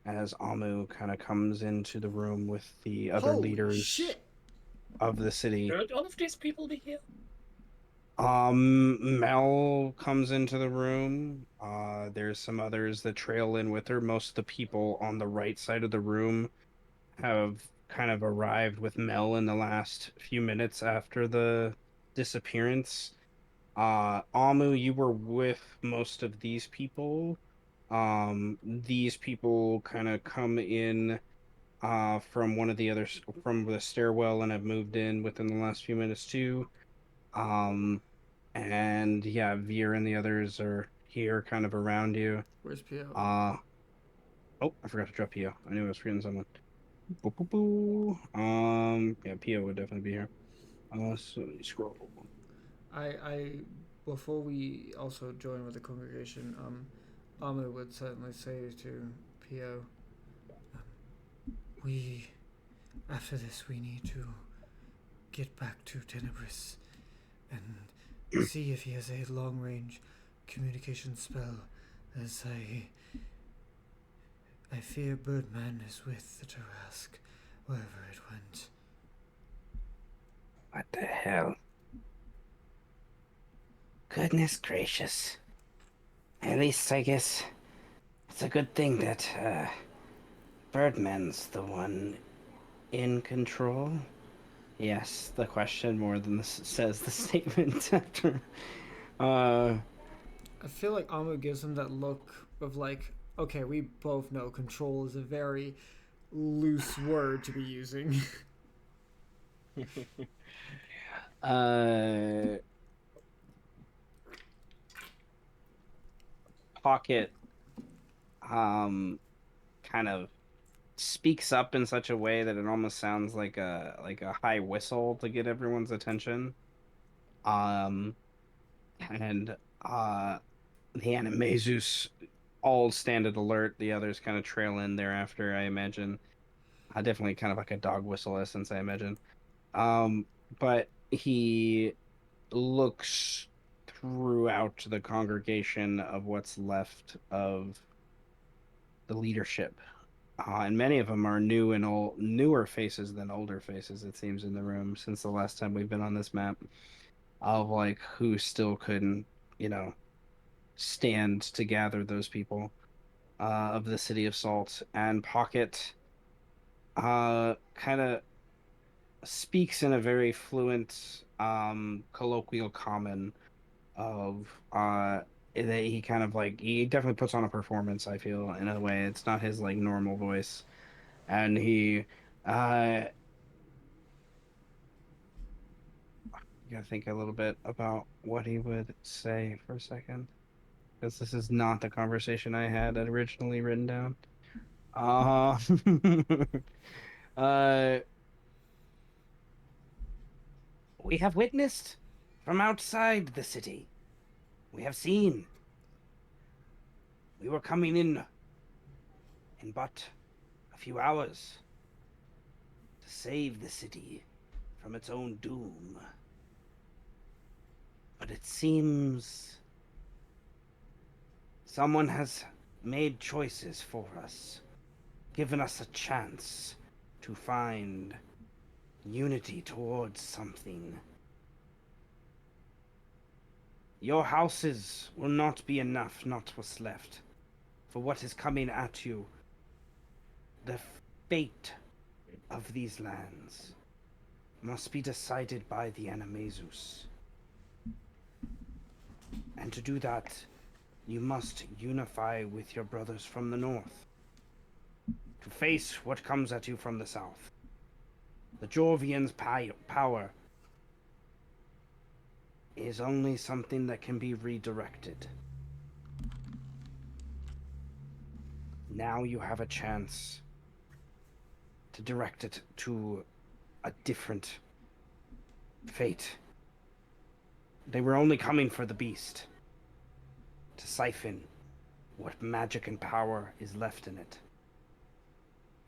Speaker 1: as Amu kind of comes into the room with the other
Speaker 2: Holy
Speaker 1: leaders
Speaker 2: shit!
Speaker 1: of the city.
Speaker 4: Should all of these people be here?
Speaker 1: Mel comes into the room. There's some others that trail in with her. Most of the people on the right side of the room have kind of arrived with Mel in the last few minutes after the disappearance. Amu, you were with most of these people. These people kind of come in from one of the others from the stairwell and have moved in within the last few minutes too. Um, and yeah, Veer and the others are here kind of around you.
Speaker 2: Where's Pio?
Speaker 1: Uh oh, I forgot to drop Pio. I knew I was forgetting someone. Boo, boo, boo. Yeah, Pio would definitely be here. So let me scroll.
Speaker 2: I before we also join with the congregation, Amu would certainly say to Pio, we after this we need to get back to Tenebris and see if he has a long range communication spell, as I fear Birdman is with the Tarrasque, wherever it went.
Speaker 5: What the hell? Goodness gracious. At least I guess it's a good thing that Birdman's the one in control.
Speaker 1: Yes, the question more than says the statement after. Uh,
Speaker 2: I feel like Amu gives him that look of like, okay, we both know control is a very loose word to be using.
Speaker 1: uh, Pocket, kind of speaks up in such a way that it almost sounds like a high whistle to get everyone's attention. Um, and the Animaesus all stand at alert. The others kind of trail in thereafter, I imagine. Definitely kind of like a dog whistle essence, I imagine. But he looks throughout the congregation of what's left of the leadership. And many of them are new and old, newer faces than older faces, it seems, in the room since the last time we've been on this map. Of like who still couldn't, you know, stand to gather those people of the city of Salt. And Pocket kind of speaks in a very fluent, colloquial common of that he kind of like he definitely puts on a performance, I feel, in a way. It's not his like normal voice. And he uh you gotta think a little bit about what he would say for a second. Because this is not the conversation I had originally written down. Uh uh
Speaker 5: We have witnessed from outside the city. We have seen. We were coming in but a few hours to save the city from its own doom. But it seems someone has made choices for us, given us a chance to find unity towards something. Your houses will not be enough, not what's left, for what is coming at you. The fate of these lands must be decided by the Animaesus. And to do that, you must unify with your brothers from the north, to face what comes at you from the south. The Jorvians' power is only something that can be redirected. Now you have a chance to direct it to a different fate. They were only coming for the beast, to siphon what magic and power is left in it.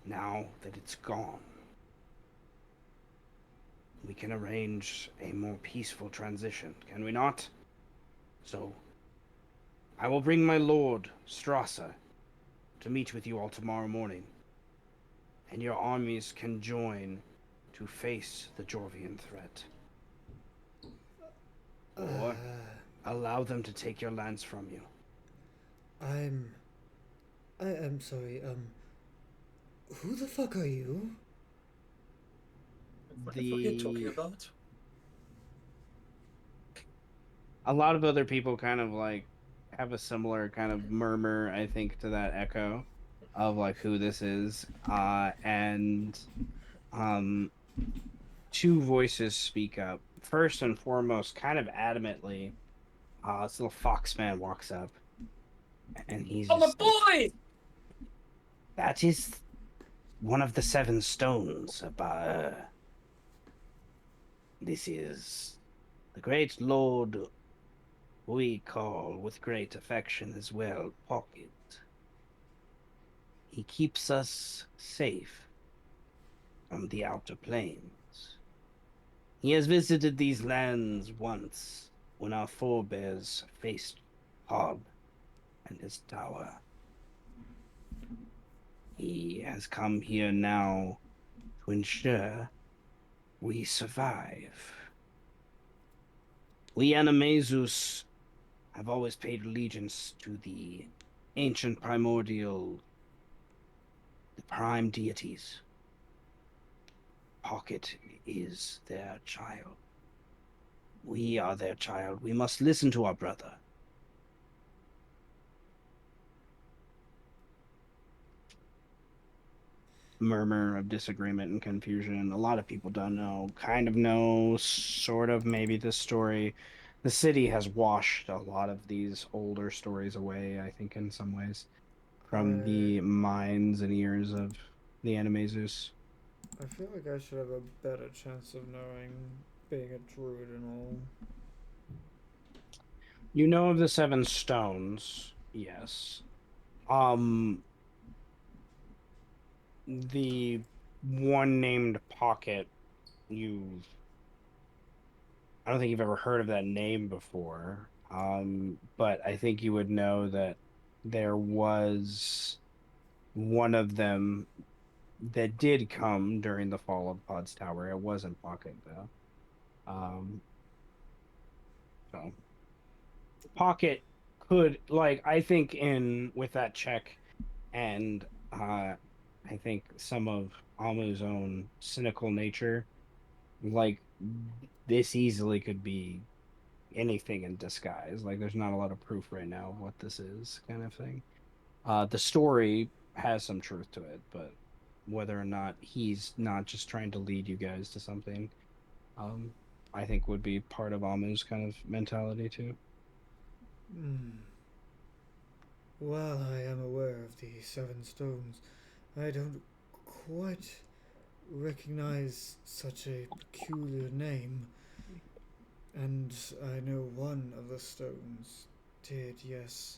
Speaker 5: now that it's gone, we can arrange a more peaceful transition, can we not? So, I will bring my lord, Strasser, to meet with you all tomorrow morning, and your armies can join to face the Jorvian threat. Or allow them to take your lands from you.
Speaker 2: I am sorry, who the fuck are you?
Speaker 4: Whatever you're talking about.
Speaker 1: A lot of other people kind of like have a similar kind of murmur, I think, to that echo of like who this is. And um two voices speak up. First and foremost, kind of adamantly, this little fox man walks up and he's
Speaker 4: Oh, my
Speaker 1: just like,
Speaker 4: boy!
Speaker 5: That is one of the 7 stones. This is the great lord we call with great affection as well, Pocket. He keeps us safe from the outer planes. He has visited these lands once when our forebears faced Hob and his tower. He has come here now to ensure we survive. We Animaesus have always paid allegiance to the ancient primordial, the prime deities. Pocket is their child. We are their child. We must listen to our brother.
Speaker 1: murmur of disagreement and confusion. A lot of people don't know, kind of know, sort of maybe this story. The city has washed a lot of these older stories away, I think, in some ways, from
Speaker 2: I
Speaker 1: the minds and ears of the Animezus.
Speaker 2: I feel like I should have a better chance of knowing, being a druid and all.
Speaker 1: You know of the seven stones, yes. Um, the one named Pocket, you've I don't think you've ever heard of that name before. But I think you would know that there was one of them that did come during the fall of Pod's Tower. It wasn't Pocket though. Um, so Pocket could like I think in with that check and I think some of Amu's own cynical nature, like this easily could be anything in disguise. Like there's not a lot of proof right now of what this is, kind of thing. The story has some truth to it, but whether or not he's not just trying to lead you guys to something, um, I think would be part of Amu's kind of mentality too.
Speaker 2: Hmm. While I am aware of the 7 stones, I don't quite recognize such a peculiar name. And I know one of the stones did, yes,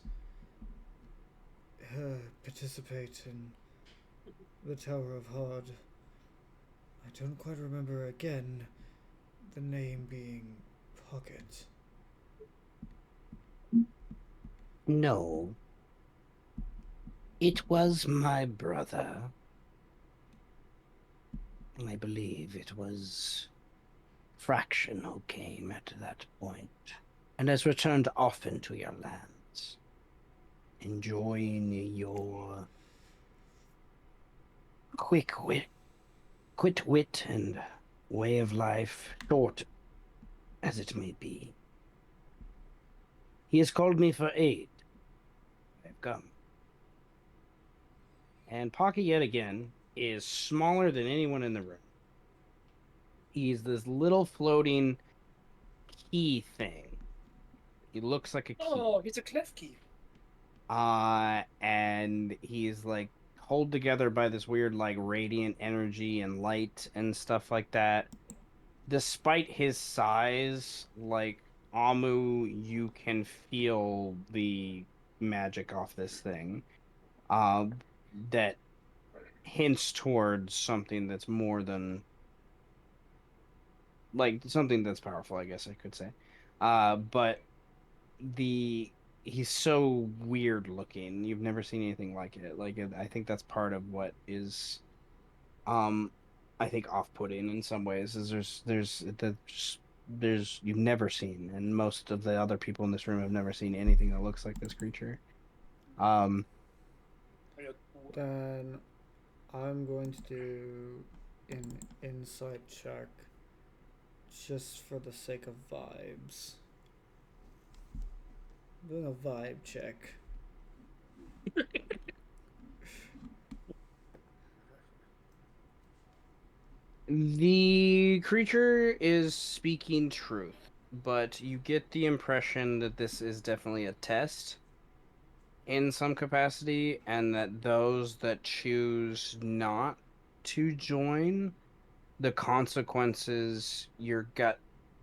Speaker 2: participate in the Tower of Hard. I don't quite remember again the name being Pocket.
Speaker 5: No, it was my brother. I believe it was Fraction who came at that point, and has returned often to your lands, enjoying your quick wit and way of life, short as it may be. He has called me for aid. I've come. And Pocky, yet again, is smaller than anyone in the room. He's this little floating key thing. He looks like a key.
Speaker 4: Oh, he's a Klefki.
Speaker 1: And he's like held together by this weird like radiant energy and light and stuff like that. Despite his size, like Amu, you can feel the magic off this thing. That hints towards something that's more than like something that's powerful, I guess I could say. But the he's so weird looking. You've never seen anything like it. I think that's part of what is um I think off-putting in some ways is there's you've never seen, and most of the other people in this room have never seen anything that looks like this creature. Um
Speaker 2: Then I'm going to do an insight check just for the sake of vibes. I'm doing a vibe check.
Speaker 1: The creature is speaking truth, but you get the impression that this is definitely a test in some capacity, and that those that choose not to join, the consequences your gut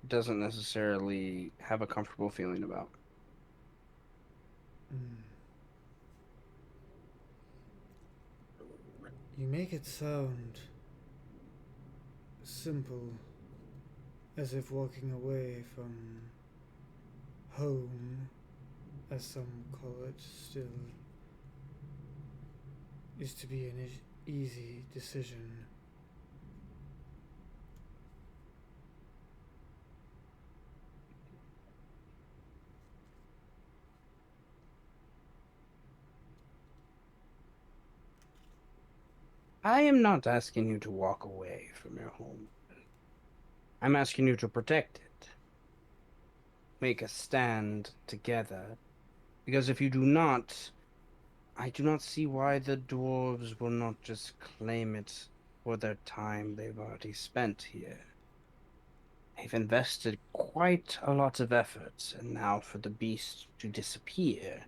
Speaker 1: doesn't necessarily have a comfortable feeling about.
Speaker 2: Mm. You make it sound simple, as if walking away from home, as some call it, still is to be an easy decision.
Speaker 1: I am not asking you to walk away from your home. I'm asking you to protect it. Make a stand together. Because if you do not, I do not see why the dwarves will not just claim it for their time they've already spent here. They've invested quite a lot of effort, and now for the beast to disappear,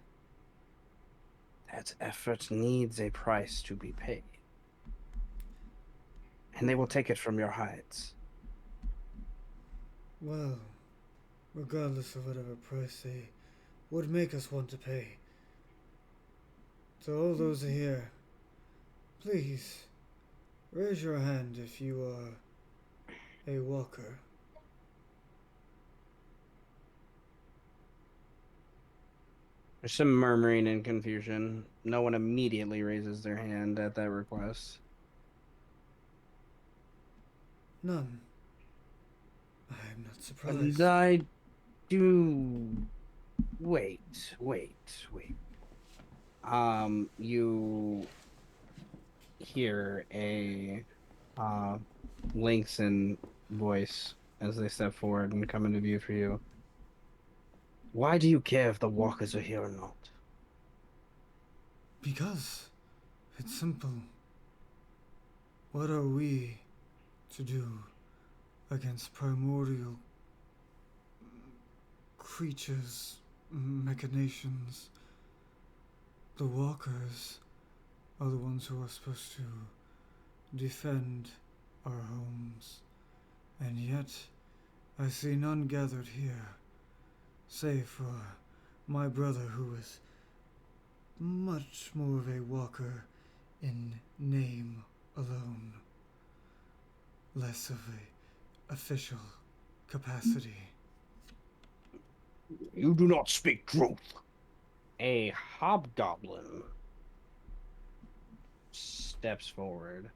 Speaker 1: that effort needs a price to be paid. And they will take it from your hides.
Speaker 2: Well, regardless of whatever price they would make us want to pay, to all those here, please raise your hand if you are a walker.
Speaker 1: There's some murmuring and confusion. No one immediately raises their hand at that request.
Speaker 2: None. I am not
Speaker 1: And
Speaker 2: surprised.
Speaker 1: I do. Wait. You hear a Linkson voice as they step forward and come into view for you. Why do you care if the walkers are here or not?
Speaker 2: Because it's simple. What are we to do against primordial creatures, machinations? The walkers are the ones who are supposed to defend our homes, and yet I see none gathered here, save for my brother who is much more of a walker in name alone, less of a official capacity.
Speaker 5: You do not speak truth.
Speaker 1: A hobgoblin steps forward.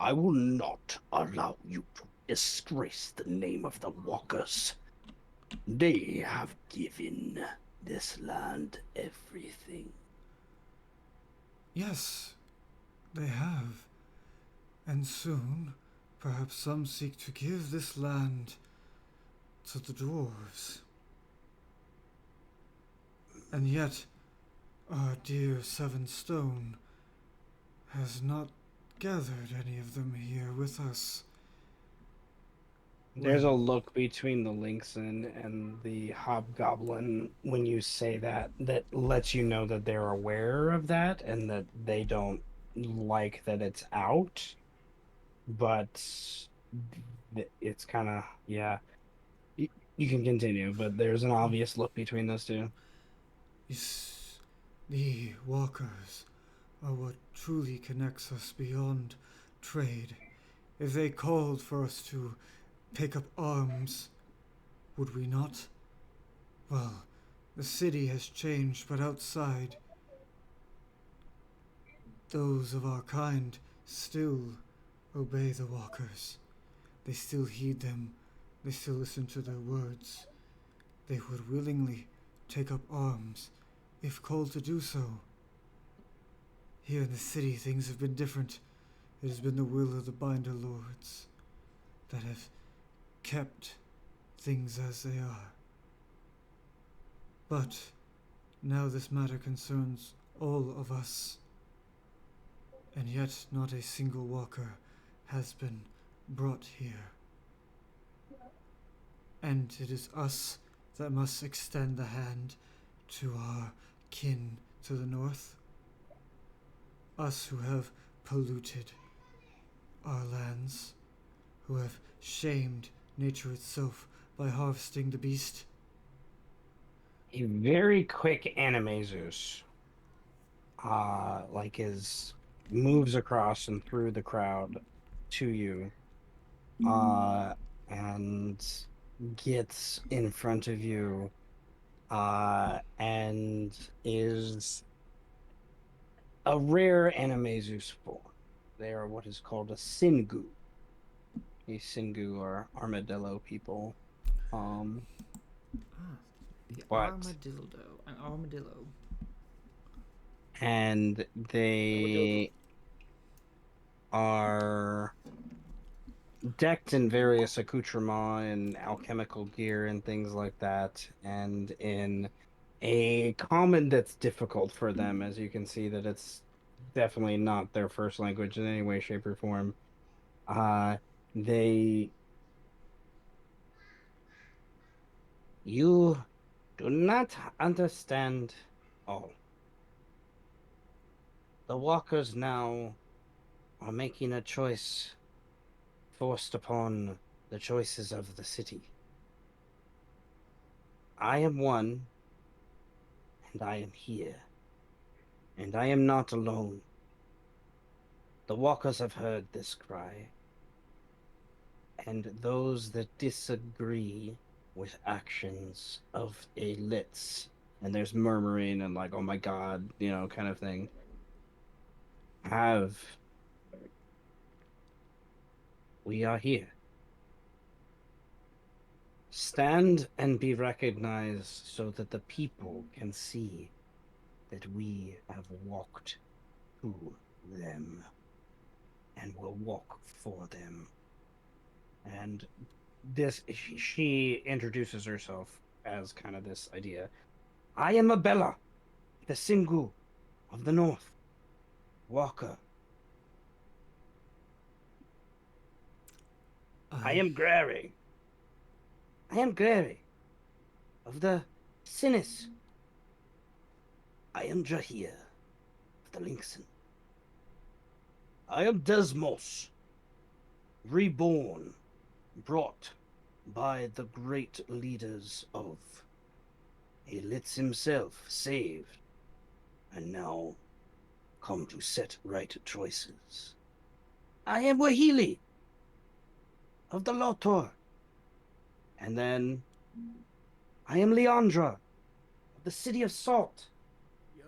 Speaker 5: I will not allow you to disgrace the name of the walkers. They have given this land everything.
Speaker 2: Yes, they have. And soon, perhaps some seek to give this land to the dwarves. And yet, our dear Seven Stone has not gathered any of them here with us.
Speaker 1: There's a look between the Linkson and the hobgoblin when you say that lets you know that they're aware of that and that they don't like that it's out. But it's kind of, yeah. You can continue, but there's an obvious look between those two.
Speaker 2: The walkers are what truly connects us beyond trade. If they called for us to pick up arms, would we not? Well, the city has changed, but outside, those of our kind still obey the walkers. They still heed them. They still listen to their words. They would willingly take up arms if called to do so. Here in the city, things have been different. It has been the will of the Binder Lords that have kept things as they are. But now this matter concerns all of us, and yet not a single walker has been brought here. And it is us that must extend the hand to our kin to the north. Us who have polluted our lands, who have shamed nature itself by harvesting the beast.
Speaker 5: A very quick Animaesus, moves across and through the crowd to you, and gets in front of you, and is a rare Animaesus form. They are what is called a Singu. These Singu are armadillo people.
Speaker 2: The
Speaker 5: But
Speaker 2: an armadillo.
Speaker 5: and they are decked in various accoutrements and alchemical gear and things like that, and in a common that's difficult for them, as you can see that it's definitely not their first language in any way, shape, or form. They You do not understand all. The walkers now are making a choice forced upon the choices of the city. I am one, and I am here. And I am not alone. The walkers have heard this cry. And those that disagree with actions of a Litz, and there's murmuring and like, oh my god, kind of thing, have we are here. Stand and be recognized so that the people can see that we have walked to them and will walk for them. And she introduces herself as kind of this idea. I am Abella, the Singu of the North, Walker. I am Grary. I am Grary of the Sinis. I am Jahir of the Linkson. I am Desmos, reborn, brought by the great leaders of Elitz himself, saved, and now come to set right choices. I am Wahili of the Lotor. And then I am Leandra of the City of Salt.
Speaker 3: Yo,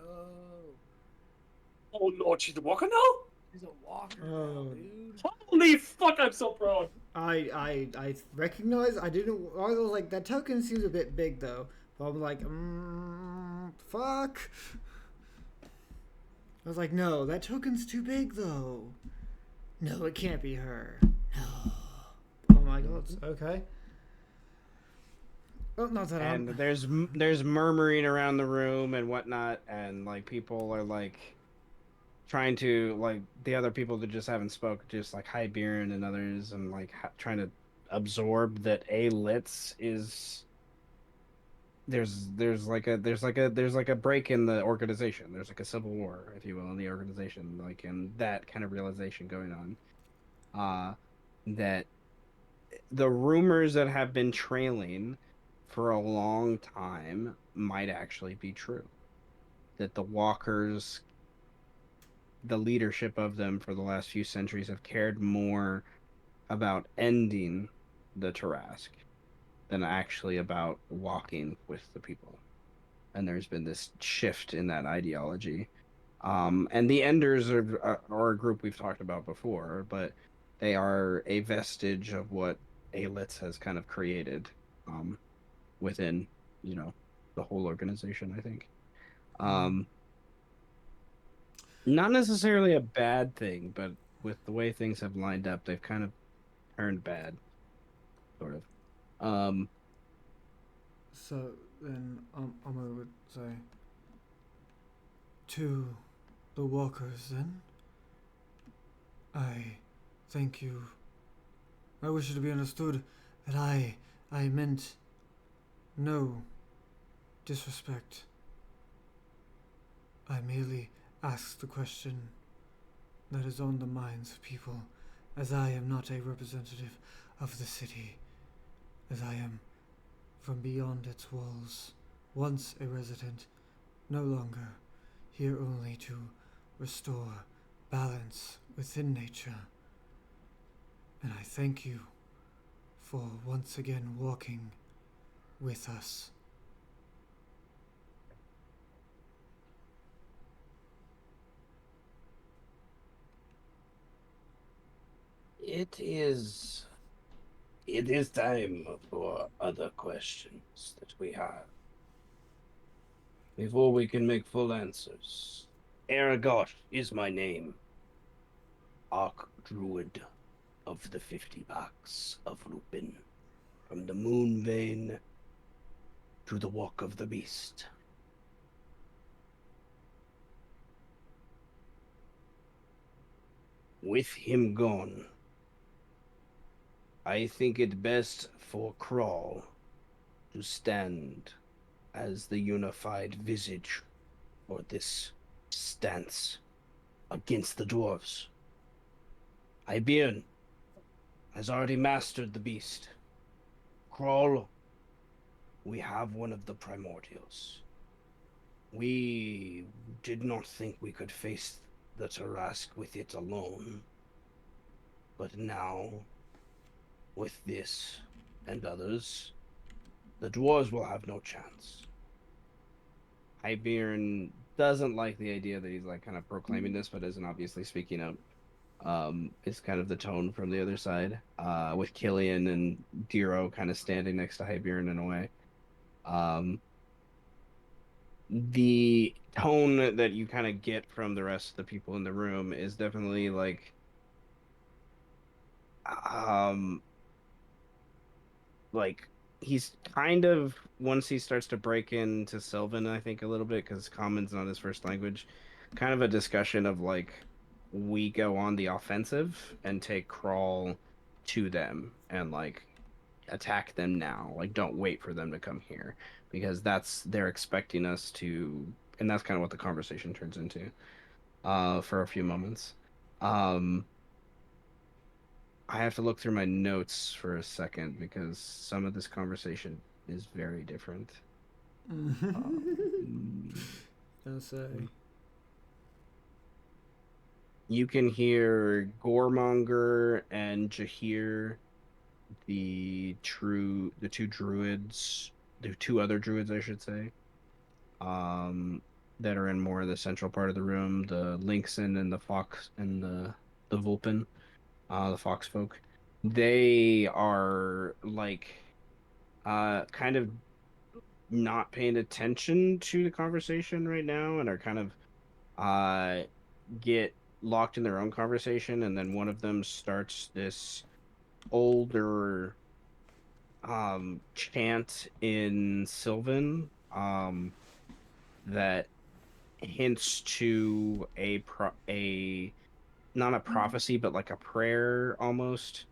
Speaker 4: Oh lord, she's a walker now?
Speaker 3: he's a walker
Speaker 2: Oh.
Speaker 3: now, dude.
Speaker 4: Holy fuck, I'm so proud.
Speaker 2: I recognize. I didn't. I was like, that token seems a bit big though. But I'm like, fuck. I was like, no, that token's too big though. No, it can't be her. No. Oh my god. Okay. Oh, not that
Speaker 5: And
Speaker 2: I'm.
Speaker 5: there's murmuring around the room and whatnot, and like people are like trying to, like, the other people that just haven't spoke, just like Hyberin and others, and like trying to absorb that a Litz is there's like a break in the organization. There's like a civil war, if you will, in the organization, like, and that kind of realization going on. That the rumors that have been trailing for a long time might actually be true.
Speaker 1: that the walkers, the leadership of them for the last few centuries, have cared more about ending the Tarrasque than actually about walking with the people. And there's been this shift in that ideology. And the Enders are a group we've talked about before, but they are a vestige of what Aelitz has kind of created within, you know, the whole organization, I think. Um, Not necessarily a bad thing, but with the way things have lined up, they've kind of turned bad, sort of. Um,
Speaker 2: So then Amo would say, to the walkers then, I thank you. I wish it to be understood that I meant no disrespect. I merely asked the question that is on the minds of people, as I am not a representative of the city, as I am from beyond its walls, once a resident, no longer, here only to restore balance within nature. And I thank you for once again walking with us.
Speaker 5: It is. It is time for other questions that we have before we can make full answers. Aragot is my name, Arch Druid of the 50 Backs of Lupin, from the Moon Vein to the Walk of the Beast. With him gone, I think it best for Crawl to stand as the unified visage for this stance against the dwarves. Ibirn has already mastered the beast. Crawl, we have one of the primordials. We did not think we could face the Tarrasque with it alone. But now, with this and others, the dwarves will have no chance.
Speaker 1: Ibirn doesn't like the idea that he's like kind of proclaiming this, but isn't obviously speaking up. Is kind of the tone from the other side. With Killian and Diro kind of standing next to Ibirn in a way. Um, the tone that you kind of get from the rest of the people in the room is definitely um like he's kind of, once he starts to break into Sylvan, I think a little bit because Common's not his first language, kind of a discussion of like we go on the offensive and take Crawl to them and like attack them now. Like don't wait for them to come here because they're expecting us to, and that's kind of what the conversation turns into for a few moments. Um I have to look through my notes for a second because some of this conversation is very different. Um,
Speaker 2: I'll say.
Speaker 1: you can hear Goremonger and Jahir, the two druids, the two other druids, I should say, that are in more of the central part of the room, the Lynxen and the Fox and the Vulpin, the Fox folk. They are like kind of not paying attention to the conversation right now and are kind of uh get locked in their own conversation, and then one of them starts this older chant in Sylvan that hints to a not a prophecy but like a prayer almost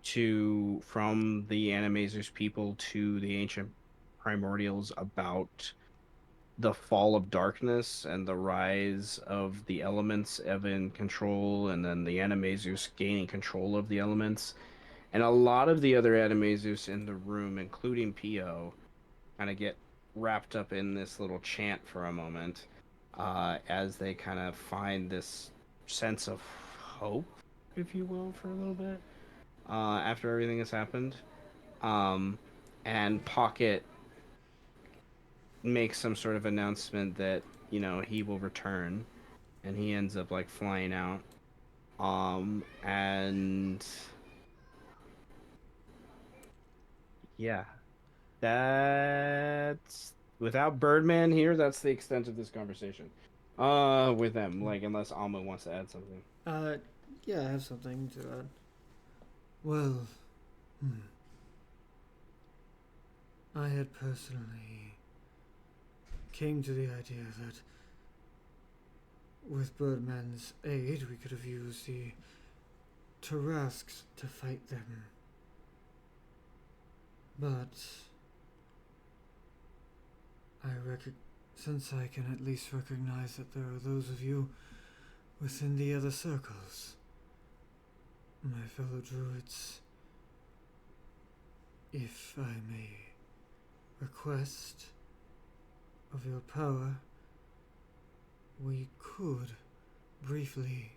Speaker 1: to from the Animaesus people to the ancient primordials about the fall of darkness and the rise of the elements Evan control, and then the Animaesus gaining control of the elements. And a lot of the other Animaesus in the room, including Pio, kind of get wrapped up in this little chant for a moment. as they kind of find this sense of hope, if you will, for a little bit after everything has happened. Um, and Pocket makes some sort of announcement that, he will return, and he ends up like flying out. And yeah, that's without Birdman here, that's the extent of this conversation. With them, like, unless Alma wants to add something.
Speaker 2: Yeah, I have something to add. Well, I had personally came to the idea that with Birdman's aid, we could have used the Tarrasques to fight them. But since I can at least recognize that there are those of you within the other circles, my fellow druids, if I may request of your power, we could briefly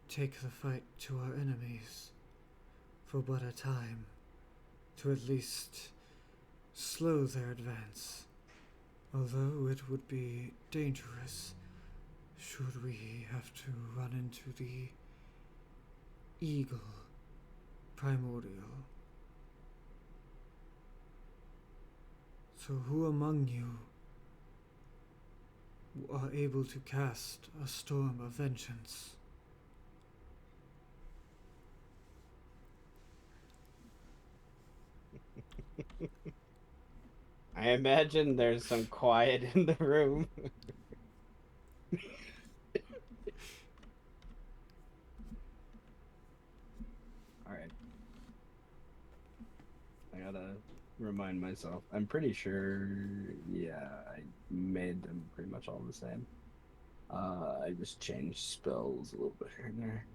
Speaker 2: take the fight to our enemies for but a time, to at least slow their advance, although it would be dangerous should we have to run into the Eagle Primordial. So who among you are able to cast a storm of vengeance?
Speaker 1: I imagine there's some quiet in the room. All right. I gotta remind myself. I'm pretty sure, yeah, I made them pretty much all the same. I just changed spells a little bit here and there.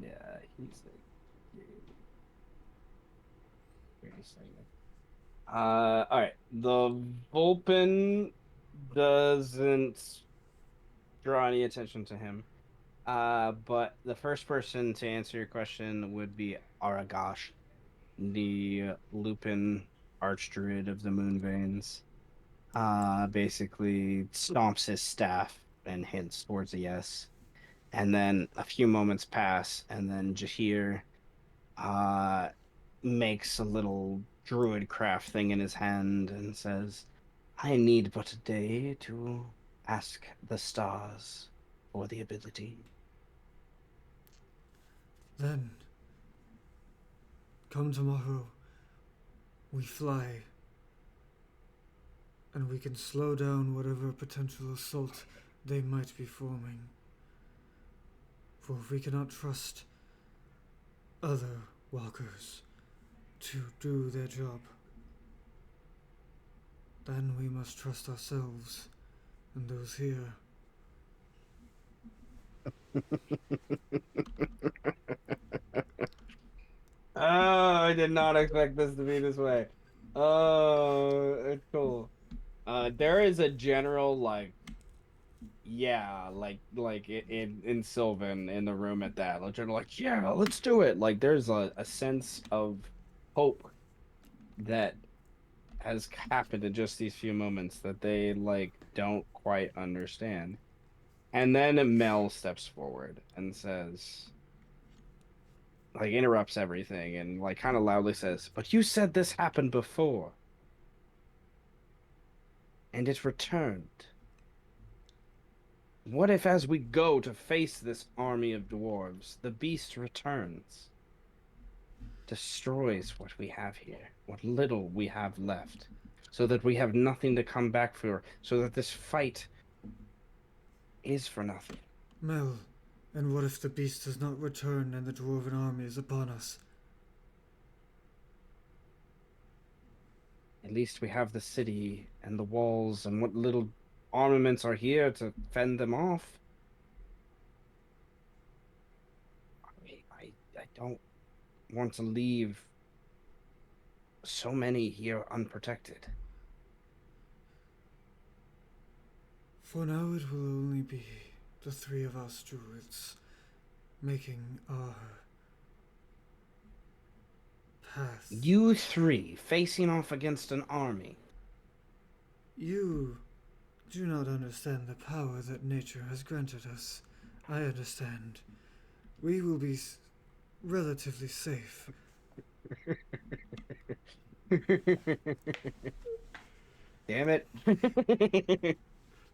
Speaker 1: Yeah, he's like, all right. The Vulpin doesn't draw any attention to him. But the first person to answer your question would be Aragash, the Lupin Archdruid of the Moonveins. Basically stomps his staff and hints towards a yes. And then a few moments pass, and then Jahir uh makes a little druid craft thing in his hand and says, I need but a day to ask the stars for the ability.
Speaker 2: Then, come tomorrow, we fly, and we can slow down whatever potential assault they might be forming. For if we cannot trust other walkers to do their job, then we must trust ourselves and those here.
Speaker 1: Oh, I did not expect this to be this way. Oh, it's cool. There is a general like, yeah, in Sylvan in the room at that. Like, they're like, yeah, let's do it. Like, there's a sense of hope that has happened in just these few moments that they like don't quite understand. And then Mel steps forward and says, like, interrupts everything and like kind of loudly says, "But you said this happened before, and it returned. What if, as we go to face this army of dwarves, the beast returns, destroys what we have here, what little we have left, so that we have nothing to come back for, so that this fight is for nothing?
Speaker 2: Mel, and what if the beast does not return and the dwarven army is upon us?
Speaker 1: At least we have the city and the walls and what little armaments are here to fend them off. I don't want to leave so many here unprotected."
Speaker 2: For now, it will only be the three of us druids making our path.
Speaker 5: You three facing off against an army.
Speaker 2: You do not understand the power that nature has granted us. I understand. We will be relatively safe.
Speaker 5: Damn it.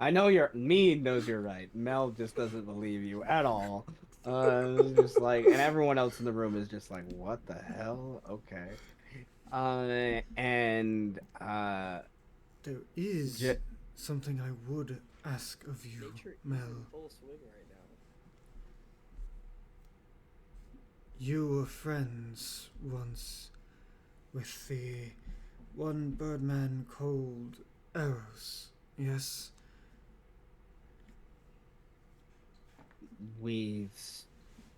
Speaker 5: I know knows you're right. Mel just doesn't believe you at all. Just like, and everyone else in the room is just like, what the hell? Okay. And
Speaker 2: There is something I would ask of you,
Speaker 3: Nature is
Speaker 2: Mel.
Speaker 3: in full swing right now.
Speaker 2: You were friends once with the one Birdman called Arrows, yes?
Speaker 5: we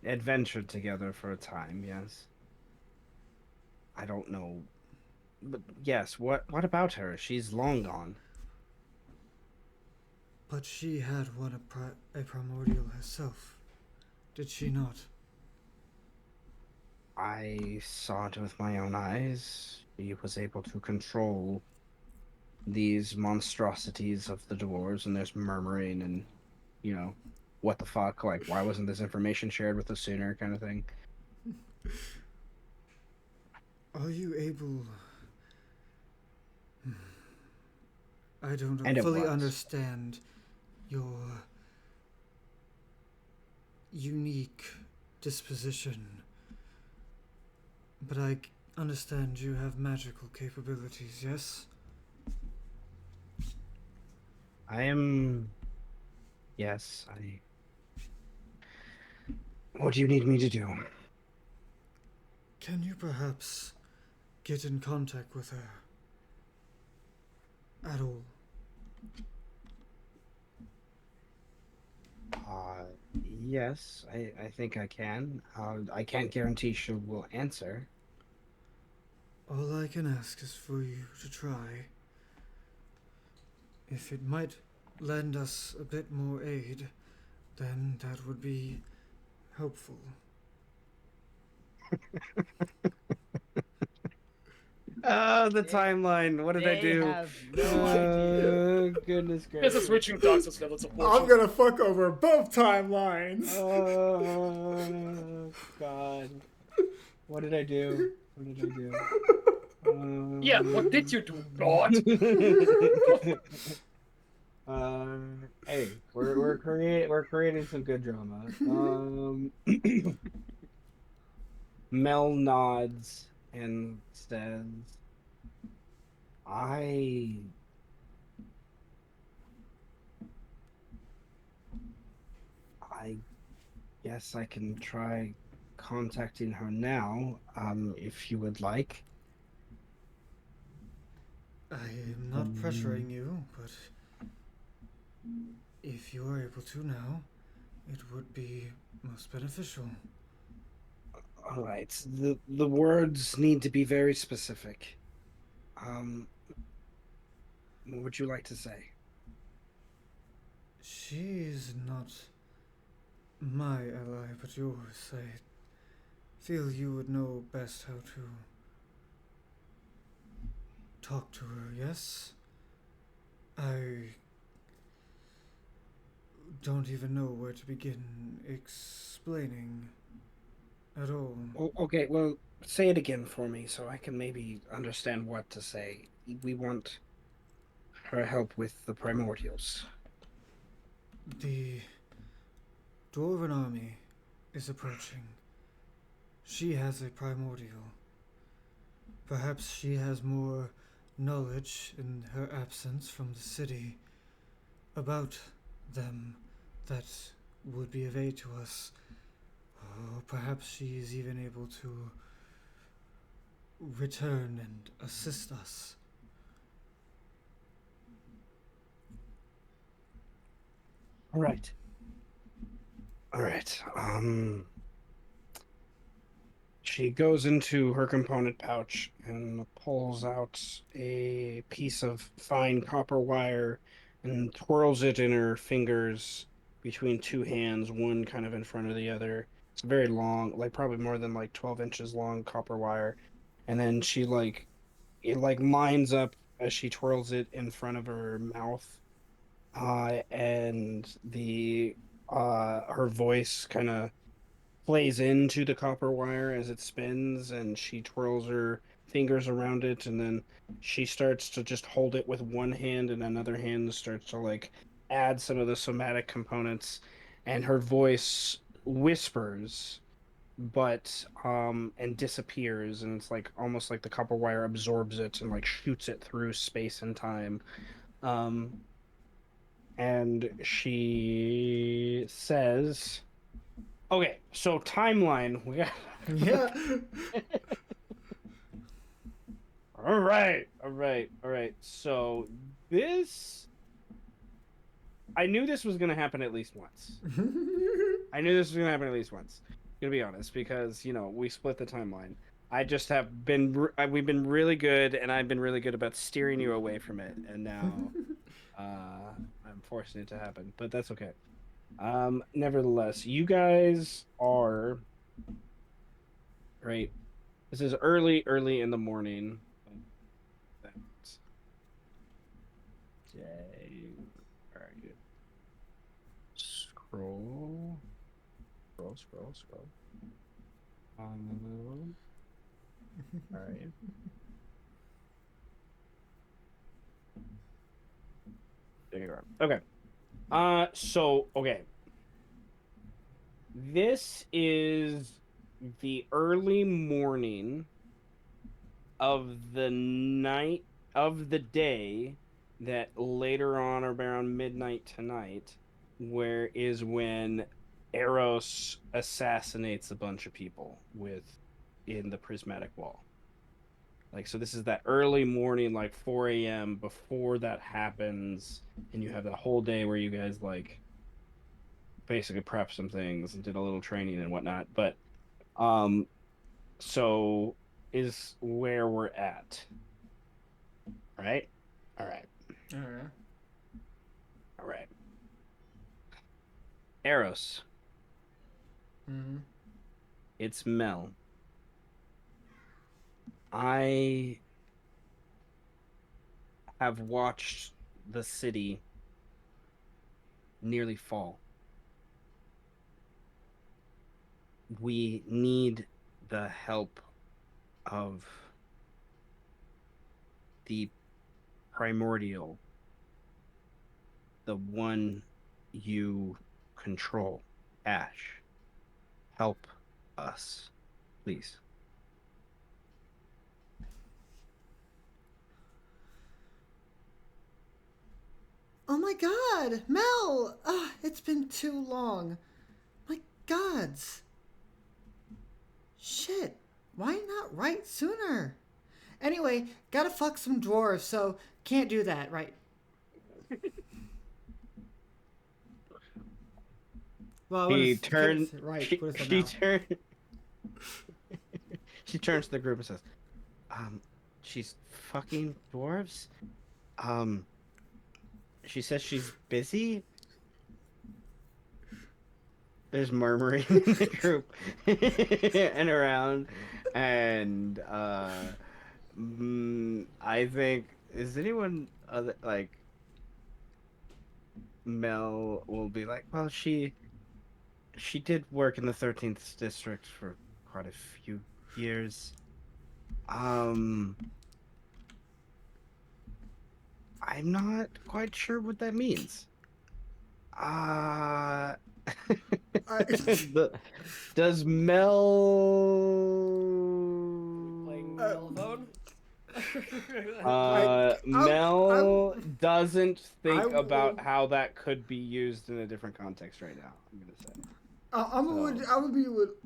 Speaker 5: adventured together for a time, yes. I don't know. But yes, what about her? She's long gone.
Speaker 2: But she had won a primordial herself, did she not?
Speaker 5: I saw it with my own eyes. She was able to control these monstrosities of the dwarves, and there's murmuring and, you know, what the fuck? Like, why wasn't this information shared with us sooner, kind of thing.
Speaker 2: Are you able... I don't
Speaker 5: And it
Speaker 2: fully
Speaker 5: was.
Speaker 2: understand your unique disposition, but I understand you have magical capabilities, yes?
Speaker 5: I am. Yes, I. What do you need me to do?
Speaker 2: Can you perhaps get in contact with her at all?
Speaker 5: Yes, I think I can. I can't guarantee she will answer.
Speaker 2: All I can ask is for you to try. If it might lend us a bit more aid, then that would be helpful.
Speaker 5: The timeline. What did I
Speaker 3: They
Speaker 5: do?
Speaker 3: have no idea.
Speaker 5: Goodness
Speaker 4: This
Speaker 5: gracious.
Speaker 4: is switching Dark Souls levels of
Speaker 2: I'm
Speaker 4: bullshit.
Speaker 2: gonna fuck over both timelines!
Speaker 5: Oh, God. What did I do? What did I do?
Speaker 4: Yeah, what did you do, God?
Speaker 5: Hey, we're creating some good drama. Mel nods and says, I guess I can try contacting her now, if you would like.
Speaker 2: I am not pressuring you, but if you are able to now, it would be most beneficial.
Speaker 5: All right. The words need to be very specific. What would you like to say?
Speaker 2: She is not my ally, but yours. I feel you would know best how to talk to her, yes? I don't even know where to begin explaining at all.
Speaker 5: Okay, well, say it again for me so I can maybe understand what to say. We want her help with the primordials.
Speaker 2: The dwarven army is approaching. She has a primordial. Perhaps she has more knowledge in her absence from the city about them that would be of aid to us. Or perhaps she is even able to return and assist us.
Speaker 5: All right. All right. She goes into her component pouch and pulls out a piece of fine copper wire
Speaker 1: and twirls it in her fingers between two hands, one kind of in front of the other. It's very long, like probably more than like 12 inches long copper wire. And then she like it like lines up as she twirls it in front of her mouth. And the her voice kind of plays into the copper wire as it spins, and she twirls her fingers around it, and then she starts to just hold it with one hand, and another hand starts to like add some of the somatic components, and her voice whispers and disappears, and it's like almost like the copper wire absorbs it and like shoots it through space and time. Um and she says, okay, so timeline. We got.
Speaker 2: Yeah.
Speaker 1: All right. So this, I knew this was gonna happen at least once. I knew this was gonna happen at least once. Gonna be honest, because we split the timeline. I just have been. We've been really good, and I've been really good about steering you away from it, and now, I'm forcing it to happen. But that's okay. Nevertheless, you guys are right. This is early in the morning. That's day. All right. Scroll. All right. There you are. Okay. Okay. This is the early morning of the night of the day that later on around midnight tonight, when Eros assassinates a bunch of people in the prismatic wall. Like, so this is that early morning, like 4 a.m. before that happens, and you have that whole day where you guys like basically prep some things and did a little training and whatnot. But so is where we're at. Right? All right.
Speaker 2: All right.
Speaker 1: All right. Eros.
Speaker 2: Mm-hmm.
Speaker 1: It's Mel. I have watched the city nearly fall. We need the help of the primordial, the one you control. Ash, help us, please.
Speaker 2: Oh my god, Mel! It's been too long. My gods. Shit, why not write sooner? Anyway, gotta fuck some dwarves, so can't do that, right? Well,
Speaker 1: He turned.
Speaker 2: right.
Speaker 1: She,
Speaker 2: What is that
Speaker 1: she
Speaker 2: now?
Speaker 1: turned. She turns to the group and says, she's fucking dwarves. She says she's busy. There's murmuring in the group and around, and I think, is anyone other like Mel will be like, well, she did work in the 13th district for quite a few years. I'm not quite sure what that means. Does Mel
Speaker 3: Playing telephone?
Speaker 1: Mel doesn't think
Speaker 2: I
Speaker 1: about
Speaker 2: will-
Speaker 1: how that could be used in a different context right now, I'm gonna say.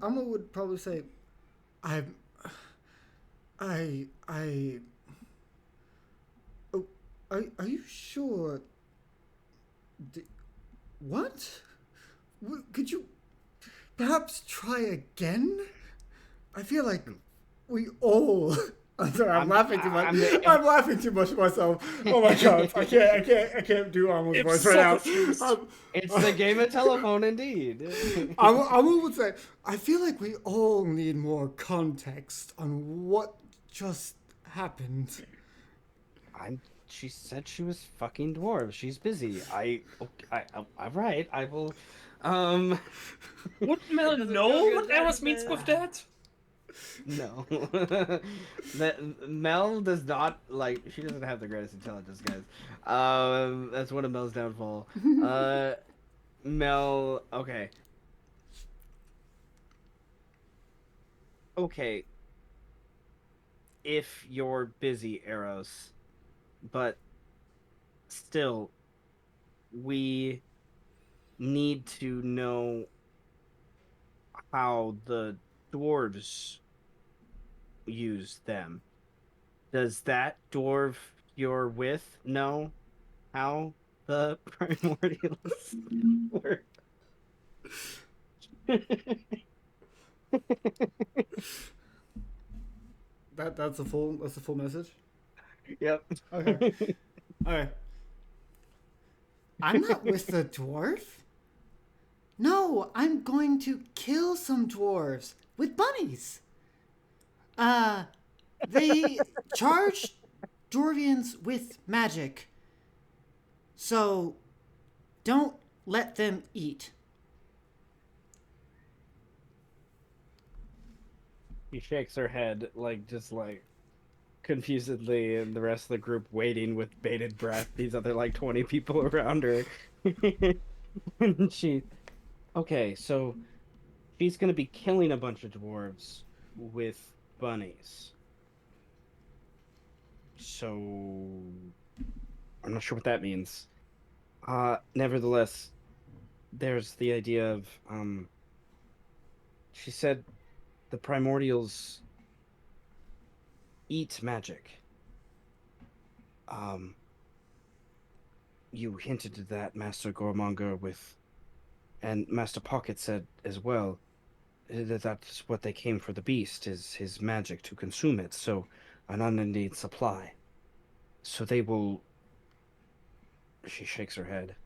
Speaker 2: Amma would probably say, I. Oh, are you sure? What? Could you perhaps try again? I feel like we all I'm sorry, I'm laughing too much.
Speaker 1: I'm the-
Speaker 2: I'm laughing too much myself. Oh my god, I can't do Armo's
Speaker 4: I'm
Speaker 2: voice
Speaker 4: so
Speaker 2: right now.
Speaker 4: confused.
Speaker 1: It's the game of telephone, indeed.
Speaker 2: I would say I feel like we all need more context on what just happened.
Speaker 1: She said she was fucking dwarves. She's busy. All right. I will. Um,
Speaker 4: Would Mel
Speaker 3: Doesn't
Speaker 4: know
Speaker 3: feel good,
Speaker 4: what Eros
Speaker 3: doesn't
Speaker 4: means
Speaker 3: it?
Speaker 4: with that?
Speaker 1: no. Mel does not like. She doesn't have the greatest intelligence, guys. That's one of Mel's downfall. Mel. Okay. Okay. If you're busy, Eros, but still, we need to know how the dwarves use them. Does that dwarf you're with know how the primordials work?
Speaker 2: That's a full message.
Speaker 1: Yep.
Speaker 2: Okay. Okay. I'm not with the dwarf. No, I'm going to kill some dwarves with bunnies. They charge dwarvians with magic. So don't let them eat.
Speaker 1: She shakes her head, just confusedly, and the rest of the group waiting with bated breath. These other 20 people around her. And okay, so she's gonna be killing a bunch of dwarves with bunnies. So I'm not sure what that means. Nevertheless, there's the idea of she said the primordials eat magic. You hinted at that, Master Gormonger, and Master Pocket said as well that that's what they came for. The beast is his magic to consume it, so an unending supply. So they will. She shakes her head.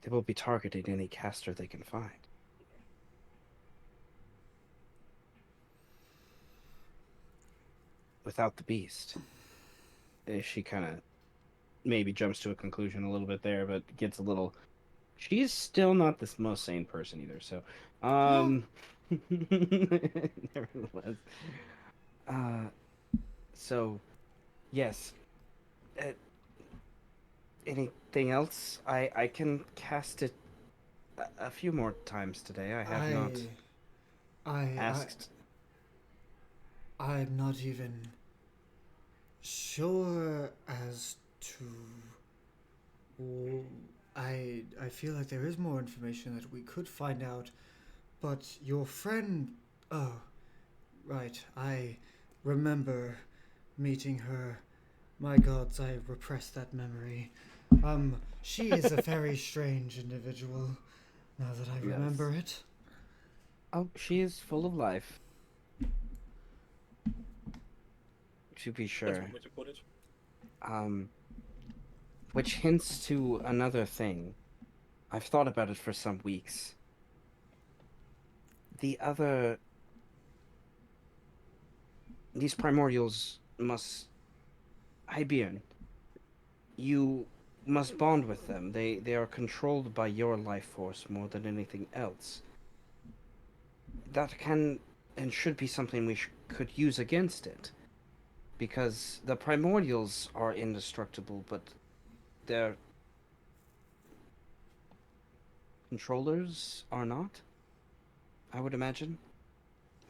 Speaker 1: They will be targeting any caster they can find. Without the beast, she kind of maybe jumps to a conclusion a little bit there, but gets a little. She's still not the most sane person either, so nevertheless. So yes. Anything else? I can cast it a few more times today. I have not asked.
Speaker 2: I'm not even sure as to. I feel like there is more information that we could find out, but your friend. Oh, right. I remember meeting her. My gods, I repressed that memory. She is a very strange individual. Now that I remember it.
Speaker 1: Oh, she is full of life. To be
Speaker 4: That's
Speaker 1: sure.
Speaker 4: one way to put it.
Speaker 1: Which hints to another thing. I've thought about it for some weeks. These primordials must. Hybian, you must bond with them. They are controlled by your life force more than anything else. That can and should be something we could use against it. Because the primordials are indestructible, but their controllers are not, I would imagine.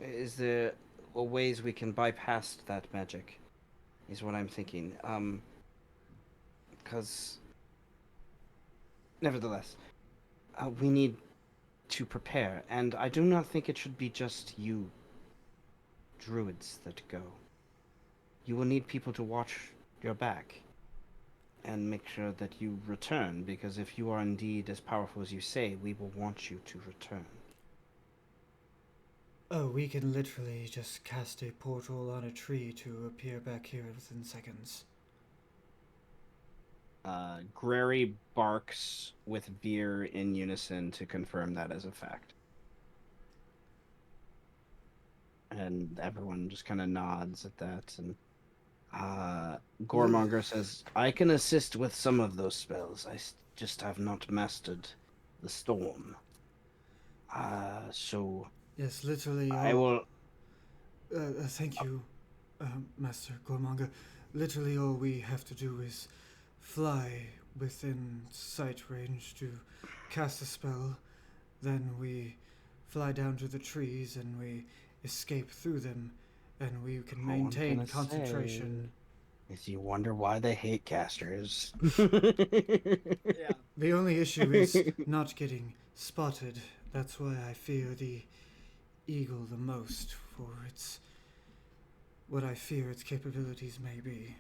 Speaker 1: Is there ways we can bypass that magic? Is what I'm thinking. Because, nevertheless, we need to prepare, and I do not think it should be just you, druids, that go. You will need people to watch your back and make sure that you return, because if you are indeed as powerful as you say, we will want you to return.
Speaker 2: Oh, we can literally just cast a portal on a tree to appear back here within seconds.
Speaker 1: Grary barks with Veer in unison to confirm that as a fact. And everyone just kind of nods at that. And Gormonger says, I can assist with some of those spells. Just have not mastered the storm. So
Speaker 2: Yes, literally
Speaker 1: I
Speaker 2: all.
Speaker 1: will.
Speaker 2: Thank you, Master Gormanga. Literally all we have to do is fly within sight range to cast a spell. Then we fly down to the trees and we escape through them, and we can
Speaker 5: All I'm
Speaker 2: maintain
Speaker 5: gonna
Speaker 2: concentration.
Speaker 5: say is you wonder why they hate casters.
Speaker 3: Yeah.
Speaker 2: The only issue is not getting spotted. That's why I fear the eagle the most, for it's what I fear its capabilities may be.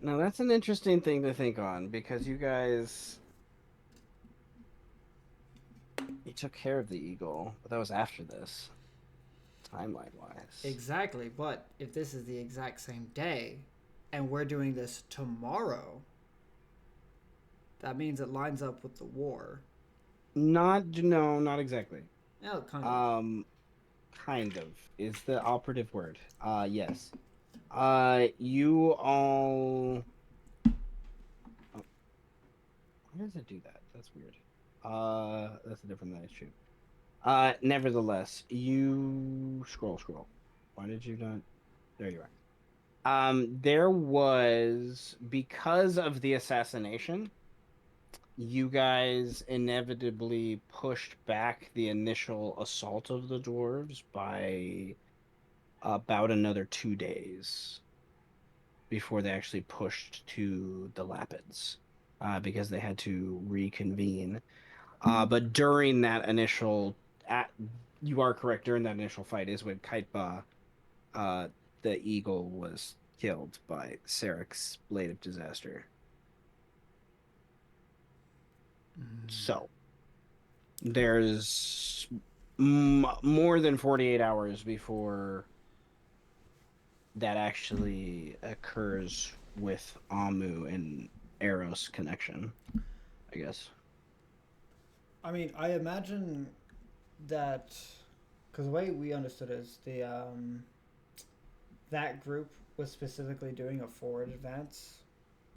Speaker 1: Now that's an interesting thing to think on because you took care of the eagle, but that was after this, timeline wise.
Speaker 2: Exactly, but if this is the exact same day, and we're doing this tomorrow, that means it lines up with the war.
Speaker 1: No, not exactly.
Speaker 2: Yeah, kind of.
Speaker 1: Kind of is the operative word. Yes. You all. Oh, why does it do that? That's weird. That's a different than I shoot. Nevertheless, you scroll. Why did you not? There you are. There was, because of the assassination, you guys inevitably pushed back the initial assault of the dwarves by about another 2 days before they actually pushed to the Lapids, because they had to reconvene. But during that initial, you are correct. During that initial fight is when Kaitba, the eagle, was killed by Sarek's blade of disaster. So there's more than 48 hours before that actually occurs with Amu and Eros connection, I guess.
Speaker 2: I mean, I imagine that because the way we understood it is that group was specifically doing a forward advance.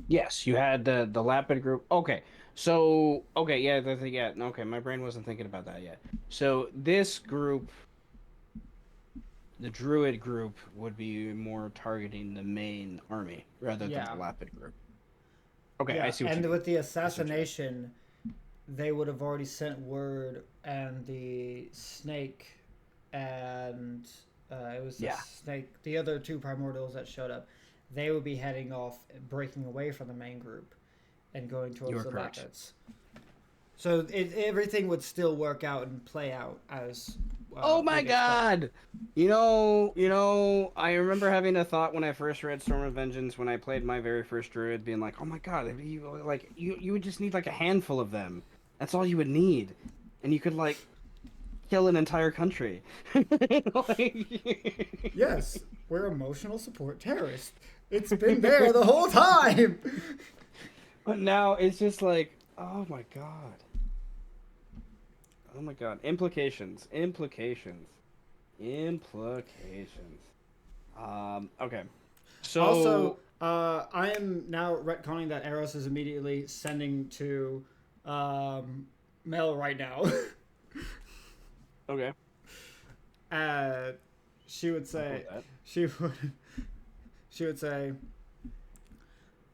Speaker 1: Yes, you had the Lapid group. Okay, so yeah, yeah. Okay, my brain wasn't thinking about that yet. So this group, the Druid group, would be more targeting the main army rather than the Lapid group. Okay,
Speaker 2: Yeah,
Speaker 1: I see what you
Speaker 2: and
Speaker 1: mean.
Speaker 2: with the assassination, they would have already sent word, and the snake, and it was the snake. The other two primordials that showed up, they would be heading off, breaking away from the main group, and going towards the Lapids. So everything would still work out and play out as.
Speaker 1: Oh my God! You know, I remember having a thought when I first read Storm of Vengeance when I played my very first druid, being like, "Oh my God, you would just need like a handful of them. That's all you would need, and you could like kill an entire country."
Speaker 2: Yes, we're emotional support terrorists. It's been there the whole time.
Speaker 1: But now it's just like, oh my God. Oh my God. Implications. Okay. So
Speaker 2: Also, I am now retconning that Eros is immediately sending to Mel right now.
Speaker 1: okay.
Speaker 2: She would say she would say,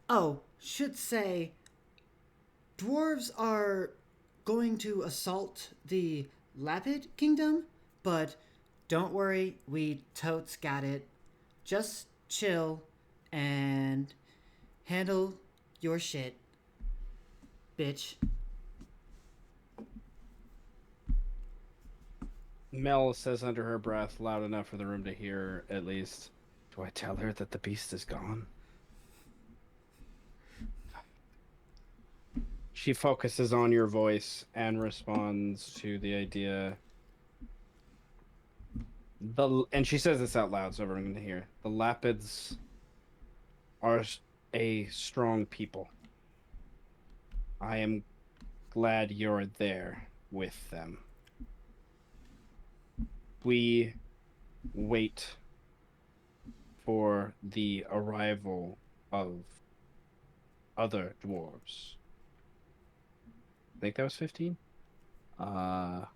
Speaker 2: "Oh, should say dwarves are going to assault the Lapid Kingdom, but don't worry, we totes got it. Just chill and handle your shit, bitch."
Speaker 1: Mel says under her breath, loud enough for the room to hear at least, "Do I tell her that the beast is gone?" She focuses on your voice and responds to the idea. And she says this out loud so everyone can hear. The Lapids are a strong people. I am glad you're there with them. We wait for the arrival of other dwarves. I think that was 15.
Speaker 2: I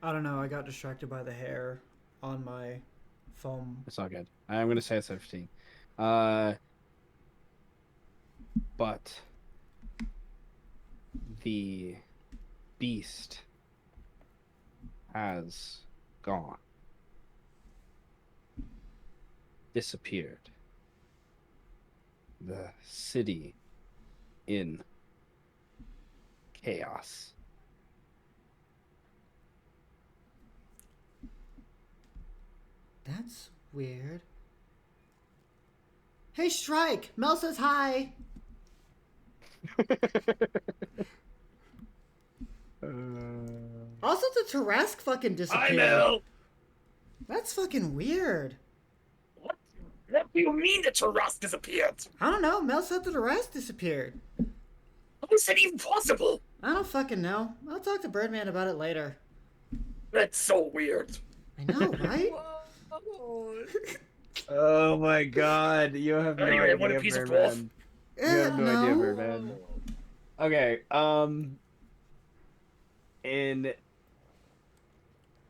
Speaker 2: don't know. I got distracted by the hair on my foam.
Speaker 1: It's all good. I'm gonna say it's 15. Uh, but the beast has gone, disappeared. The city in chaos.
Speaker 2: That's weird. Hey, Strike! Mel says hi! Also, the Tarrasque fucking
Speaker 4: Hi,
Speaker 2: disappeared.
Speaker 4: Mel!
Speaker 2: That's fucking weird.
Speaker 4: What do you mean the Tarrasque disappeared?
Speaker 2: I don't know. Mel said the Tarrasque disappeared.
Speaker 4: How is that even possible?
Speaker 2: I don't fucking know. I'll talk to Birdman about it later.
Speaker 4: That's so weird.
Speaker 2: I know, right?
Speaker 3: Whoa.
Speaker 1: Oh my god, you have no
Speaker 4: Anyway, what a
Speaker 1: idea,
Speaker 4: piece of
Speaker 1: Birdman. You have no idea,
Speaker 2: no.
Speaker 1: Birdman. Okay, in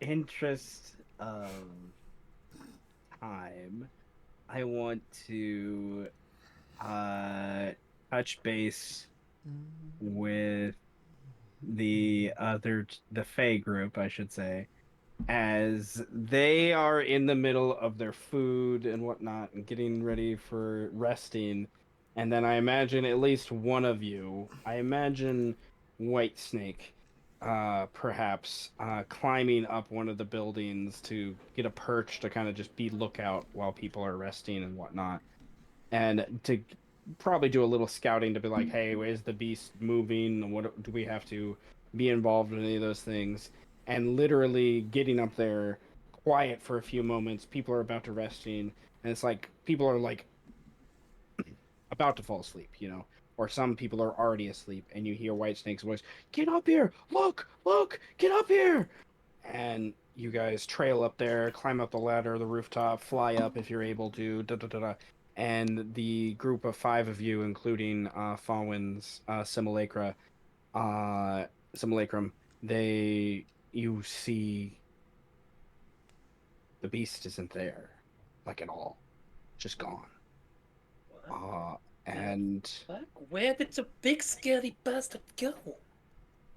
Speaker 1: interest of time, I want to touch base with the Fey group, I should say, as they are in the middle of their food and whatnot and getting ready for resting. And then I imagine at least one of you, I imagine Whitesnake, perhaps climbing up one of the buildings to get a perch to kind of just be lookout while people are resting and whatnot. And to probably do a little scouting to be like, hey, where's the beast moving? What do we have to be involved in any of those things? And literally getting up there, quiet for a few moments. People are about to resting, and it's like people are like about to fall asleep, or some people are already asleep, and you hear Whitesnake's voice, "Get up here! Look! Get up here!" And you guys trail up there, climb up the ladder, the rooftop, fly up if you're able to, da da da da. And the group of 5 of you, including Fawin's simulacrum, you see the beast isn't there, like at all, just gone. And
Speaker 4: Fuck, where did the big scary bastard go?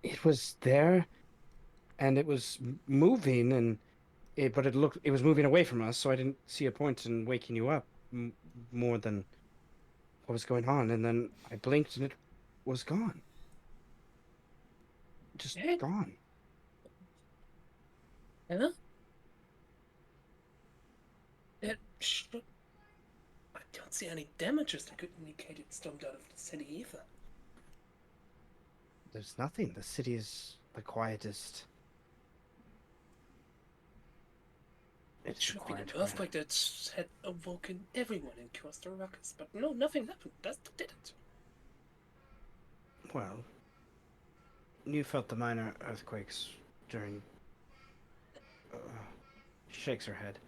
Speaker 1: it was there, and it was moving, but it was moving away from us, so I didn't see a point in waking you up more than what was going on. And then I blinked, and it was gone. Just
Speaker 4: Eh?
Speaker 1: gone.
Speaker 4: Huh? That I don't see any damages that could indicate it stormed out of the city either.
Speaker 1: There's nothing. The city is the quietest.
Speaker 4: It should be an earthquake that had awoken everyone and caused a ruckus, but no, nothing happened. That didn't.
Speaker 5: Well, you felt the minor earthquakes during... She shakes her head.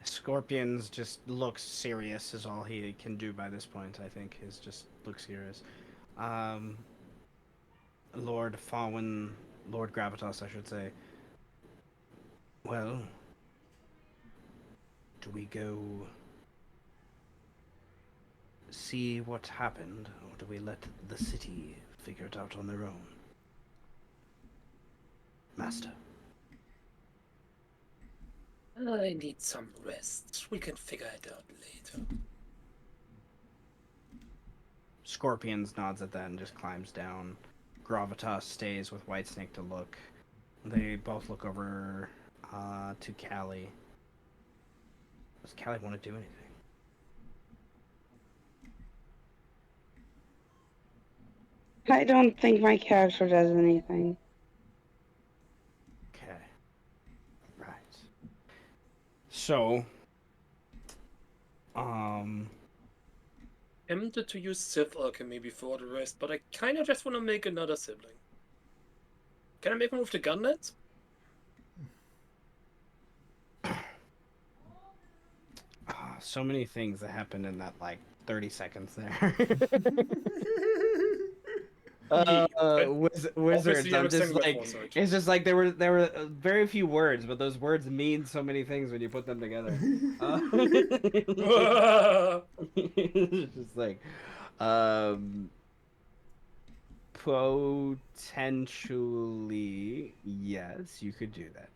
Speaker 5: Scorpions just looks serious is all he can do by this point, I think, is just look serious. Lord Fawin, Lord Gravitas, I should say. Well, do we go see what happened, or do we let the city figure it out on their own? Master.
Speaker 4: I need some rest. We can figure it out later.
Speaker 1: Scorpions nods at that and just climbs down. Gravitas stays with Whitesnake to look. They both look over to Callie. Does Callie want to do anything?
Speaker 6: I don't think my character does anything.
Speaker 1: Okay. Right. So,
Speaker 4: Tempted to use Sith Alchemy before the rest, but I kind of just want to make another sibling. Can I make one with the gun nets?
Speaker 1: so many things that happened in that like 30 seconds there. Wizards.
Speaker 4: Obviously, I
Speaker 1: I'm
Speaker 4: was
Speaker 1: just
Speaker 4: thinking about
Speaker 1: like,
Speaker 4: foresight.
Speaker 1: it's just like there were very few words, but those words mean so many things when you put them together. It's just like, um, potentially, yes, you could do that.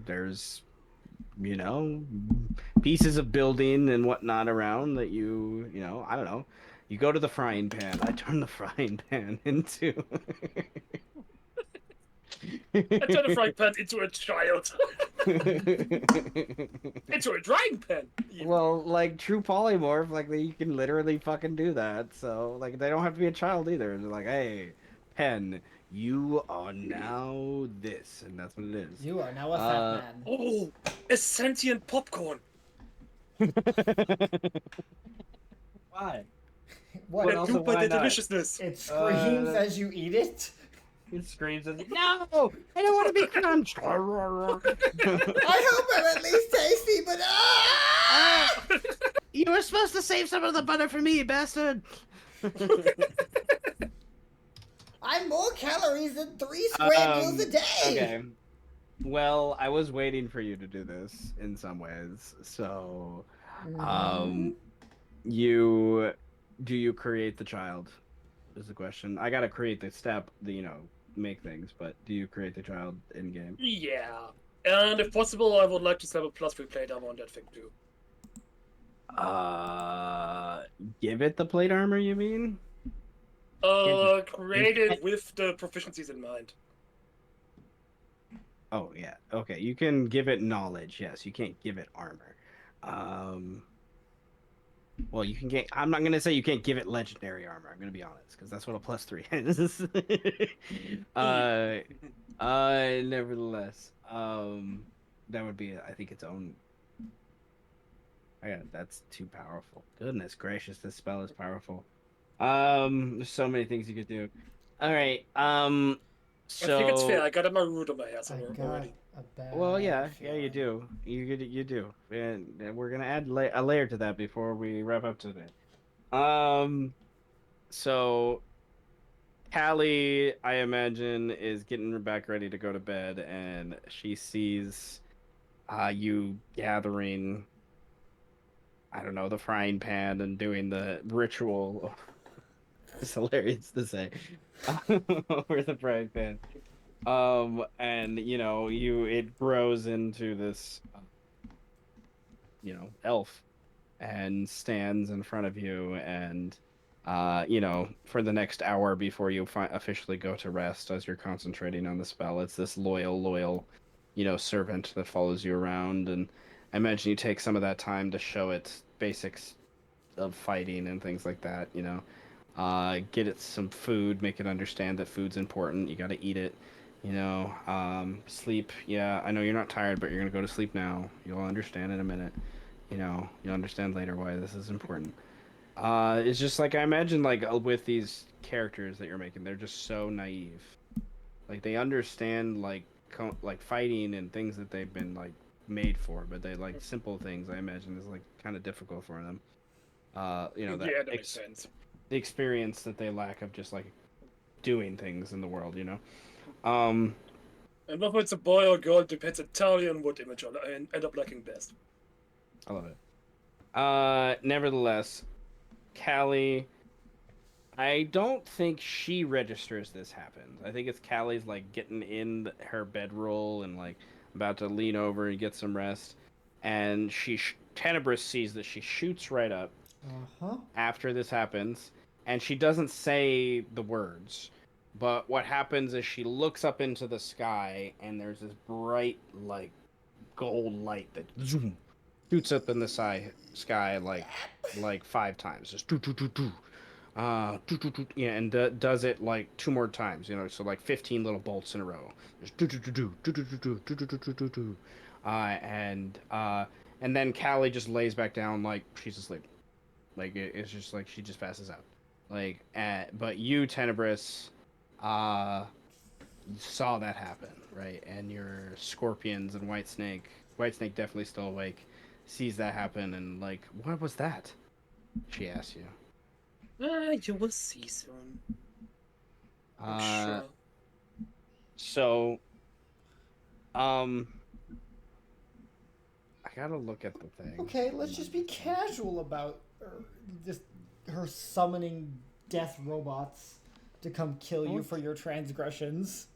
Speaker 1: There's, you know, pieces of building and whatnot around that you know, I don't know. You go to the frying pan. I turn the frying pan into.
Speaker 4: I turned a frying pan into a child. Into a drying pan. even.
Speaker 1: Well, like true polymorph, like you can literally fucking do that. So like they don't have to be a child either. They're like, hey, pen, you are now this, and that's what it is.
Speaker 2: You are now a fat man.
Speaker 4: Oh, a sentient popcorn.
Speaker 1: Why?
Speaker 2: What?
Speaker 1: But
Speaker 4: And
Speaker 1: also,
Speaker 4: poop by
Speaker 1: why
Speaker 4: the
Speaker 1: not?
Speaker 4: deliciousness.
Speaker 2: It screams
Speaker 1: Uh,
Speaker 2: as you eat it?
Speaker 1: It screams as no, I don't want to be crunched.
Speaker 2: I hope I'm at least tasty, but
Speaker 1: You were supposed to save some of the butter for me, bastard.
Speaker 2: I'm more calories than 3 square meals a day.
Speaker 1: Okay. Well, I was waiting for you to do this in some ways. So, you do you create the child? Is the question. I gotta create the step, make things. But do you create the child in game?
Speaker 4: Yeah. And if possible, I would like to have a +3 plate armor on that thing too.
Speaker 1: Give it the plate armor. You mean?
Speaker 4: Created with the proficiencies in mind.
Speaker 1: Oh yeah. Okay. You can give it knowledge. Yes. You can't give it armor. Well, you can get. I'm not gonna say you can't give it legendary armor. I'm gonna be honest, because that's what a +3 is. Nevertheless, that would be, I think, its own. That's too powerful. Goodness gracious, this spell is powerful. There's so many things you could do. All right.
Speaker 4: I think it's fair.
Speaker 1: So
Speaker 4: I got my root on my ass
Speaker 2: I got
Speaker 4: already.
Speaker 2: a bad
Speaker 1: well, yeah, you
Speaker 2: feeling.
Speaker 1: do. You do, and we're gonna add a layer to that before we wrap up today. So Callie, I imagine, is getting back ready to go to bed, and she sees you gathering, I don't know, the frying pan and doing the ritual. It's hilarious to say. Over the frying pan. And it grows into this elf and stands in front of you, and for the next hour before you officially go to rest, as you're concentrating on the spell, it's this loyal servant that follows you around. And I imagine you take some of that time to show it basics of fighting and things like that. Get it some food, make it understand that food's important, you got to eat it. Sleep, yeah, I know you're not tired, but you're gonna go to sleep now. You'll understand in a minute. You'll understand later why this is important. It's just like, I imagine, like, with these characters that you're making, they're just so naive. Like, they understand, like, like fighting and things that they've been, like, made for, but they, like, simple things, I imagine, is, like, kind of difficult for them. That
Speaker 4: Yeah, that makes sense.
Speaker 1: the experience that they lack of just, like, doing things in the world. And
Speaker 4: And whether it's a boy or girl depends entirely on what image I end up liking best.
Speaker 1: I love it. Nevertheless, Callie, I don't think she registers this happens. I think it's Callie's, like, getting in her bedroll and, like, about to lean over and get some rest, and Tenebris sees that she shoots right up after this happens, and she doesn't say the words. But what happens is she looks up into the sky, and there's this bright, like, gold light that zoom shoots up in the sky like 5 times, just do do do do. Yeah, and does it like 2 more times, so like 15 little bolts in a row. Just and then Callie just lays back down like she's asleep. Like it's just like she just passes out. But you, Tenebris, uh, saw that happen, right? And your scorpions and White Snake definitely still awake, sees that happen, and like, what was that? She asks you.
Speaker 4: You will see soon. I'm
Speaker 1: Uh,
Speaker 4: sure.
Speaker 1: so, um, I gotta look at the thing.
Speaker 7: Okay, let's just be casual about just her summoning death robots to come kill you for your transgressions.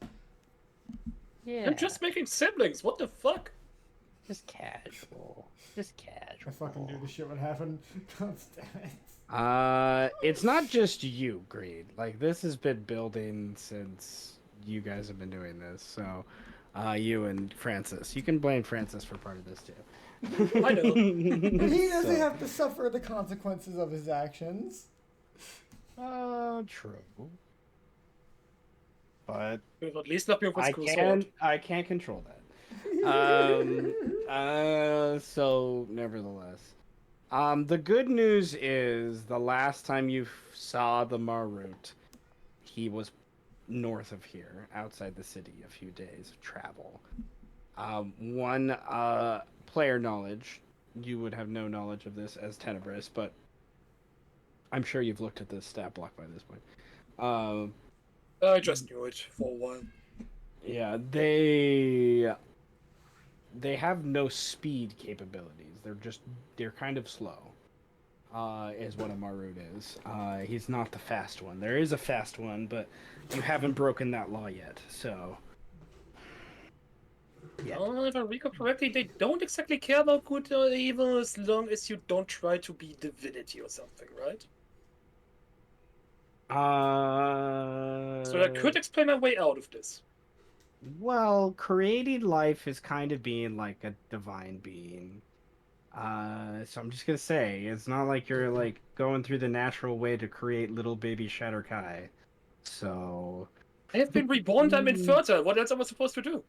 Speaker 1: Yeah,
Speaker 4: I'm just making siblings. What the fuck?
Speaker 1: just casual. Just
Speaker 7: I
Speaker 1: casual.
Speaker 7: fucking knew this shit would happen. God damn it.
Speaker 1: It's not just you, Greed. Like, this has been building since you guys have been doing this. So, you and Francis. You can blame Francis for part of this, too.
Speaker 4: I know.
Speaker 7: But he doesn't
Speaker 1: So-
Speaker 7: have to suffer the consequences of his actions.
Speaker 1: True. But
Speaker 4: Will at least not be with
Speaker 1: I
Speaker 4: school
Speaker 1: can't control that. So nevertheless. The good news is the last time you saw the Marut, he was north of here, outside the city, a few days of travel. One player knowledge, you would have no knowledge of this as Tenebris, but I'm sure you've looked at the stat block by this point.
Speaker 4: I just knew it for a while.
Speaker 1: Yeah, they have no speed capabilities. They're kind of slow. Is what a Marut is. He's not the fast one. There is a fast one, but you haven't broken that law yet. So yeah.
Speaker 4: If I recall correctly, they don't exactly care about good or evil as long as you don't try to be divinity or something, right? So that could explain my way out of this.
Speaker 1: Well, creating life is kind of being like a divine being. So I'm just gonna say, it's not like you're like going through the natural way to create little baby Shatter Kai. So
Speaker 4: I have been reborn, I'm infertile. What else am I supposed to do?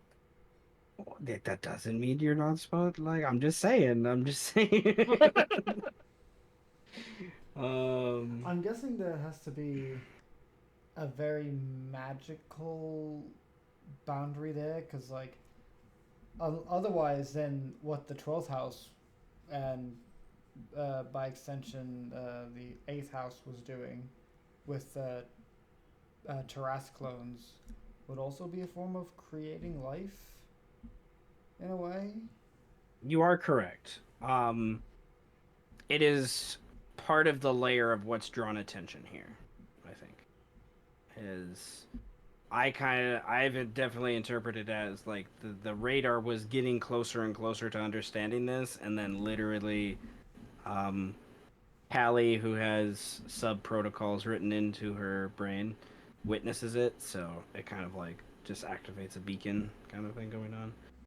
Speaker 1: that doesn't mean you're not supposed. Like I'm just saying.
Speaker 7: I'm guessing there has to be a very magical boundary there, because, like, otherwise, then what the 12th house and by extension the 8th house was doing with Tarrasque clones would also be a form of creating life in a way.
Speaker 1: You are correct. It is part of the layer of what's drawn attention here, I think. I've definitely interpreted it as like the radar was getting closer and closer to understanding this, and then literally Callie, who has sub protocols written into her brain, witnesses it, so it kind of like just activates a beacon kind of thing going on.